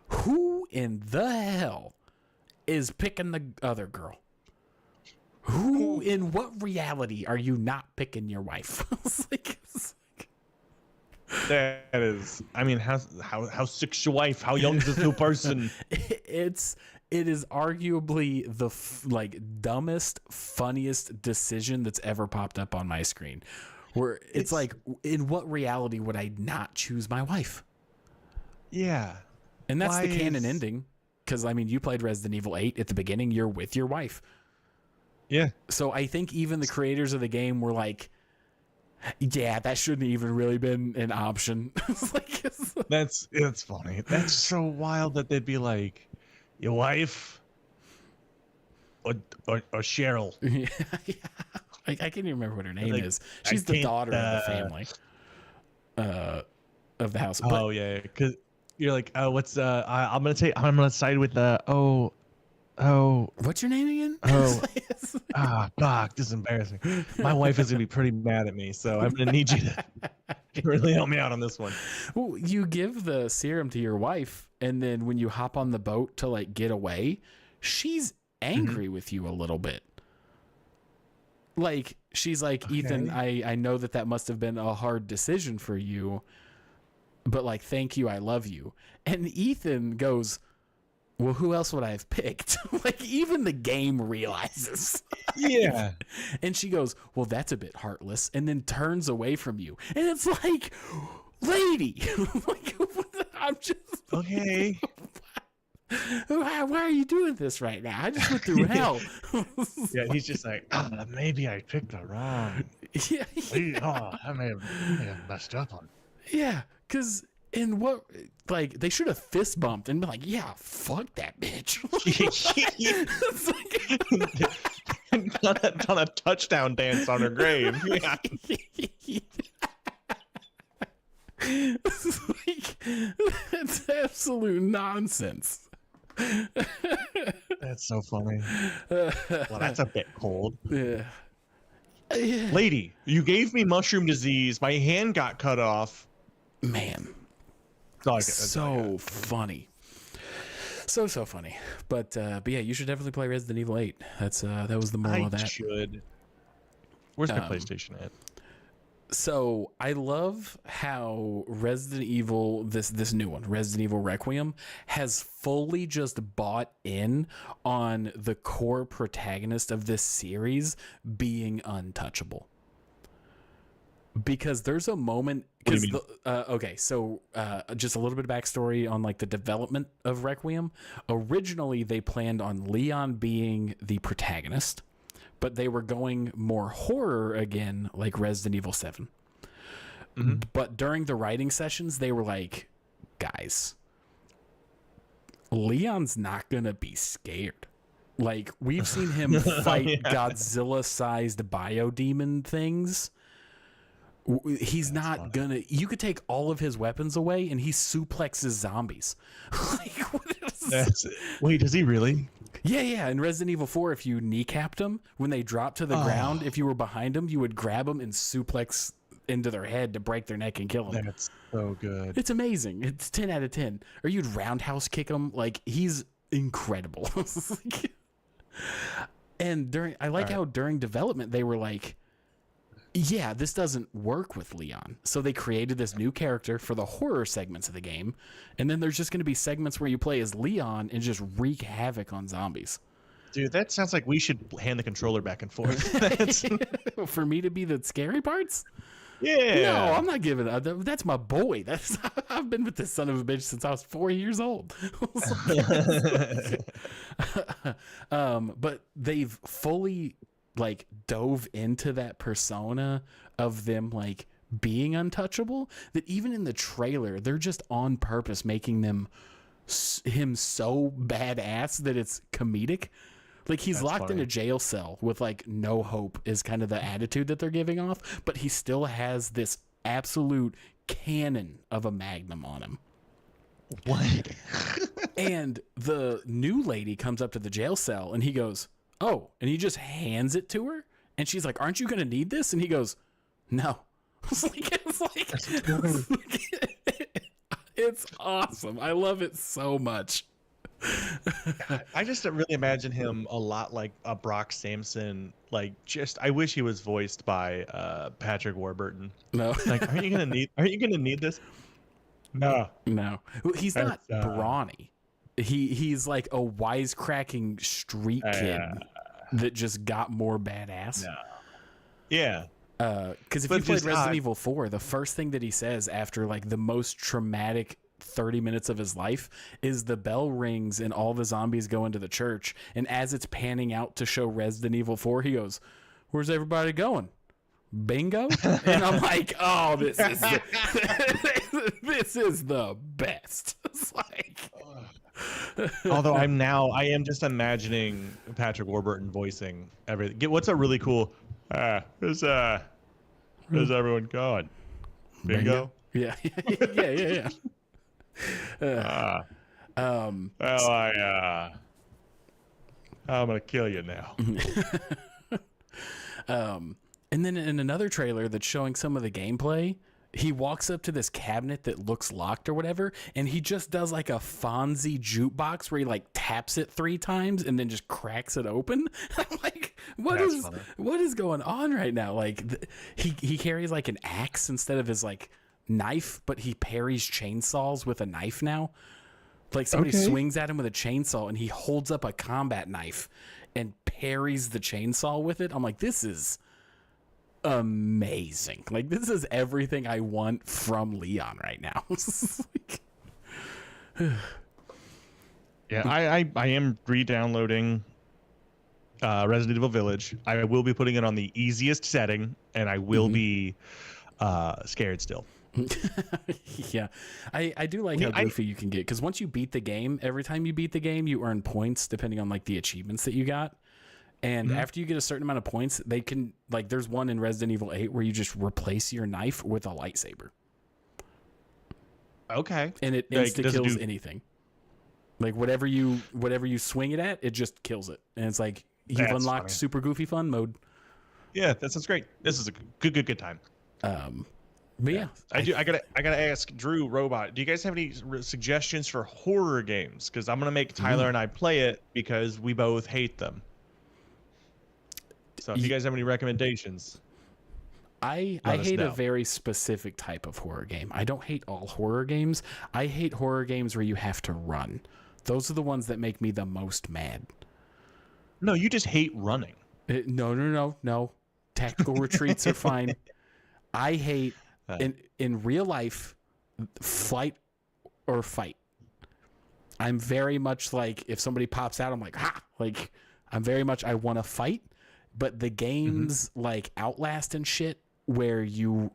Who in the hell is picking the other girl? Who in what reality are you not picking your wife? That is, I mean, how sick's your wife? How young is this new person? It is arguably the dumbest, funniest decision that's ever popped up on my screen. Where it's like, in what reality would I not choose my wife? Yeah, and that's the canon ending. Because I mean, you played Resident Evil 8 at the beginning. You're with your wife. Yeah. So I think even the creators of the game were like, yeah, that shouldn't even really been an option. That's funny. That's so wild that they'd be like, your wife or Cheryl. Yeah. I can't even remember what her name is. She's the daughter of the family, of the house. Oh yeah, because you're like, oh, what's I'm gonna side with what's your name again? Fuck, this is embarrassing. My wife is gonna be pretty mad at me, so I'm gonna need you to really help me out on this one. Well, you give the serum to your wife, and then when you hop on the boat to like get away, she's angry with you a little bit. Like, she's like, Ethan, I know that must have been a hard decision for you, but like, thank you, I love you. And Ethan goes, well, who else would I have picked? Like, even the game realizes. Yeah. And she goes, well, that's a bit heartless, and then turns away from you. And it's like, lady, like, I'm just okay. Why are you doing this right now? I just went through hell. Yeah, he's just like, maybe I picked the wrong. Yeah. I may have messed up on. Yeah, because in what, like, they should have fist bumped and been like, yeah, fuck that bitch. Done a touchdown dance on her grave. Yeah. It's absolute nonsense. That's so funny. Well, that's a bit cold. Yeah. Lady, you gave me mushroom disease. My hand got cut off. Man. So funny. So funny. But yeah, you should definitely play Resident Evil 8. That was the moral of that. I should. Where's my PlayStation at? So I love how Resident Evil, this new one, Resident Evil Requiem, has fully just bought in on the core protagonist of this series being untouchable. Because there's a moment, because just a little bit of backstory on like the development of Requiem. Originally, they planned on Leon being the protagonist, but they were going more horror again, like Resident Evil 7. Mm-hmm. But during the writing sessions, they were like, guys, Leon's not going to be scared. Like, we've seen him fight Godzilla-sized biodemon things. He's not going to... You could take all of his weapons away, and he suplexes zombies. Like, wait, does he really? Yeah. In Resident Evil 4, if you kneecapped them, when they dropped to the ground, if you were behind them, you would grab them and suplex into their head to break their neck and kill them. That's so good. It's amazing. It's 10 out of 10. Or you'd roundhouse kick him. Like, he's incredible. And I like how during development, they were like, yeah, this doesn't work with Leon. So they created this new character for the horror segments of the game, and then there's just going to be segments where you play as Leon and just wreak havoc on zombies. Dude, that sounds like we should hand the controller back and forth. That's, For me to be the scary parts? yeah. No, I'm not giving that. That's my boy. That's I've been with this son of a bitch since I was 4 years old. But they've fully like dove into that persona of them like being untouchable, that even in the trailer they're just on purpose making him so badass that it's comedic. Like he's That's locked in funny. a jail cell with like no hope is kind of the attitude that they're giving off, but he still has this absolute cannon of a magnum on him. What? And the new lady comes up to the jail cell and he goes, "Oh," and he just hands it to her. And she's like, "Aren't you going to need this?" And he goes, "No." It's awesome. I love it so much. I just really imagine him a lot like a Brock Samson. Like, just I wish he was voiced by Patrick Warburton. No, Like, aren't you gonna need this? No. no, he's not That's, brawny. He's like a wisecracking street kid that just got more badass. No. Yeah. Because if But you played just Resident Evil 4, the first thing that he says after like the most traumatic 30 minutes of his life is the bell rings and all the zombies go into the church. And as it's panning out to show Resident Evil 4, he goes, "Where's everybody going? Bingo?" And I'm like, oh, this is this is the best. It's like, Although I am just imagining Patrick Warburton voicing everything. What's a really cool? Where's everyone going? Bingo. yeah, yeah. I'm gonna kill you now. And then in another trailer that's showing some of the gameplay, he walks up to this cabinet that looks locked or whatever, and he just does like a Fonzie jukebox where he like taps it 3 times and then just cracks it open. I'm like, what is going on right now? Like he carries like an axe instead of his like knife, but he parries chainsaws with a knife now. Like somebody swings at him with a chainsaw and he holds up a combat knife and parries the chainsaw with it. I'm like, this is amazing. Like, this is everything I want from Leon right now. Yeah, I am re-downloading Resident Evil Village. I will be putting it on the easiest setting, and I will be scared still. Yeah, I do like how goofy you can get, because once you beat the game, every time you beat the game, you earn points depending on like the achievements that you got. And after you get a certain amount of points, they can, like, there's one in Resident Evil 8 where you just replace your knife with a lightsaber. Okay. And it insta kills anything. Like whatever you swing it at, it just kills it. And it's like you've unlocked super goofy fun mode. Yeah, that sounds great. This is a good time. But yeah, I gotta ask Drew Robot. Do you guys have any suggestions for horror games? Because I'm gonna make Tyler and I play it because we both hate them. So if you guys have any recommendations, I hate a very specific type of horror game. I don't hate all horror games. I hate horror games where you have to run. Those are the ones that make me the most mad. No, you just hate running. No. Tactical retreats are fine. I hate in real life, flight or fight. I'm very much like, if somebody pops out, I'm like, ha! Like, I'm very much, I want to fight. But the games like Outlast and shit, where you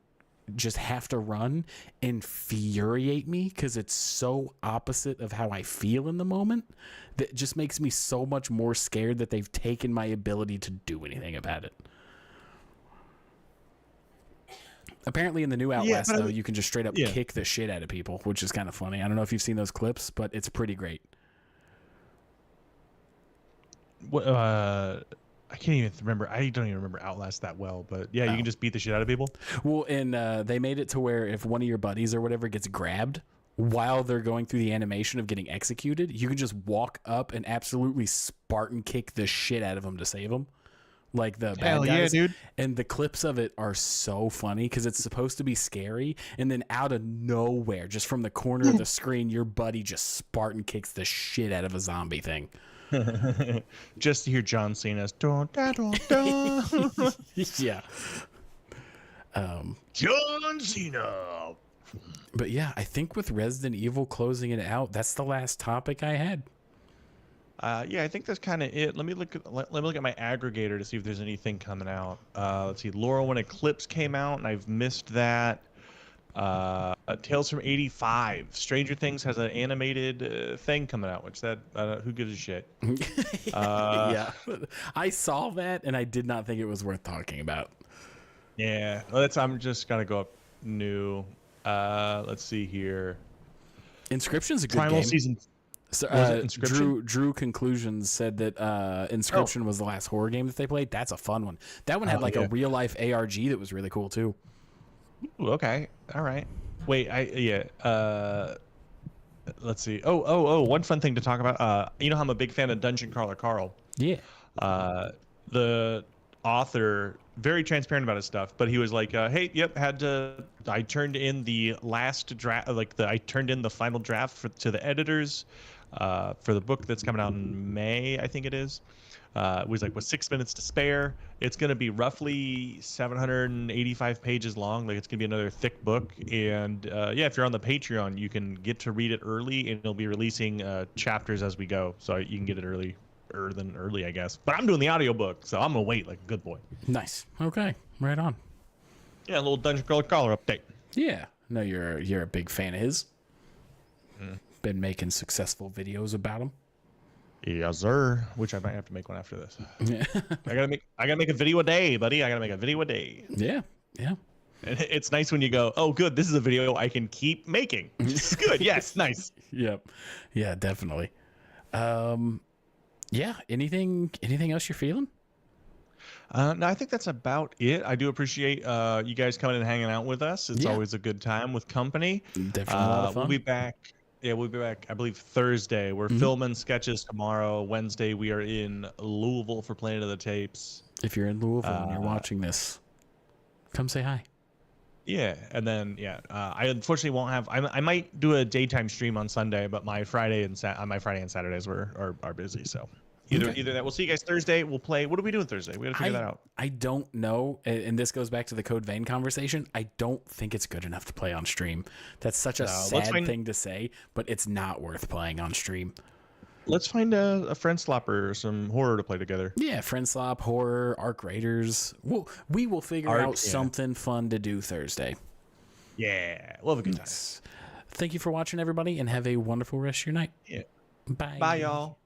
just have to run, infuriate me because it's so opposite of how I feel in the moment, that just makes me so much more scared that they've taken my ability to do anything about it. Apparently in the new Outlast, though, you can just straight up kick the shit out of people, which is kind of funny. I don't know if you've seen those clips, but it's pretty great. I can't even remember. I don't even remember Outlast that well, but yeah, you can just beat the shit out of people. Well, and they made it to where if one of your buddies or whatever gets grabbed while they're going through the animation of getting executed, you can just walk up and absolutely Spartan kick the shit out of them to save them. like the bad Hell yeah, guys. dude. And the clips of it are so funny because it's supposed to be scary, and then out of nowhere, just from the corner of the screen, your buddy just Spartan kicks the shit out of a zombie thing. Just to hear John Cena's dun, dun, dun, dun. Yeah. John Cena. But yeah, I think with Resident Evil closing it out, that's the last topic I had. Yeah, I think that's kind of it. Let me look at my aggregator to see if there's anything coming out. Let's see. Laurel When Eclipse came out, and I've missed that. Tales from '85. Stranger Things has an animated thing coming out, which who gives a shit? Yeah, I saw that, and I did not think it was worth talking about. Yeah, well, I'm just gonna go up new. Let's see here. Inscription's a good Primal game. Season. So, Was it Inscription? Drew Conclusions said that Inscription was the last horror game that they played. That's a fun one. That one had a real life ARG that was really cool too. Ooh, okay, all right. Wait, let's see. Oh, one fun thing to talk about. You know how I'm a big fan of Dungeon Crawler Carl. Yeah. The author, very transparent about his stuff, but he was like, hey, yep, I turned in the last draft, I turned in the final draft to the editors for the book that's coming out in May, I think it is. It was with 6 minutes to spare. It's going to be roughly 785 pages long. Like, it's going to be another thick book. And yeah, if you're on the Patreon, you can get to read it early, and it'll be releasing chapters as we go. So you can get it early, I guess. But I'm doing the audiobook, so I'm going to wait like a good boy. Nice. Okay. Right on. Yeah, a little Dungeon Crawler Collar update. Yeah. No, you're a big fan of his. Been making successful videos about him. Yes, sir. Which I might have to make one after this. Yeah. I gotta make a video a day, buddy. I gotta make a video a day. Yeah. Yeah. And it's nice when you go, oh, good, this is a video I can keep making. It's good. Yes, nice. Yep. Yeah, definitely. Yeah. Anything else you're feeling? No, I think that's about it. I do appreciate you guys coming and hanging out with us. It's always a good time with company. Definitely a lot of fun. We'll be back. Yeah, we'll be back, I believe, Thursday. We're filming sketches tomorrow. Wednesday, we are in Louisville for Planet of the Tapes. If you're in Louisville and you're watching this, come say hi. Yeah, and then I unfortunately won't have. I might do a daytime stream on Sunday, but my Friday and Saturdays are busy. So either that. We'll see you guys Thursday. We'll play. What are we doing Thursday? We got to figure that out. I don't know, and this goes back to the Code Vein conversation. I don't think it's good enough to play on stream. That's such a sad thing to say, but it's not worth playing on stream. Let's find a friend slopper or some horror to play together. Yeah, friend slop, horror, Arc Raiders. We will figure out something fun to do Thursday. Yeah, we'll have a good time. Thank you for watching, everybody, and have a wonderful rest of your night. Yeah. Bye. Bye, y'all.